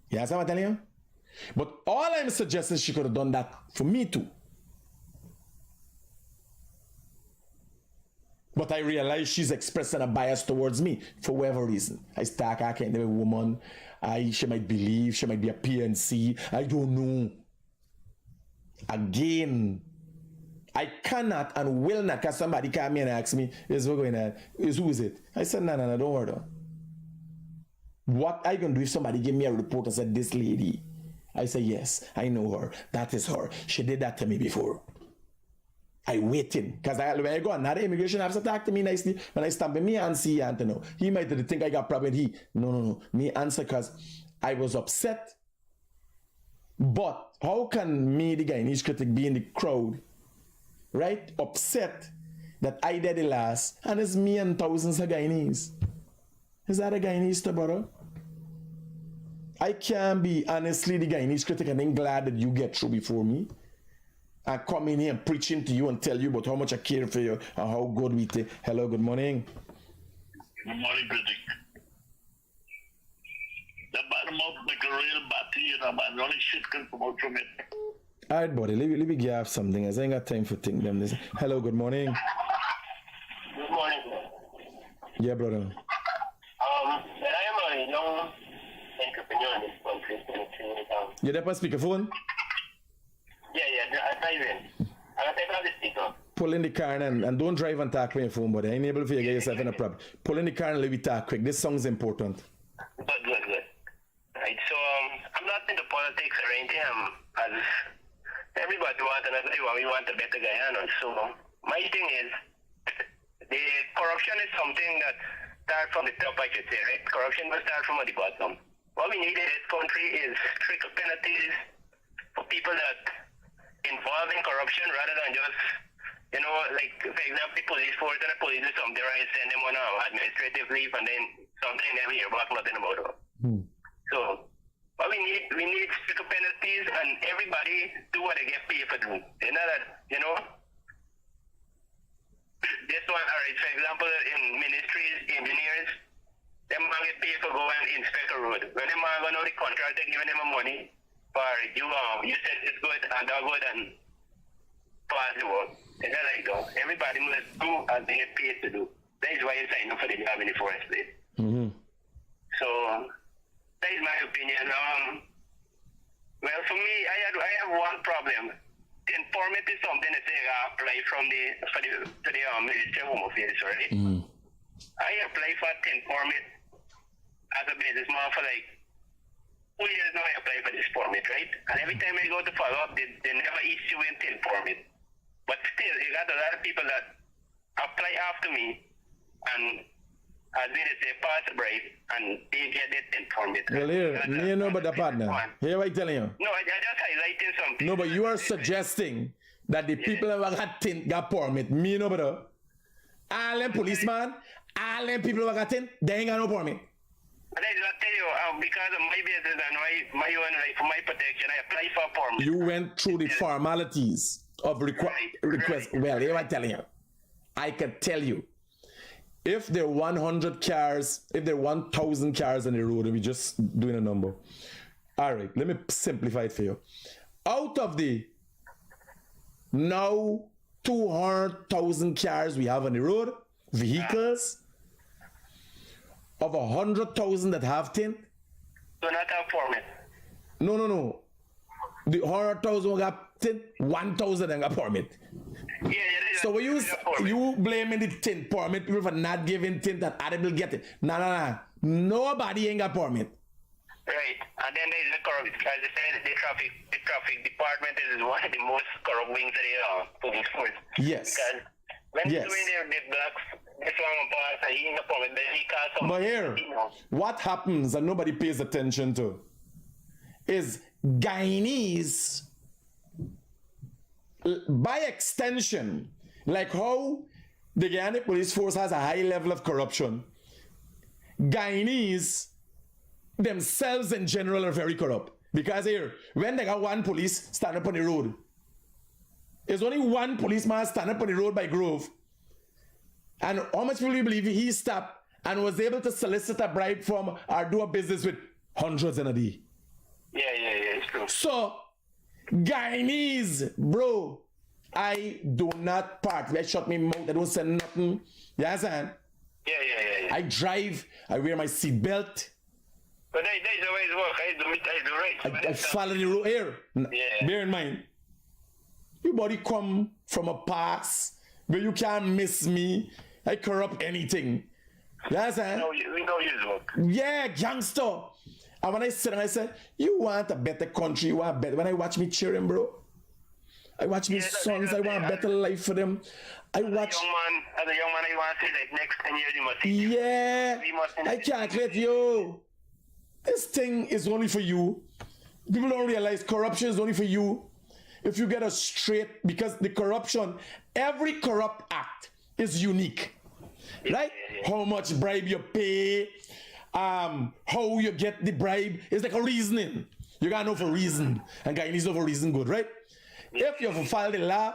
You understand what I'm telling you? But all I'm suggesting, she could have done that for me too. But I realize she's expressing a bias towards me for whatever reason. I start acting like a woman. She might believe, she might be a PNC. I don't know. Again, I cannot and will not, because somebody came me and asked me, who is it? I said, no, don't worry. What I can do if somebody give me a report and said, this lady, I say, yes, I know her. That is her. She did that to me before. I waiting. Because when I go, another immigration officer talk to me nicely. When I stamp me answer, he answer no. He might think I got problem. No. Me answer because I was upset. But how can me, the Guyanese critic, be in the crowd, right? Upset that I did the last, and it's me and thousands of Guyanese. Is that a Guyanese to brother? I can't be honestly the Guyanese critic and then glad that you get through before me. I come in here and preaching to you and tell you about how much I care for you and how good we take. Hello, good morning. Good morning, Critic. The bottom up like a real batty, you know, man. Only shit can come out from it. All right, buddy. Let me give you something. I ain't got time for think them. Hello, good morning. Good morning. Yeah, brother. I am a young entrepreneur in this country, 23 years old. You there on speakerphone? Yeah, I'm driving. I'm going to take out the speaker. Pull in the car and don't drive and talk on your phone, buddy. I ain't able for you to get yourself in a problem. Pull in the car and let me talk quick. This song's important. Good. Right, so I'm not into politics or anything. As everybody wants another, we want a better Guyana. So my thing is, the corruption is something that starts from the top, I should say, right? Corruption will start from the bottom. What we need in this country is stricter penalties for people that involved in corruption rather than just, you know, like, for example, the police force and the police do something right, send them on administrative leave and then something never hear back nothing about it. So, what we we need stricter penalties and everybody do what they get paid for doing. You know that, you know? This one, all right, for example, in ministries, engineers, them man get paid for go and inspect a road. When them man go know the contractor giving them money for you said it's good and they're good and pass the work. It's not like though. Everybody must do as they get paid to do. That is why you sign up for the job in the first place. Mm-hmm. So that is my opinion. Well, for me, I have one problem. Informant is something that they apply to the Ministry of Home Affairs, right? Mm-hmm. I apply for 10 permit as a businessman for like 2 years now. I apply for this permit, right? And every time I go to follow up, they never issue a 10 permit. But still, you got a lot of people that apply after me and as they say, pass the bribe and they get it 10 permit. Well, here, you know about the partner. Here, what I'm telling you. No, I just highlighting something. No, but you are suggesting that the people who got permit, me no brother. All them policemen, all them people who got tin, they ain't got no permit. I just tell you, because of my business and my own life, for my protection, I apply for a permit. You went through the formalities of request. Right. Well, here I'm telling you. I can tell you. If there are 100 cars, if there are 1,000 cars on the road, and we're just doing a number. All right, let me simplify it for you. Out of the now 200,000 cars we have on the road, vehicles, of 100,000 that have tint. Do not have permit. No. The 100,000 who got tint, 1,000 and got permit. Yeah. So when you blaming the tint permit people for not giving tint that other will get it. Nah. Nobody ain't got permit. Right. And then there's the corrupt, as I said, the traffic department is one of the most corrupt wings of the police force. Yes. Because when doing the blocks, this one pass and he ain't got permit, then he calls some. But here, what happens and nobody pays attention to is Guyanese, by extension, like how the Guyana police force has a high level of corruption, Guyanese themselves in general are very corrupt. Because here, when they got one police stand up on the road, there's only one policeman stand up on the road by Grove. And how much people you believe he stopped and was able to solicit a bribe from or do a business with hundreds in a day? Yeah, it's true. So, Guyanese, bro, I do not park. They shut me mouth. I don't say nothing. You understand? Yeah. I drive. I wear my seat belt. But that's the way it works. I do right. I follow the road here. Yeah. Bear in mind, your body come from a past where you can't miss me. I corrupt anything. You understand? We know you work. Yeah, gangster. And when I sit and I said, you want a better country, you want better. When I watch me cheering, bro, I watch me sons, I want a better life for them. I watch. As a young man, I want to say like next 10 years you must see. Yeah, I can't let you. This thing is only for you. People don't realize corruption is only for you. If you get a straight, because the corruption, every corrupt act is unique. Right? How much bribe you pay, how you get the bribe. It's like a reasoning. You gotta know for reason. And Guyanese know for reason good, right? If you file the law,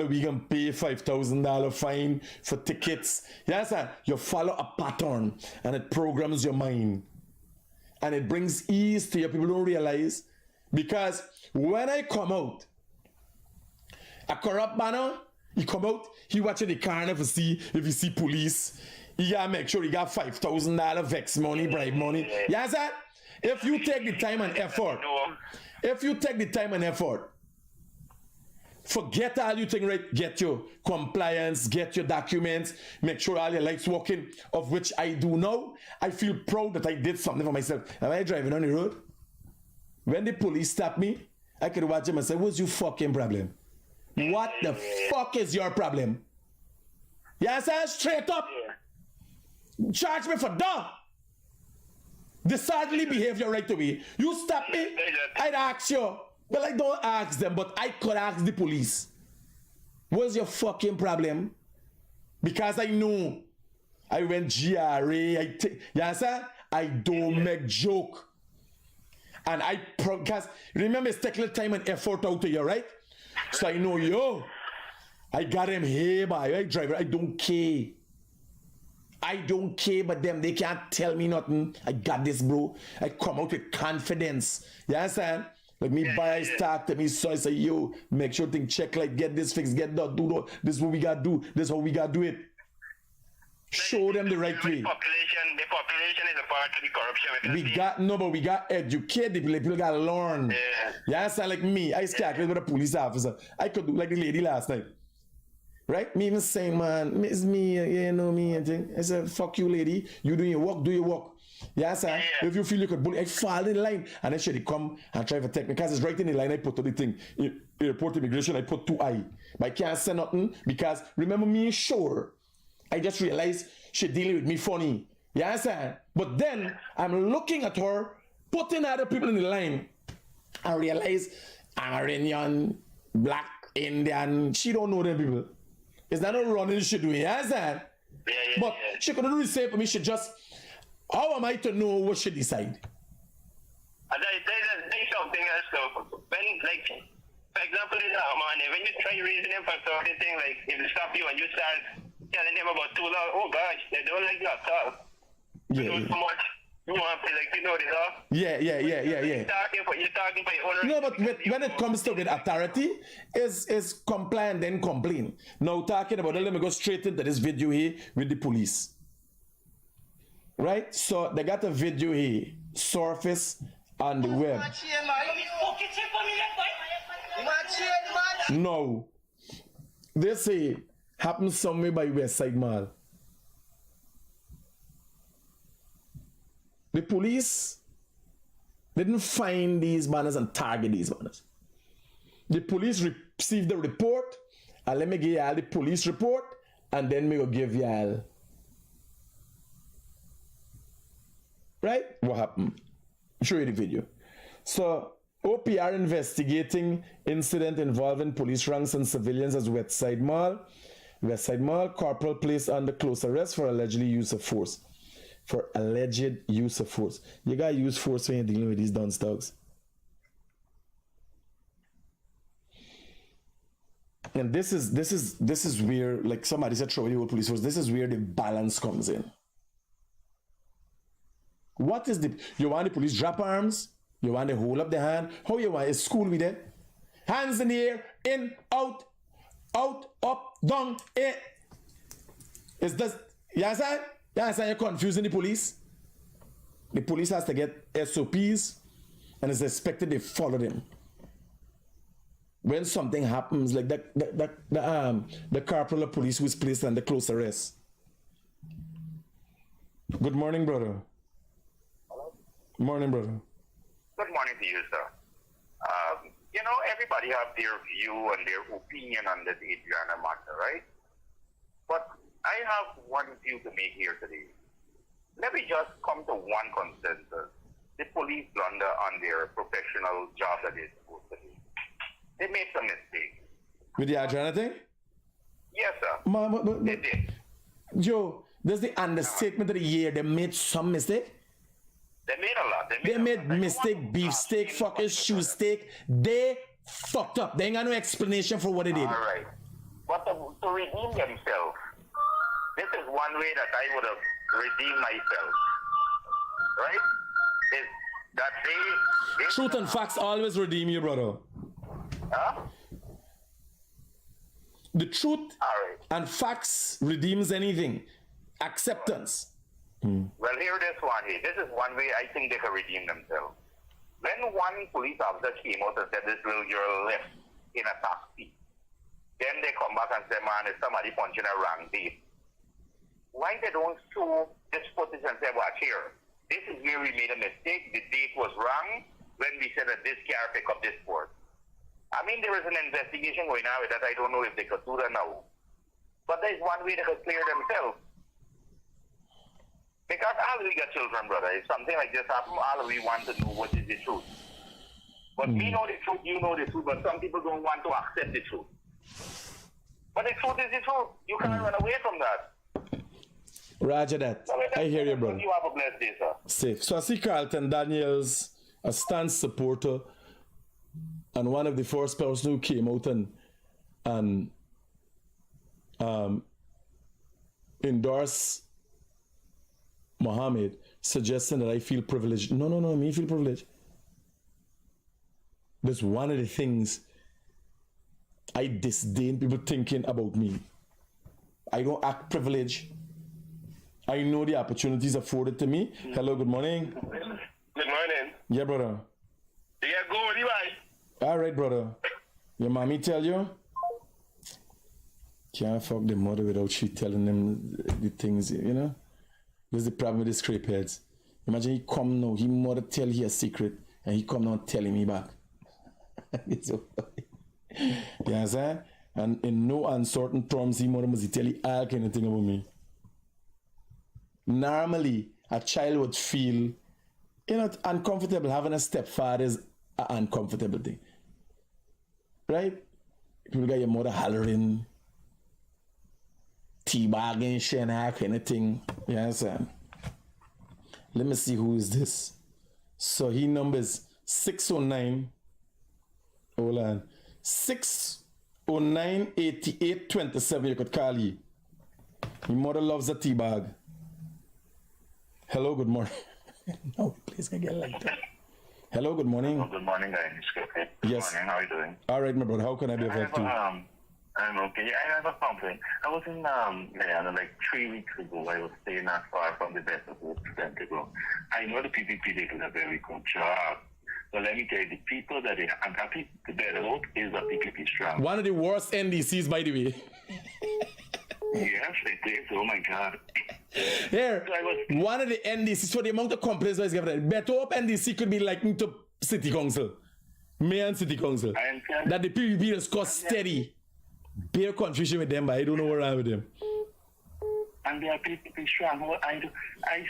we can pay $5,000 fine for tickets. Yes, sir. You follow a pattern and it programs your mind. And it brings ease to you. People don't realize. Because when I come out, a corrupt banner, he come out, he watching the car to see if he see police. He gotta make sure he got $5,000 vex money, bribe money. Yes, sir. If you take the time and effort, forget all you think, right? Get your compliance, get your documents, make sure all your lights working, of which I do now. I feel proud that I did something for myself. Am I driving on the road? When the police stop me, I could watch them and say, what's your fucking problem? What the fuck is your problem? Yes, sir, straight up. Charge me for that. Disorderly behavior right away. You stop me, I'd ask you. Well, I don't ask them, but I could ask the police. What's your fucking problem? Because I know I went GRA. Yes, sir, I don't make joke. And because remember, it's taking time and effort out of you, right? So I know, yo, I got him here, by right, driver. I don't care. I don't care, but them, they can't tell me nothing. I got this, bro. I come out with confidence. You understand? Like me buy start to me, so I say, yo, make sure thing check, like get this fixed, get that, do that. This is what we gotta do. This is how we gotta do it. Show them the right way. The population is a part of the corruption. We got educate the people got to learn. Yeah. You understand? Like me, I scared with a police officer. I could do like the lady last night. Right? Me even saying, man, it's me, you know me and thing. I said, fuck you, lady. You do your work, do your work. You understand? If you feel you could bully, I fall in line. And then she come and try to take me. Because it's right in the line, I put on the thing. Airport immigration, I put 2I. But I can't say nothing because remember me sure. I just realized she dealing with me funny. You understand? But then I'm looking at her, putting other people in the line. I realize Iranian, black, Indian. She don't know them people. It's not a running she doing. You understand? But she couldn't do the same for me. She just, how am I to know what she decide? There's something else though. When, like, for example, this man, when you try raising them for something, like, if they stop you and you start telling them about too long, oh gosh, they don't like that talk. You know so much. You want to like, you know this, huh? Yeah. You're talking for your own. No, but when it comes to with authority, is compliant then complain. Now talking about it, let me go straight into this video here with the police. Right? So they got a video here, surface on the web. No. They say happened somewhere by West Side Mall. The police didn't find these banners and target these banners. The police received the report, and let me give y'all the police report, and then me go give y'all. Right? What happened? I'll show you the video. So, OPR investigating incident involving police ranks and civilians as West Side Mall. West Side Mall, corporal placed under close arrest for allegedly use of force. For alleged use of force. You gotta use force when you're dealing with these dunce dogs. And this is where, like somebody said, throw the whole police force. This is where the balance comes in. What is the, you want the police drop arms? You want to hold up the hand? How you want? It's school with it. Hands in the air, in, out, up, down, in. It's this, you understand? You understand? You're confusing the police. The police has to get SOPs and it's expected they follow them. When something happens, like the corporal of police who is placed under close arrest. Good morning, brother. Hello? Morning, brother. Good morning to you, sir. You know, everybody have their view and their opinion on this Adriana matter, right? But I have one view to make here today. Let me just come to one consensus. The police blunder on their professional job that they're supposed to do. They made some mistakes. With the Adriana thing? Yes, sir. They did. Joe, there's the understatement of the year. They made some mistake. They made a lot. They made mistake, beef steak, fucking shoe steak. They fucked up. They ain't got no explanation for what they did. All right. But to redeem themselves, this is one way that I would have redeemed myself. Right? Is that they Truth and facts always redeem you, brother. Huh? The truth and facts redeems anything. Acceptance. Well, hear this one here. This is one way I think they can redeem themselves. When one police officer came out and said this little girl left in a taxi, then they come back and say, man, is somebody punching a wrong date? Why they don't show this footage and say, watch here, this is where we made a mistake. The date was wrong when we said that this car pick up this sport. I mean, there is an investigation going on with that. I don't know if they could do that now. But there's one way they could clear themselves. Because all we got children, brother. If something like this happens, all we want to know what is the truth. But we know the truth, you know the truth, but some people don't want to accept the truth. But the truth is the truth. You can't run away from that. Roger that. I hear you, brother. You have a blessed day, sir. Safe. So I see Carlton Daniels a stance supporter and one of the first persons who came out and endorse Mohammed, suggesting that I feel privileged. No, me feel privileged. That's one of the things I disdain people thinking about me. I don't act privileged. I know the opportunities afforded to me. Hello, good morning. Good morning. Yeah, brother. Yeah, go, Levi. All right, brother. Your mommy tell you? Can't fuck the mother without she telling them the things, you know? This is the problem with the scrape heads. Imagine he come now, he mother tell he a secret, and he come now telling me back. It's so funny. You understand? And in no uncertain terms, he must tell you all kind of thing about me. Normally, a child would feel, uncomfortable. Having a stepfather is an uncomfortable thing. Right? People got your mother hollering, teabagging, sharing that kind of thing. You understand? Let me see who is this. So he numbers 609. Hold on. 609-8827. You could call you. Your mother loves a teabag. Hello, good morning. No, please can get like that. Hello, good morning. Good morning, guys. Okay. Yes. Good morning. How are you doing? All right, my brother. How can I be of help to you? I'm okay. I have a complaint. I was in Guyana like 3 weeks ago. I was staying not far from the best of center ago. I know the PPP they do a very good job. So let me tell you, the people that they are happy to better out is a PPP strong. One of the worst NDCs, by the way. Yes, it is. Oh my God. Here, one of the NDCs, for the amount of complaints that's given, better up NDC could be like into City Council, Mayor and City Council. That the PPP has cost steady. Bear confusion with them, but I don't know what wrong with them. And there are PPP strong. I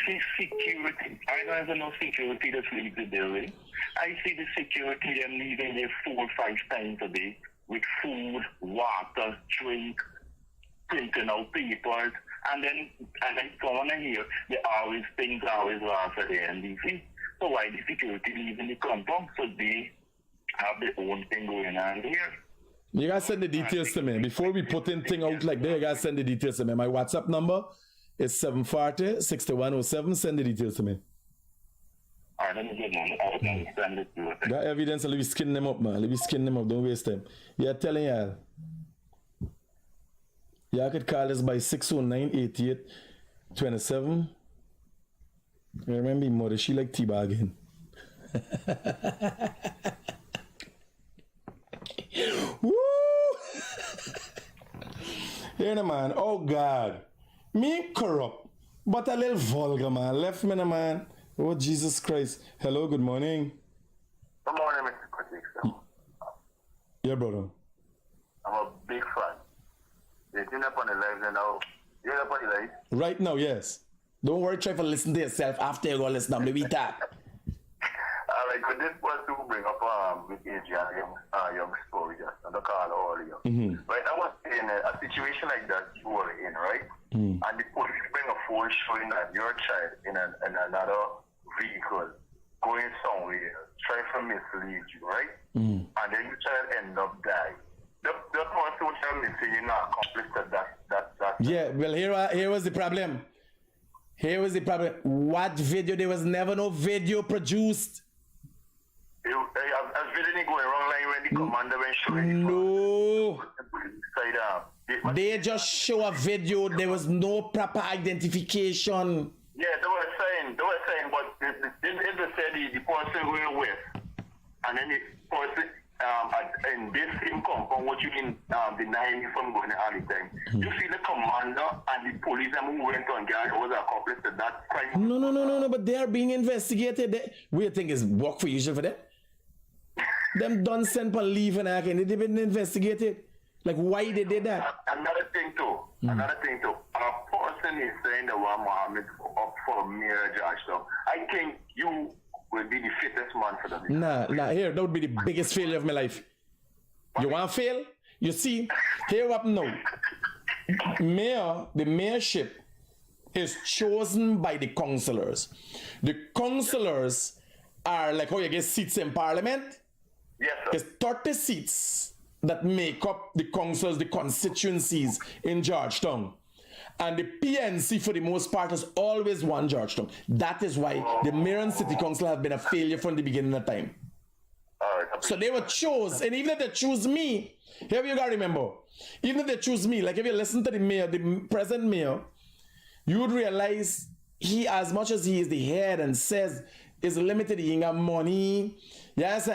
see security. I don't have no security that's really good there. Right? I see the security them leaving there 4 or 5 times a day with food, water, drink, printing out papers, and then I come on here, things always last at the NDC. So why the security leaving the compound? So they have their own thing going on here. You gotta send the details to me. Before we put in thing out like that, you gotta send the details to me. My WhatsApp number is 740-6107. Send the details to me. Alright, let me get one. I'll send it to you. Got evidence, let me skin them up, man. Let me skin them up, don't waste time. Yeah, telling y'all. Y'all could call us by 609-8827. Remember, mother, she like teabagging. Woo! Here, man. Oh, God. Me corrupt, but a little vulgar, man. Left me, man. Oh, Jesus Christ. Hello, good morning. Good morning, Mr. Critic. Yeah, brother. I'm a big fan. You're up on the live now. You're up on the live? Right now, yes. Don't worry, try to listen to yourself after you go listen to me talk. Alright, but this was to bring up with Adrian young story just on the call earlier. Right, I was in a situation like that you were in, right? And the police bring a phone showing that your child in another vehicle going somewhere, trying to mislead you, right? And then your child end up dying. The person who tell me say you're not accomplished that. Yeah, well here was the problem. Here was the problem. What video? There was never no video produced. A video going wrong line when the commander went showing. No. They just show a video. There was no proper identification. Yeah, they were saying, but they said the person going west, and then the person in this same compound, what you can deny me from going all the time. You see the commander and the police who went on guard was accomplice to that crime. No, but they are being investigated. We think it's work for usual for them. Them done sent for leave and acting. They've been investigated. Like why they did that? Another thing too. A person is saying that Mohammed up for mayor judge. So I think you will be the fittest man for them. Nah, here, that would be the biggest failure of my life. You want to fail? You see, here what now. The mayorship is chosen by the councillors. The councillors are like how you get seats in Parliament. Yes, sir. It's 30 seats that make up the councils, the constituencies in Georgetown. And the PNC, for the most part, has always won Georgetown. That is why the Mayor and City Council have been a failure from the beginning of time. All right. So they were chose, and even if they choose me, here you gotta remember, even if they choose me, like if you listen to the mayor, the present mayor, you would realize he, as much as he is the head and says is limited, he ain't got money. Yes,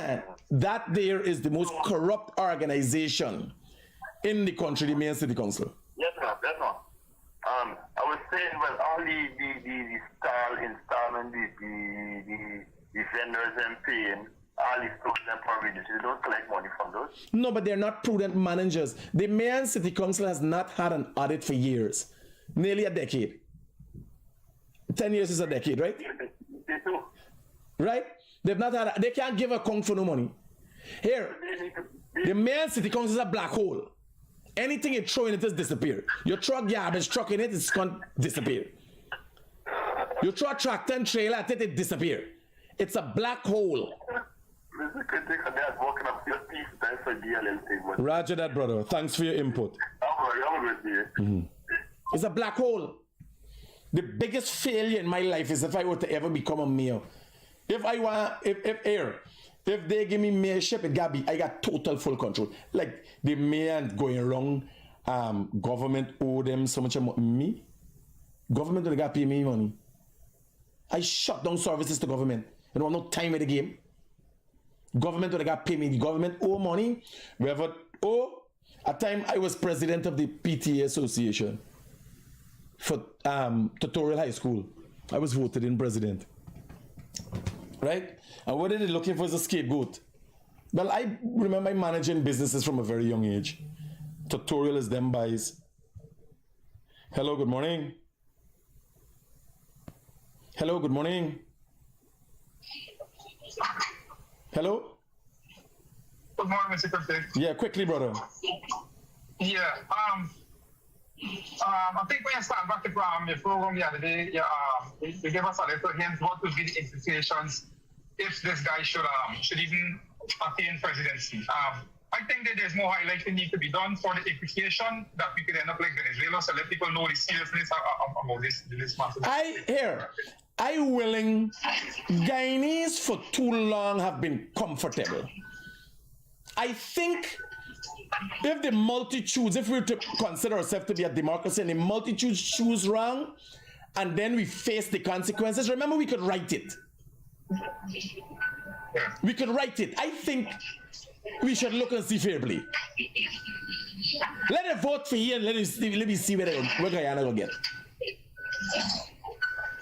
that there is the most corrupt organization in the country, the Mayor and City Council. Yes, sir. Yes, sir. I was saying, well, all the installment, the vendors and paying, all these stores and providers, you don't collect money from those? No, but they're not prudent managers. The Mayor and City Council has not had an audit for years. Nearly a decade. 10 years is a decade, right? They do. Right? They've not had, they can't give account for no money. Here, the Mayor and City Council is a black hole. Anything you throw in it is disappear. You throw a garbage truck in it, it's going to disappear. You throw a tractor and trailer at it, it disappear. It's a black hole. Mr. Critic, and they're walking up your piece. Thanks for DLL. Roger that, brother. Thanks for your input. I'm with you. It's a black hole. The biggest failure in my life is if I were to ever become a mayor. If I want, if they give me mayorship, it got be, I got total full control. Like the mayor going wrong, government owe them so much money. Me? Government don't got pay me money. I shut down services to government. You don't have no time in the game. Government don't got pay me. The government owe money. Wherever at time I was president of the PTA Association for Tutorial High School. I was voted in president. Right? And what are they looking for is a scapegoat. Well, I remember managing businesses from a very young age. Tutorial is them buys. Hello, good morning. Hello, good morning. Hello? Good morning, Mr. Critic. Yeah, quickly, brother. Yeah, I think when you start back the program the other day, you gave us a little hint what would be the implications if this guy should even attain presidency. I think that there's more highlighting need to be done for the implication that we could end up like Venezuela, so let people know the seriousness about this matter. I willing, Guyanese for too long have been comfortable. I think if the multitudes, if we were to consider ourselves to be a democracy and the multitudes choose wrong, and then we face the consequences, remember we could write it. We could write it. I think we should look and see favorably. Let it vote for you and let me see where Guyana will get.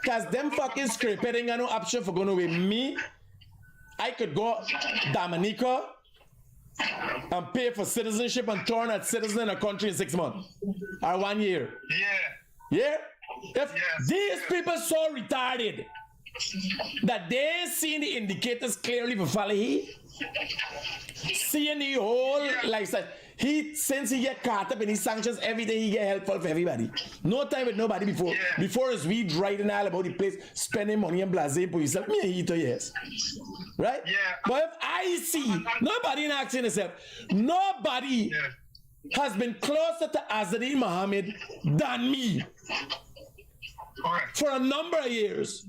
Because them fucking scraping ain't got no option for going away. Me, I could go Dominica and pay for citizenship and turn as citizen in a country in 6 months or 1 year. Yeah? If these people so retarded that they seen the indicators clearly for Foulis, seeing the whole lifestyle. Since he get caught up in his sanctions, every day he get helpful for everybody. No time with nobody before. Before his weed writing all about the place, spending money and blasé for yourself. Me and he to yes. Right? Yeah. But if I see nobody in asking himself, nobody has been closer to Azadin Mohammed than me. For a number of years.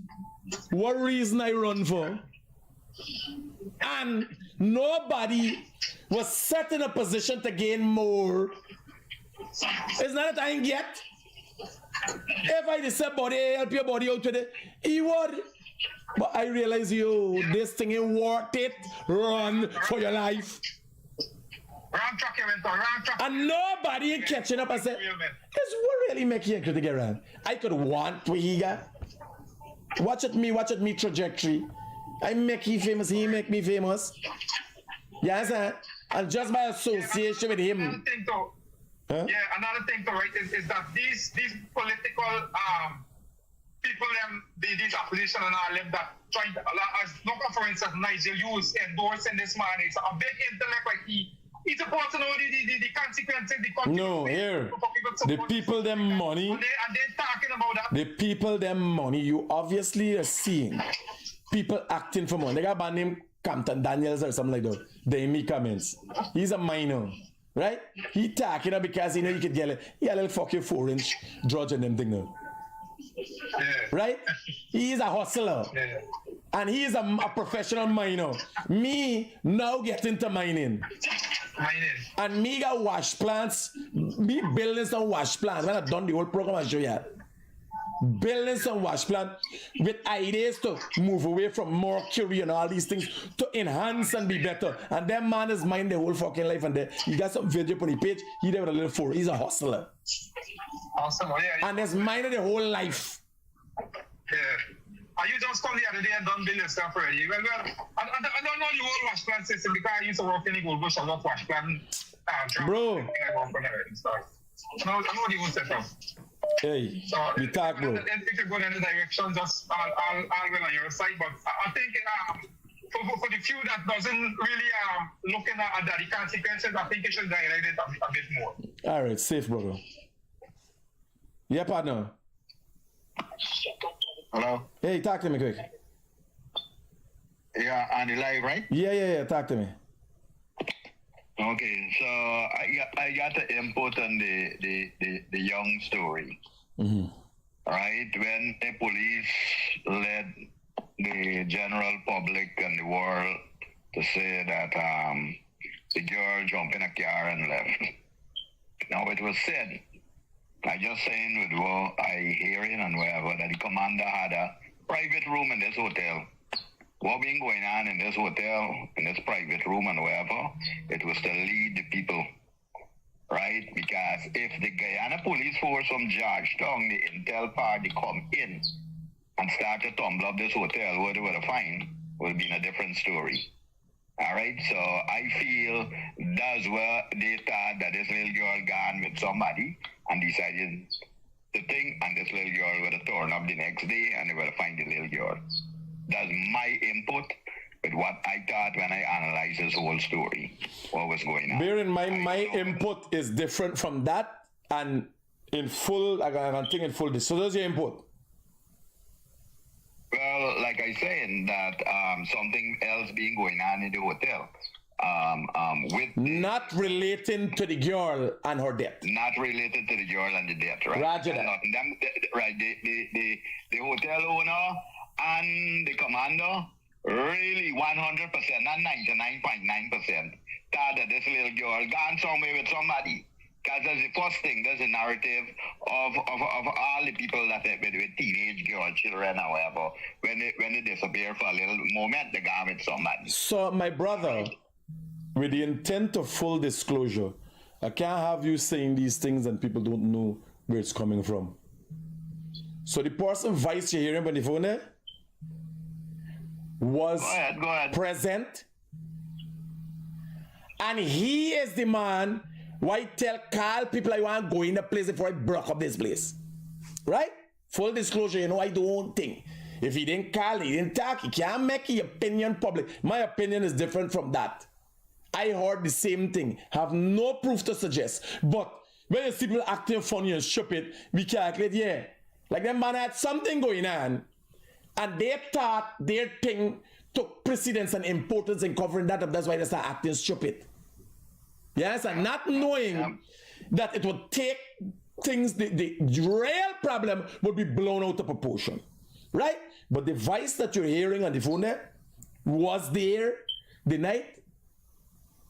What reason I run for? And nobody was set in a position to gain more. It's not that I ain't get. If I decide body, help your body out with it, he would. But I realize, this thing ain't worth it. Run for your life. And nobody ain't catching up and say, this what really make you to get around. I could want what he got. Watch at me trajectory. I make he famous, he make me famous. Yes, sir. And just by association with him. Another thing though, another thing though, right, is that these political people, these opposition and all them that trying to, as look for instance, Nigel Hughes endorsing this man, it's a big intellect, like he's supposed to know the consequences, no, here, the people them money, and they're talking about that. The people them money, you obviously are seeing people acting for money. They got a band named Campton Daniels or something like that. They in me comments. He's a minor, right? He talking because he know you could get a little fucking 4-inch drudge and them thing now. Yeah. Right? He is a hustler. Yeah. And he is a professional miner. Me now get into mining. And me got wash plants. Me building some wash plants. When I done the whole program, I show you that. Building some wash plant with ideas to move away from mercury and all these things to enhance and be better. And that man is mine the whole fucking life. And he got some video on the page. He there with a little 4. He's a hustler. Awesome. Yeah. And he's mining the whole life. Yeah. And you just come the other day and done building stuff already. Well, I don't know the whole wash plant system because I used to work in the Gold Bush a lot wash plant. Bro. I know the whole setup. Hey, so, you talk, bro. If you go in the direction, just I'll go on your side. But I think for the few that doesn't really looking at the consequences, I think you should highlight it a bit more. All right, safe, brother. Yeah, partner. Hello? Hey, talk to me quick. Yeah, on the live, right? Yeah, talk to me. Okay, so I got the input on the young story. Mm-hmm. Right? When the police led the general public and the world to say that the girl jumped in a car and left. Now it was said, I just saying with what I hearing and wherever, that the commander had a private room in this hotel. What been going on in this hotel, in this private room and wherever, it was to lead the people, right? Because if the Guyana police force from Georgetown, the intel party come in and start to tumble up this hotel, what they would have find would be in a different story. All right, so I feel that's where they thought that this little girl gone with somebody and decided to think, and this little girl would have torn up the next day and they would have find the little girl. That's my input with what I thought when I analyzed this whole story, what was going on. Bear in mind, my input is different from that, and in full, I can think in full. So that's your input. Well, like I said, that something else being going on in the hotel. With not relating to the girl and her death. Not related to the girl and the death, right? Roger that. Right, the hotel owner and the commander really 100%, not 99.9%, thought that this little girl gone somewhere with somebody. Because that's the first thing, there's a narrative of all the people that with teenage girls, children, or whatever, when they disappear for a little moment, they gone with somebody. So, my brother, with the intent of full disclosure, I can't have you saying these things and people don't know where it's coming from. So, the person voice you're hearing on the phone there was Go ahead. present, and he is the man why call people I want to go in the place before I broke up this place. Right? Full disclosure, you know, I don't think. If he didn't call, he didn't talk, he can't make his opinion public. My opinion is different from that. I heard the same thing. Have no proof to suggest. But when you see people acting funny and stupid, we calculate, yeah. Like that man had something going on, and they thought their thing took precedence and importance in covering that up. That's why they start acting stupid. Yes, and not knowing that it would take things, the real problem would be blown out of proportion. Right? But the voice that you're hearing on the phone there was there the night.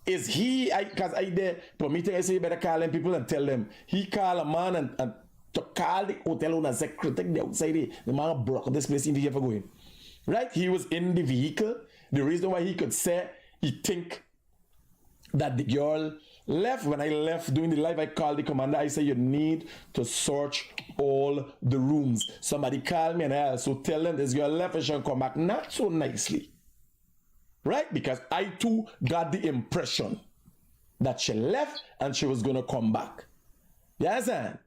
Is he, because I there, for me I say you better call them people and tell them. He call a man and to call the hotel owner and say, Critic, the outside, the man broke this place, he ever going. Right? He was in the vehicle. The reason why he could say, he think that the girl left. When I left doing the live, I called the commander. I said, you need to search all the rooms. Somebody called me and I also tell them this girl left and she'll come back. Not so nicely. Right? Because I too got the impression that she left and she was going to come back. You understand?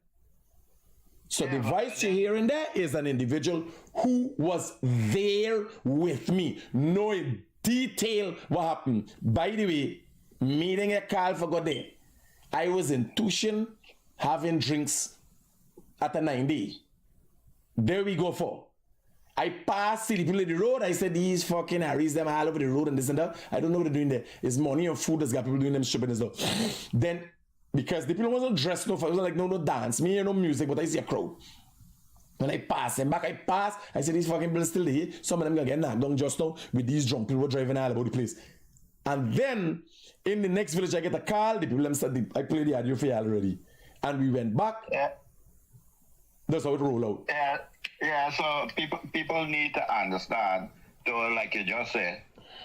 So the voice you're hearing there is an individual who was there with me, knowing detail what happened. By the way, meeting a call for good day. I was in Tushin having drinks at a 90. There we go for. I passed the people in the road. I said, these fucking Harrys, them all over the road and this and that. I don't know what they're doing there. It's money or food that's got people doing them stripping and stuff. Then, because the people wasn't dressed, no, it wasn't like, no dance. Me, no music, but I see a crowd. When I pass them back, I said, these fucking people still here. Some of them gonna get knocked down just now with these drunk people driving all about the place. And then, in the next village, I get a call. The people them said, I played the audio for you already. And we went back. Yeah. That's how it roll out. Yeah, so people need to understand. So like you just said,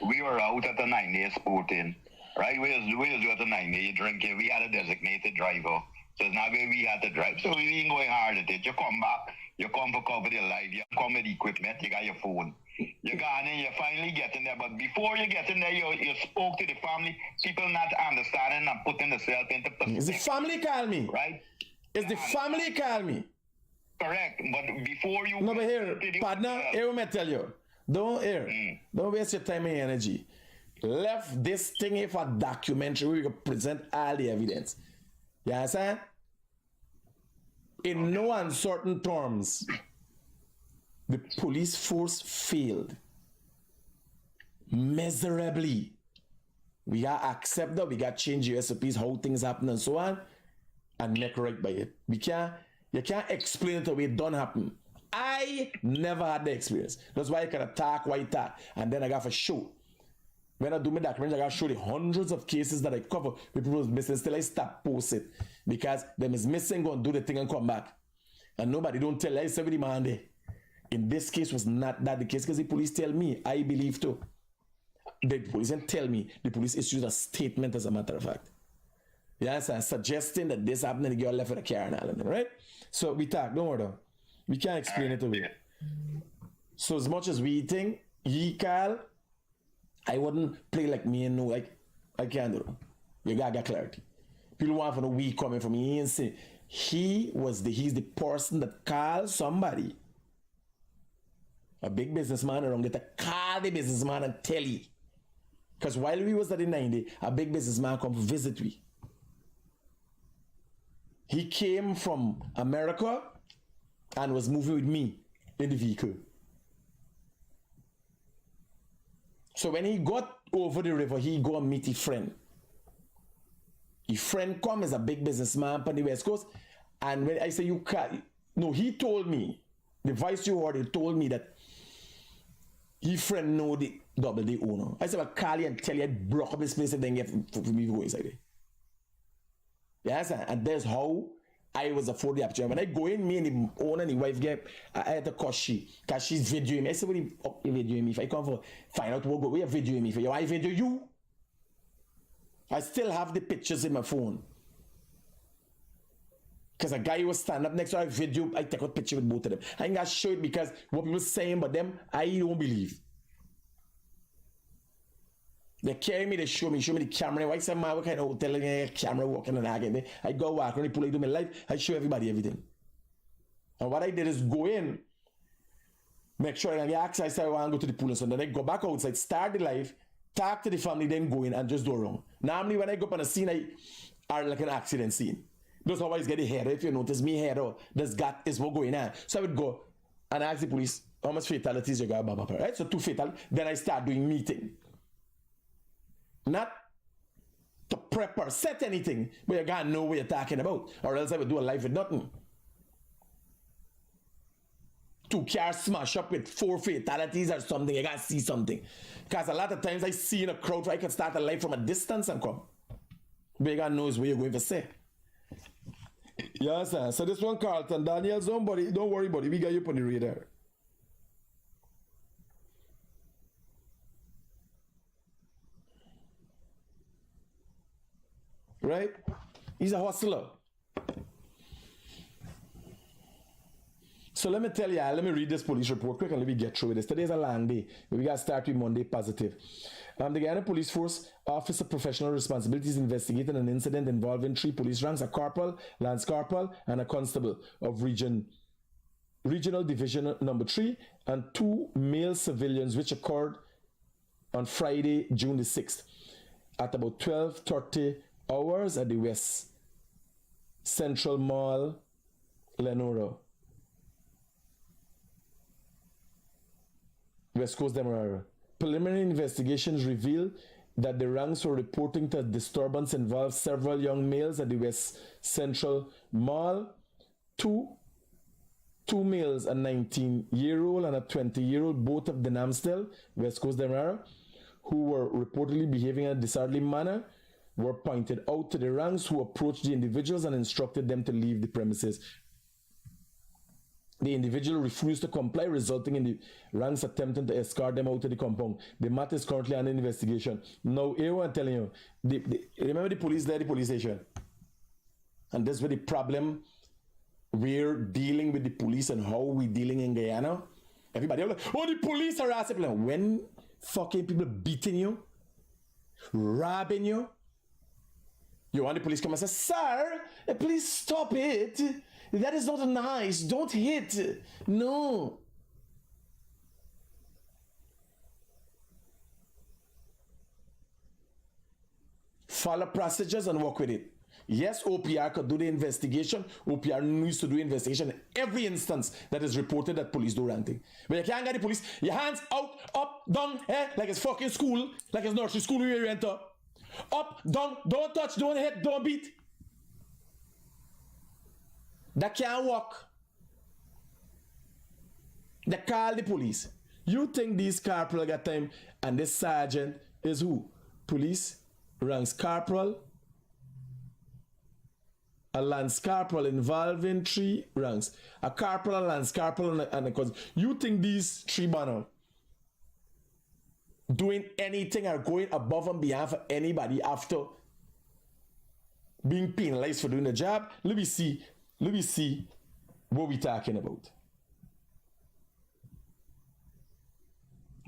we were out at the 9-day sporting, right? We was at the 9-day drinking. We had a designated driver. So it's not where we had to drive. So we ain't going hard at it. You come back, you come for cover your life, you come with equipment, you got your phone. You got in, you finally get in there. But before you get in there, you spoke to the family. People not understanding and putting themselves into perspective. Is the family call me? Right? Is the family call me? Correct, but before you... No, but here, partner, here me tell you. Don't waste your time and energy. Left this thing here for documentary where we can present all the evidence. You understand? In no uncertain terms, the police force failed miserably. We got to accept that, we got to change your SOPs, how things happen and so on, and make right by it. You can't explain it the way it don't happen. I never had the experience. That's why I can attack, and then I got for show. When I do my documentary, I got to show the hundreds of cases that I cover with people missing. Still, I stop post it because them is missing, go and do the thing and come back. And nobody don't tell. I say with the man there. In this case was not that the case because the police tell me. I believe too. The police didn't tell me. The police issued a statement as a matter of fact. Yes, I'm suggesting that this happened and the girl left with a car and all of that, right? So we talk, don't worry. We can't explain it away. So as much as we think, he call, I wouldn't play like me and no, I can't do it. You gotta get clarity. People want to know we coming from. He ain't saying. He's the person that calls somebody. A big businessman around get to call the businessman and tell you. Because while we was at the 90, a big businessman come to visit we. He came from America and was moving with me in the vehicle. So when he got over the river, he go and meet his friend. His friend come as a big businessman on the West Coast. And when I say you can't, no, he told me, the vice you order told me that his friend know the double day owner. I said, I'll call you and tell you I broke up this place and then get for me to go inside there. Yes, and that's how I was afforded the opportunity. When I go in, me and the owner and the wife get, I had to call she, because she's videoing me. I said, what you videoing me? If I come for find out what you're videoing me for, I video you. I still have the pictures in my phone. Because a guy was standing up next to our video, I take a picture with both of them. I ain't got to show it because what people saying about them, I don't believe. They carry me, they show me the camera. Why some man, what kind of hotel camera walking and again? I go walk around, pull it to my life, I show everybody everything. And what I did is go in, make sure I get access, I want to go to the pool and so then I go back outside, start the life, talk to the family, then go in and just do wrong. Normally when I go up on a scene, I are like an accident scene. Those always get the hair. If you notice me hair, this gut is what going on. So I would go and ask the police, how much fatalities you got, right? So 2 fatal, then I start doing meeting. Not to prep or set anything, but you gotta know what you're talking about, or else I would do a life with nothing. 2 cars smash up with 4 fatalities or something, you gotta see something. Because a lot of times I see in a crowd where I can start a life from a distance and come. But you gotta know is where you're going to say. Yes, sir. So this one, Carlton, Daniel, somebody, don't worry, buddy, we got you on the radar. Right? He's a hustler. So let me tell you, let me read this police report quick and let me get through this. Today's a long day. We got to start with Monday positive. The Guyana Police Force Office of Professional Responsibilities investigated an incident involving 3 police ranks, a corporal, lance corporal, and a constable of Regional Division Number 3, and 2 male civilians, which occurred on Friday, June the 6th, at about 12:30 hours at the West Central Mall, Lenora. West Coast Demerara. Preliminary investigations reveal that the ranks were reporting that disturbance involved several young males at the West Central Mall. Two males, a 19-year-old and a 20-year-old, both of the Namstel, West Coast Demerara, who were reportedly behaving in a disorderly manner, were pointed out to the ranks, who approached the individuals and instructed them to leave the premises. The individual refused to comply, resulting in the ranks attempting to escort them out of the compound. The matter is currently under investigation. Now, here I'm telling you, remember the police there, the police station? And that's where the problem, we're dealing with the police and how we're dealing in Guyana. Everybody like, oh, the police are harassing. When fucking people beating you, robbing you, you want the police come and say, sir, please stop it. That is not nice. Don't hit. No. Follow procedures and work with it. Yes, OPR could do the investigation. OPR needs to do investigation in every instance that is reported that police do wrong thing. But you can't get the police, your hands out, up, down, like it's fucking school, like it's nursery school where you enter. Up, down, don't touch, don't hit, don't beat. That can't work. They call the police. You think these corporal got time and this sergeant is who? Police ranks corporal. A lance corporal involving 3 ranks. A corporal, a lance corporal, and a cousin. You think these 3 banner doing anything or going above and beyond for anybody after being penalized for doing the job? Let me see what we're talking about.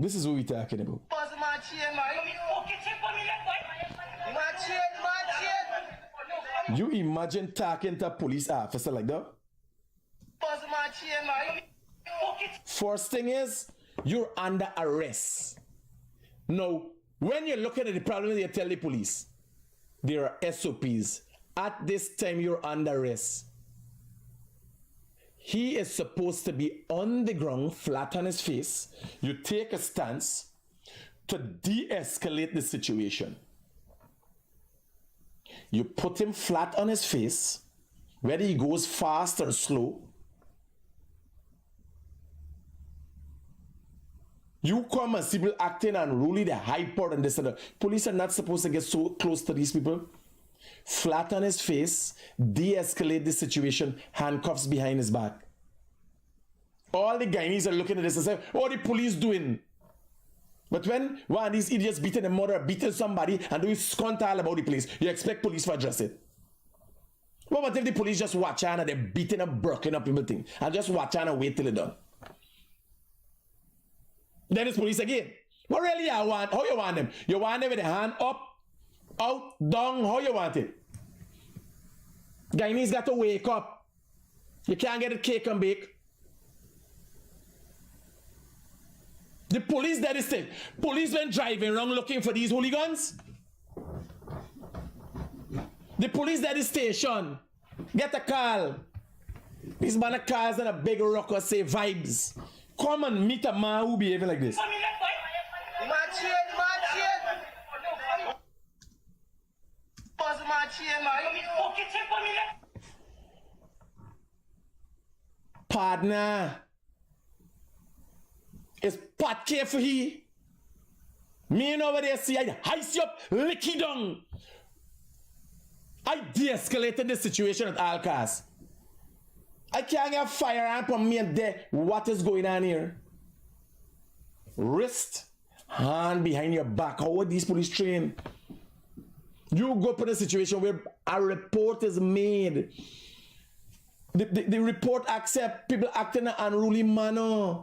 This is what we're talking about. You imagine talking to a police officer like that? First thing is, you're under arrest. Now, when you're looking at the problem, you tell the police, there are SOPs. At this time, you're under arrest. He is supposed to be on the ground, flat on his face. You take a stance to de-escalate the situation. You put him flat on his face, whether he goes fast or slow. You come and see people acting unruly, they're hyper and this and that. Police are not supposed to get so close to these people. Flat on his face, de-escalate the situation, handcuffs behind his back. All the Guyanese are looking at this and say, what are the police doing? But when one of these idiots beating a mother, beating somebody, and doing scunt all about the police, you expect police to address it. What if the police just watch on and they're beating up, broken up everything, and just watch on and wait till it's done? Then it's police again. What really you want? How you want them? You want them with the hand up, out, down, how you want it? Guyanese got to wake up. You can't get it cake and bake. The police that is saying, police went driving around looking for these hooligans. The police that is station, get a call. These man of cars and a big rocker say vibes. Come and meet a man who behaving like this. Partner. It's pot care for he. Me and over there see I heist you up, lick you down. I de-escalated the situation at all costs. I can't get firearm from me and there. What is going on here? Wrist, hand behind your back. How are these police trained? You go up in a situation where a report is made. The report accept people acting in an unruly manner.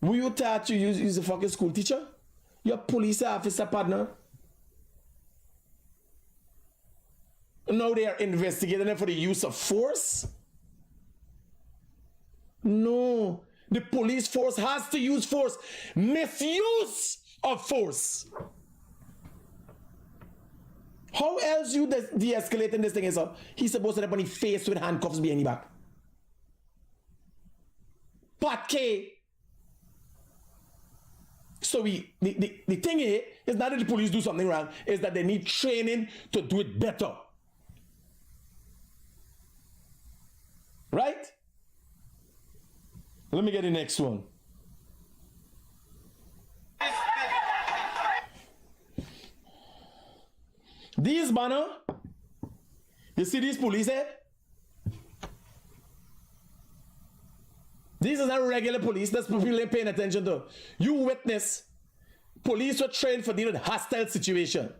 Who you taught you use a fucking school teacher? Your police officer partner. Now they are investigating them for the use of force? No. The police force has to use force. Misuse of force. How else you de-escalating this thing is up? He's supposed to have on his face with handcuffs behind his back. Pat K. So the thing here is not that the police do something wrong, is that they need training to do it better. Right? Let me get the next one. These banner, you see these police here? These are not regular police. That's people they're paying attention to. You witness police were trained for dealing with hostile situation.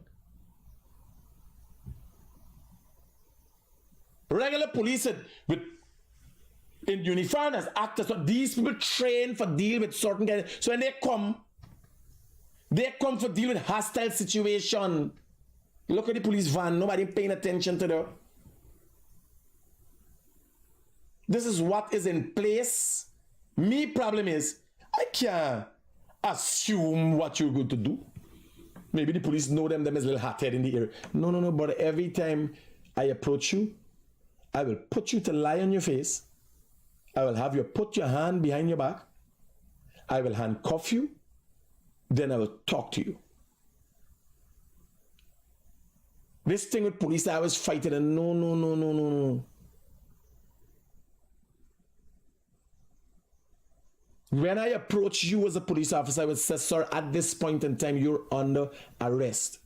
Regular police in uniform as actors, but these people trained for dealing with certain guys. So when they come for dealing with hostile situation. Look at the police van. Nobody paying attention to them. This is what is in place. Me problem is, I can't assume what you're going to do. Maybe the police know them as a little hot head in the air. No, but every time I approach you, I will put you to lie on your face. I will have you put your hand behind your back. I will handcuff you. Then I will talk to you. This thing with police, I was fighting and no. When I approach you as a police officer, I would say, sir, at this point in time, you're under arrest.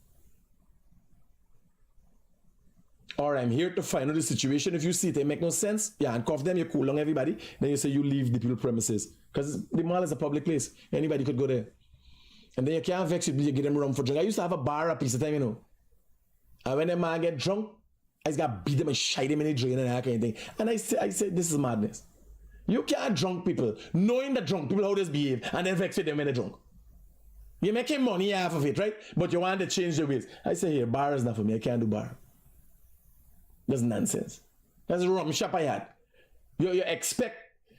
Or I'm here to find out the situation. If you see it, it make no sense. You handcuff them, you cool on everybody. Then you say you leave the people premises. Because the mall is a public place. Anybody could go there. And then you can't vex with me, you get them rum for drink. I used to have a bar a piece of time, you know. And when a man get drunk, I just got beat them and shite him in the drain and that kind of thing. And I said, this is madness. You can't drunk people, knowing the drunk people how they behave, and then vex with them when they're drunk. You're making money half of it, right? But you want to change your ways. I say, here, bar is not for me. I can't do bar. That's nonsense. That's a rum shop I had. You expect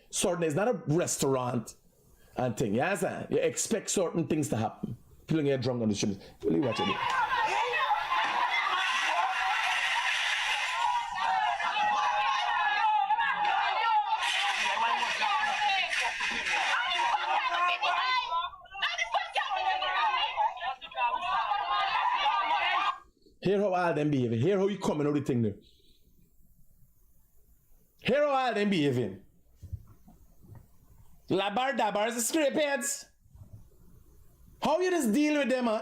certain, it's not a restaurant and thing. You understand? You expect certain things to happen. People get drunk on the street. Really watch it. Hear how all them behaving. Hear how you coming out the thing there. Hear how all them behaving. Labar dabar is the scrapeheads. How you just deal with them, huh?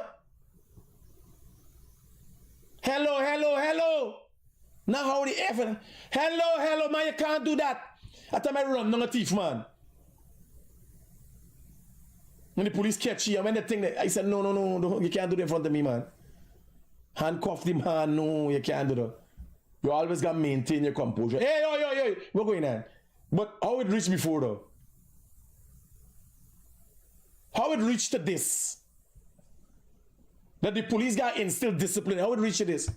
Hello. Now how the F. Hello, man, you can't do that. I tell my run, no thief, man. When the police catch you, and when they think that, I said, no, you can't do that in front of me, man. Handcuff the man, no, you can't do that. You always got to maintain your composure. Hey, yo, what's going on? But how it reached before, though? How it reached to this? That the police got instilled discipline. How it reached to this?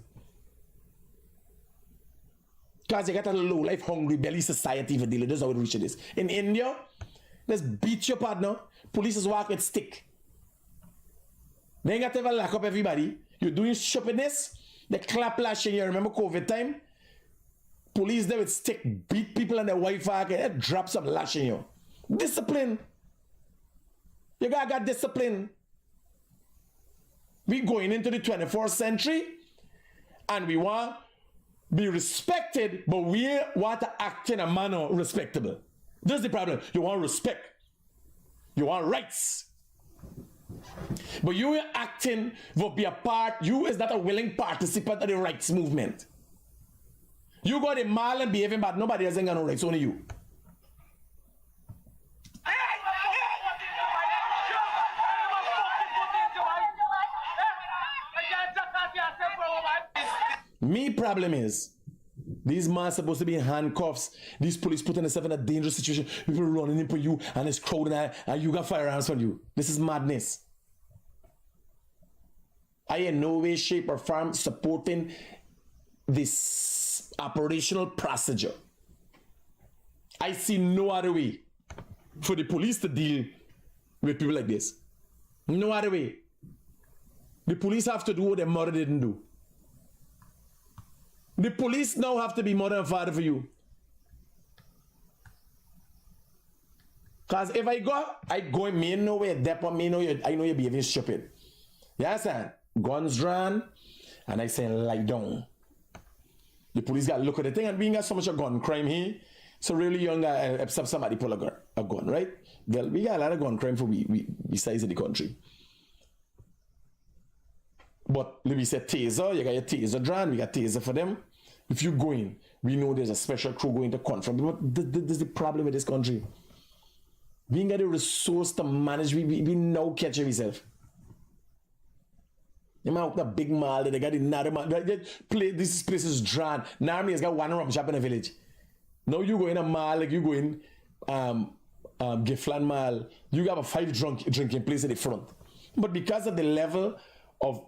Because you got a low life, hungry belly society for dealing. That's how it reached to this. In India, let's beat your partner. Police is walk with stick. They ain't got to ever lock up everybody. You're doing stupidness. They clap lashing you. Remember COVID time? Police there with stick beat people and their wife and drop some lashing you. Discipline. You gotta got discipline. We going into the 21st century and we want to be respected, but we want to act in a manner respectable. This is the problem. You want respect. You want rights. But you are acting to be a part. You is not a willing participant of the rights movement. You got a mal and behaving bad. Nobody else ain't got no rights. Only you. Me problem is, these men are supposed to be in handcuffs. These police putting themselves in a dangerous situation. People running in for you and it's crowding and you got firearms on you. This is madness. I in no way, shape or form supporting this operational procedure. I see no other way for the police to deal with people like this. No other way. The police have to do what their mother didn't do. The police now have to be mother and father for you. Because if I go in me nowhere, depot me know I know you're behaving stupid. You understand? Guns drawn, and I say lie down. The police got to look at the thing, and we ain't got so much of gun crime here. So really young, except somebody pull a gun, right? Well, we got a lot of gun crime for we size of the country. But we said taser, you got your taser drawn, we got taser for them. If you go in, we know there's a special crew going to confront. But this is the problem with this country. We ain't got the resource to manage, we now catch ourselves. You might have the big mall, they got the narrow mall, this place is drawn. Narmy has got one rum shop in a village. Now you go in a mall, like you go in Giffland Mall, you have a 5 drinking place in the front. But because of the level of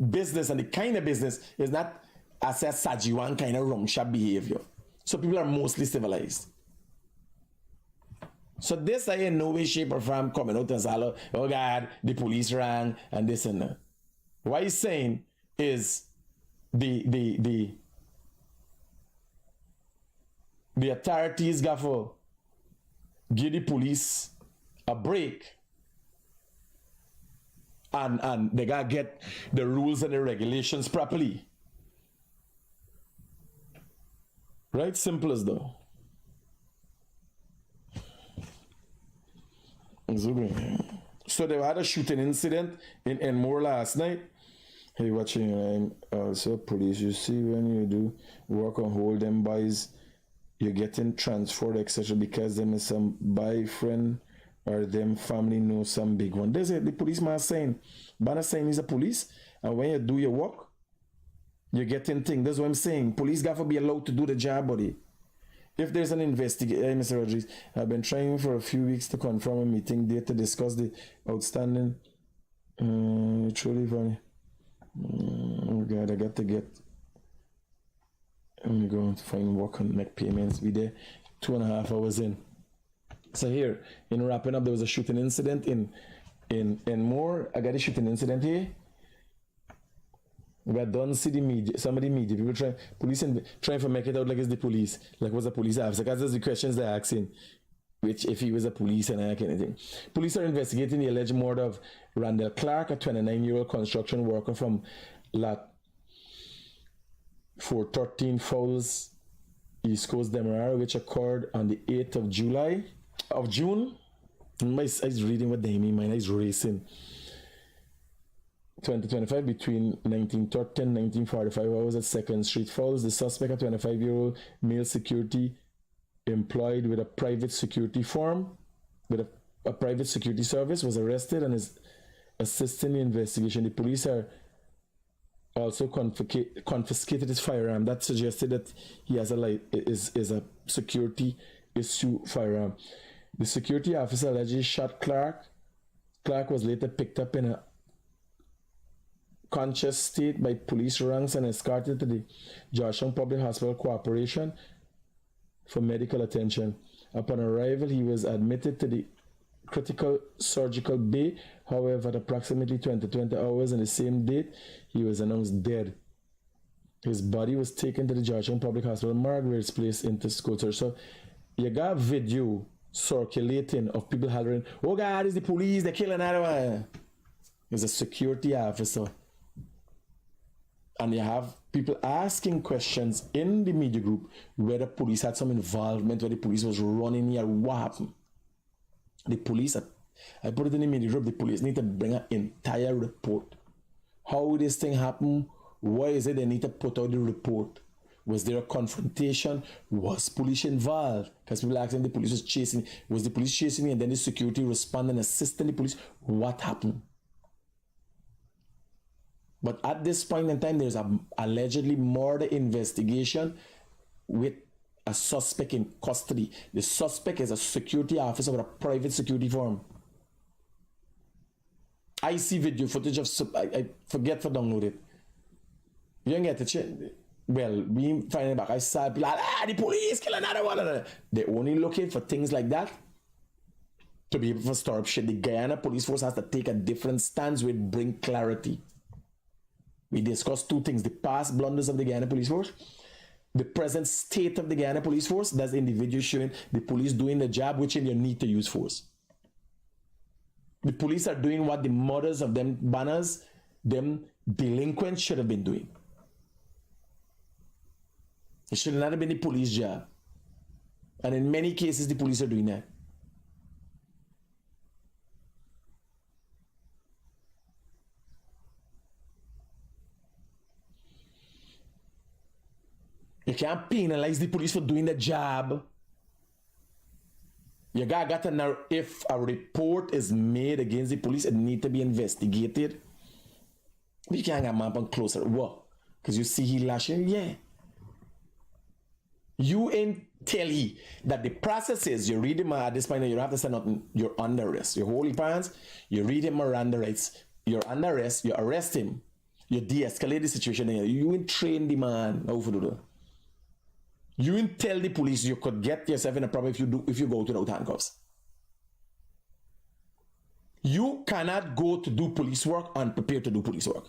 business and the kind of business, is not as a Sajiwan kind of rum shop behavior. So people are mostly civilized. So this I in no way, shape, or form coming out and say, oh God, the police rang and this and that. What he's saying is the authorities got to give the police a break and they got to get the rules and the regulations properly. Right? Simple as though. So they had a shooting incident in Enmore last night. Hey, watching also police, you see when you do work on hold them boys, you're getting transferred, etc. because them is some boyfriend or them family know some big one. There's the policeman saying, Banner saying he's a police, and when you do your work, you're getting things. That's what I'm saying. Police got to be allowed to do the job, buddy. If there's an investigation, Mr. Rodriguez, I've been trying for a few weeks to confirm a meeting date to discuss the outstanding. Truly funny. Oh God, I got to get. Let me go to find work and make payments. Be there 2.5 hours in. So here, in wrapping up, there was a shooting incident in Enmore. I got a shooting incident here. We don't see the media, some of the media, people trying to make it out like it's the police, like was a police officer, because that's the questions they're asking, which if he was a police and anything. Police are investigating the alleged murder of Randall Clark, a 29-year-old construction worker from Lot 413 Foulis, East Coast, Demerara, which occurred on the 8th of June. My eyes reading what they mean, my eyes racing. 2025 between 1930 and 1945 hours at 2nd Street Foulis. The suspect, a 25-year-old male security employed with a private security firm, with a private security service, was arrested and is assisting the investigation. The police are also confiscated his firearm. That suggested that he has is a security issue firearm. The security officer allegedly shot Clark. Clark was later picked up in a conscious state by police ranks and escorted to the Georgetown Public Hospital Corporation for medical attention. Upon arrival, he was admitted to the critical surgical bay. However, at approximately 20 hours on the same date, he was announced dead. His body was taken to the Georgetown Public Hospital morgue, where it's placed into Scoter. So you got video circulating of people hollering, oh God, it's the police, they're killing everyone. He's a security officer. And you have people asking questions in the media group whether police had some involvement, whether the police was running here, what happened. The police, I put it in the media group, the police need to bring an entire report. How this thing happened? Why is it they need to put out the report? Was there a confrontation? Was police involved? Because people asking the police was chasing. Was the police chasing me and then the security responded and assisted the police? What happened? But at this point in time, there's a allegedly murder investigation with a suspect in custody. The suspect is a security officer with a private security firm. I see video footage of, I forget to download it. You don't get to check. Well, we find it back. I saw people like, the police kill another one. They're only looking for things like that to be able to stir up shit. The Guyana police force has to take a different stance with bring clarity. We discussed two things: the past blunders of the Guyana police force the present state of the Guyana police force, that's the individual showing the police doing the job which in you need to use force. The police are doing what the mothers of them banners, them delinquents should have been doing. It should not have been the police job. And in many cases, the police are doing that. You can't penalize the police for doing the job. You got to know if a report is made against the police, it needs to be investigated. But you can't get man up closer. What? Because you see he lashing? Yeah. You ain't tell he that the process is you read him at this point, you don't have to say nothing. You're under arrest. Your holy parents, you read him Miranda rights. You're under arrest. You arrest him. You de-escalate the situation. You ain't train the man how to do that. You ain't tell the police you could get yourself in a problem if you go without handcuffs. You cannot go to do police work unprepared to do police work.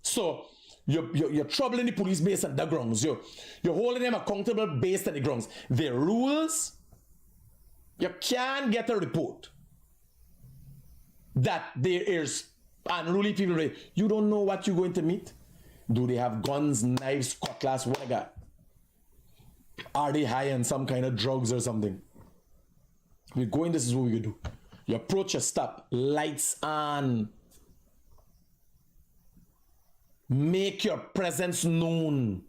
So you're troubling the police based on the grounds. You're holding them accountable based on the grounds. The rules, you can't get a report that there is unruly people. You don't know what you're going to meet. Do they have guns, knives, cutlass, what I got? Are they high on some kind of drugs or something? We're going, this is what we do. You approach a stop, lights on. Make your presence known.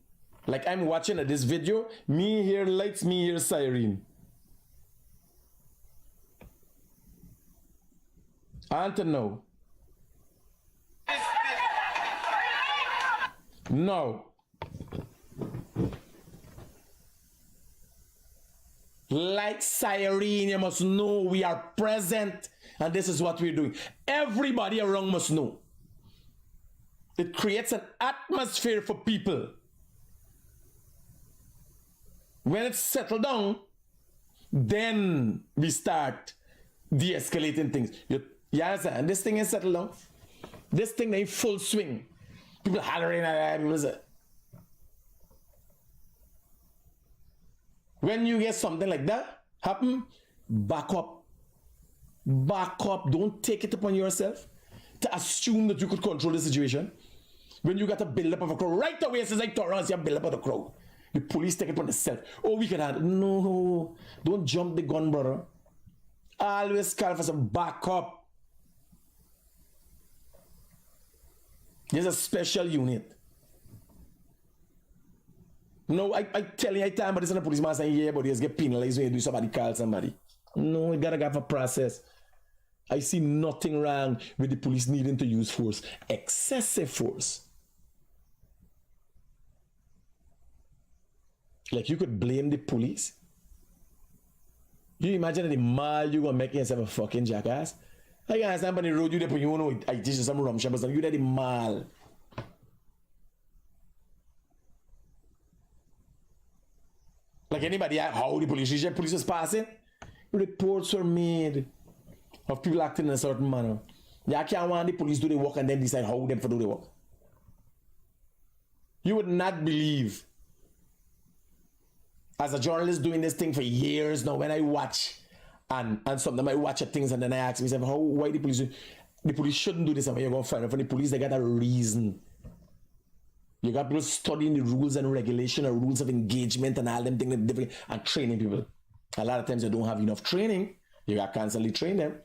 Like I'm watching this video, me hear lights, me hear siren. And to know. No. Like siren, you must know we are present and this is what we're doing. Everybody around must know. It creates an atmosphere for people. When it's settled down, then we start de-escalating things. You understand? This thing is settled down. This thing ain't full swing. People hollering at them. When you get something like that happen, back up. Back up. Don't take it upon yourself to assume that you could control the situation. When you got a build up of a crowd, right away, it's like Torrance, you build up of the crowd. The police take it upon themselves. Oh, we can handle. No, don't jump the gun, brother. Always call for some backup. There's a special unit. No, I tell you, I tell you, but this is a policeman saying, yeah, but you get penalized when you do somebody call somebody. No, you gotta have a process. I see nothing wrong with the police needing to use force. Excessive force. Like you could blame the police. You imagine the mall you gonna make yourself a fucking jackass? I can't stand on the road, you there, you know, I teach you some rum shop or something. You there the mall. Like anybody, how the police was passing? Reports were made of people acting in a certain manner. You can't want the police do the work and then decide how them to do the work. You would not believe, as a journalist doing this thing for years now, when I watch and sometimes I watch things and then I ask myself, why the police shouldn't do this, and when you're going to find out from the police, they got a reason. You got people studying the rules and regulation and rules of engagement and all them things different and training people. A lot of times you don't have enough training. You got to constantly train them.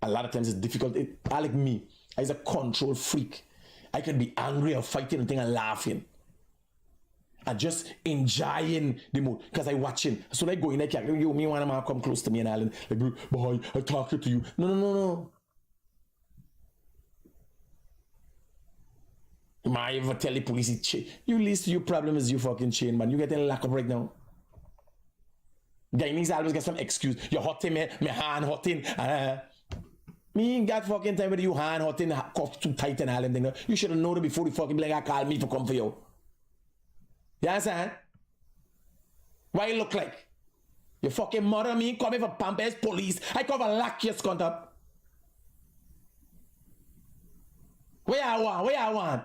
A lot of times it's difficult. Like me, I was a control freak. I could be angry or fighting and thing and laughing. And just enjoying the mood. Because I watching. So I go in, I can't, you, me, one of them come close to me and all, like, boy, I talk to you. No. I ever tell the police, you least your problem is you fucking chain, man. You getting locked up right now. Guyanese always get some excuse. You hotting me hand hotting. Me ain't got fucking time with you hand hotting, cuff too tight and all them things. You should have known it before the fucking black call me to come for you. You understand? What you look like? You fucking mother me coming for Pampers police. I cover lock your cunt up. Where I want? Where I want?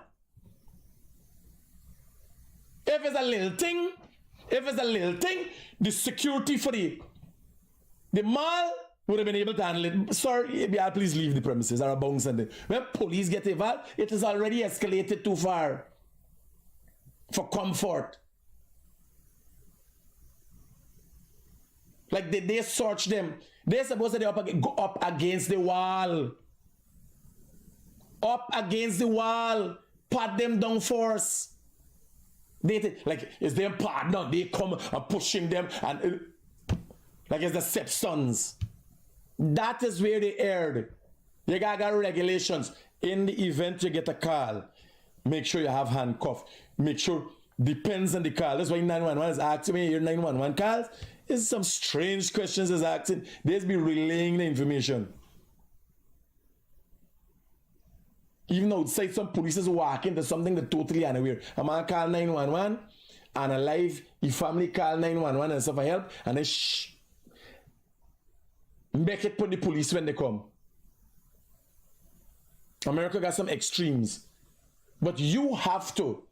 If it's a little thing, the security for the mall would have been able to handle it. Sorry, please leave the premises or a bounce and when police get involved, it has already escalated too far for comfort. Like they search them. They're supposed to go up against the wall. Up against the wall. Pat them down force. Like it's their partner. They come and pushing them and like it's the stepsons. That is where they erred. You got regulations. In the event you get a call, make sure you have handcuff. Make sure depends on the call. That's why 911 is asking when you hear 911 calls. It's some strange questions is asking. They'll be relaying the information. Even outside, some police is walking to something that totally unaware. A man call 911 and a live, your family call 911 and stuff for help, and then shh. Make it put the police when they come. America got some extremes. But you have to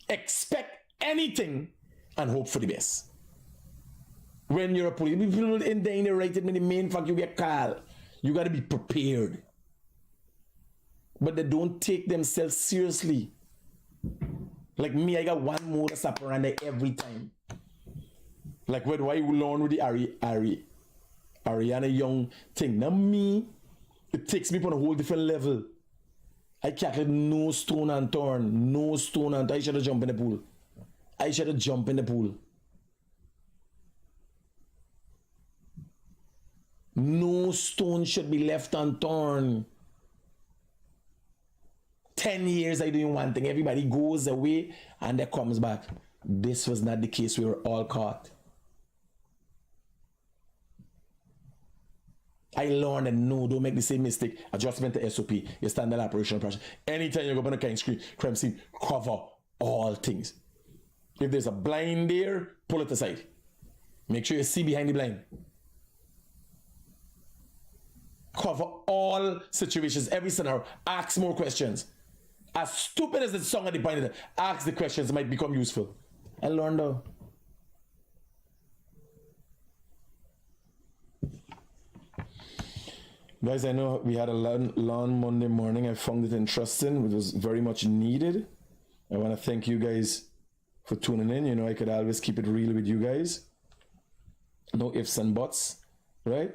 expect anything and hope for the best. When you're a police, people in the right in the main fact you get called. You got to be prepared. But they don't take themselves seriously. Like me, I got one more operandi every time. Like why you learn with the Ariana Young thing. Now me, it takes me on a whole different level. I can't let no stone unturned. No stone unturned. I should have jumped in the pool. No stone should be left unturned. 10 years I doing one thing. Everybody goes away and they comes back. This was not the case. We were all caught. I learned that no, don't make the same mistake. Adjustment to SOP, your standard operational procedure. Anytime you go on a crime scene, cover all things. If there's a blind there, pull it aside. Make sure you see behind the blind. Cover all situations, every scenario. Ask more questions. As stupid as the song at the point, ask the questions might become useful. I learned though. Guys, I know we had a long Monday morning. I found it interesting. It was very much needed. I want to thank you guys for tuning in. You know, I could always keep it real with you guys. No ifs and buts, right?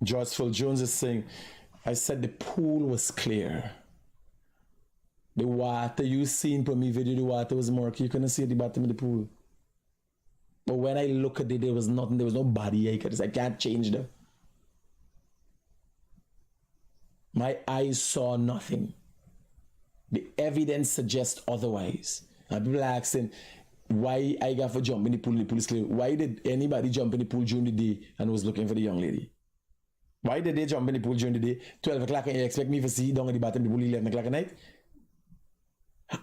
Joyceful Jones is saying, I said the pool was clear. The water you seen for me video, the water was murky. You couldn't see at the bottom of the pool. But when I look at it, there was nothing. There was no body. I can't change that. My eyes saw nothing. The evidence suggests otherwise. And people are asking, why I got to jump in the pool? The pool is clear. Why did anybody jump in the pool during the day and was looking for the young lady? Why did they jump in the pool during the day? 12 o'clock and you expect me to see down at the bottom of the pool 11 o'clock at night?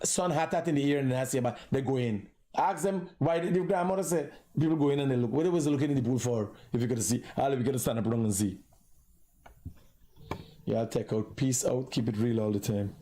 Sun hot in the air and I say, but they go in. Ask them, why did your grandmother say people go in and they look? What was looking in the pool for? If you could see, all of you could stand up around and see. Yeah, I'll take out. Peace out. Keep it real all the time.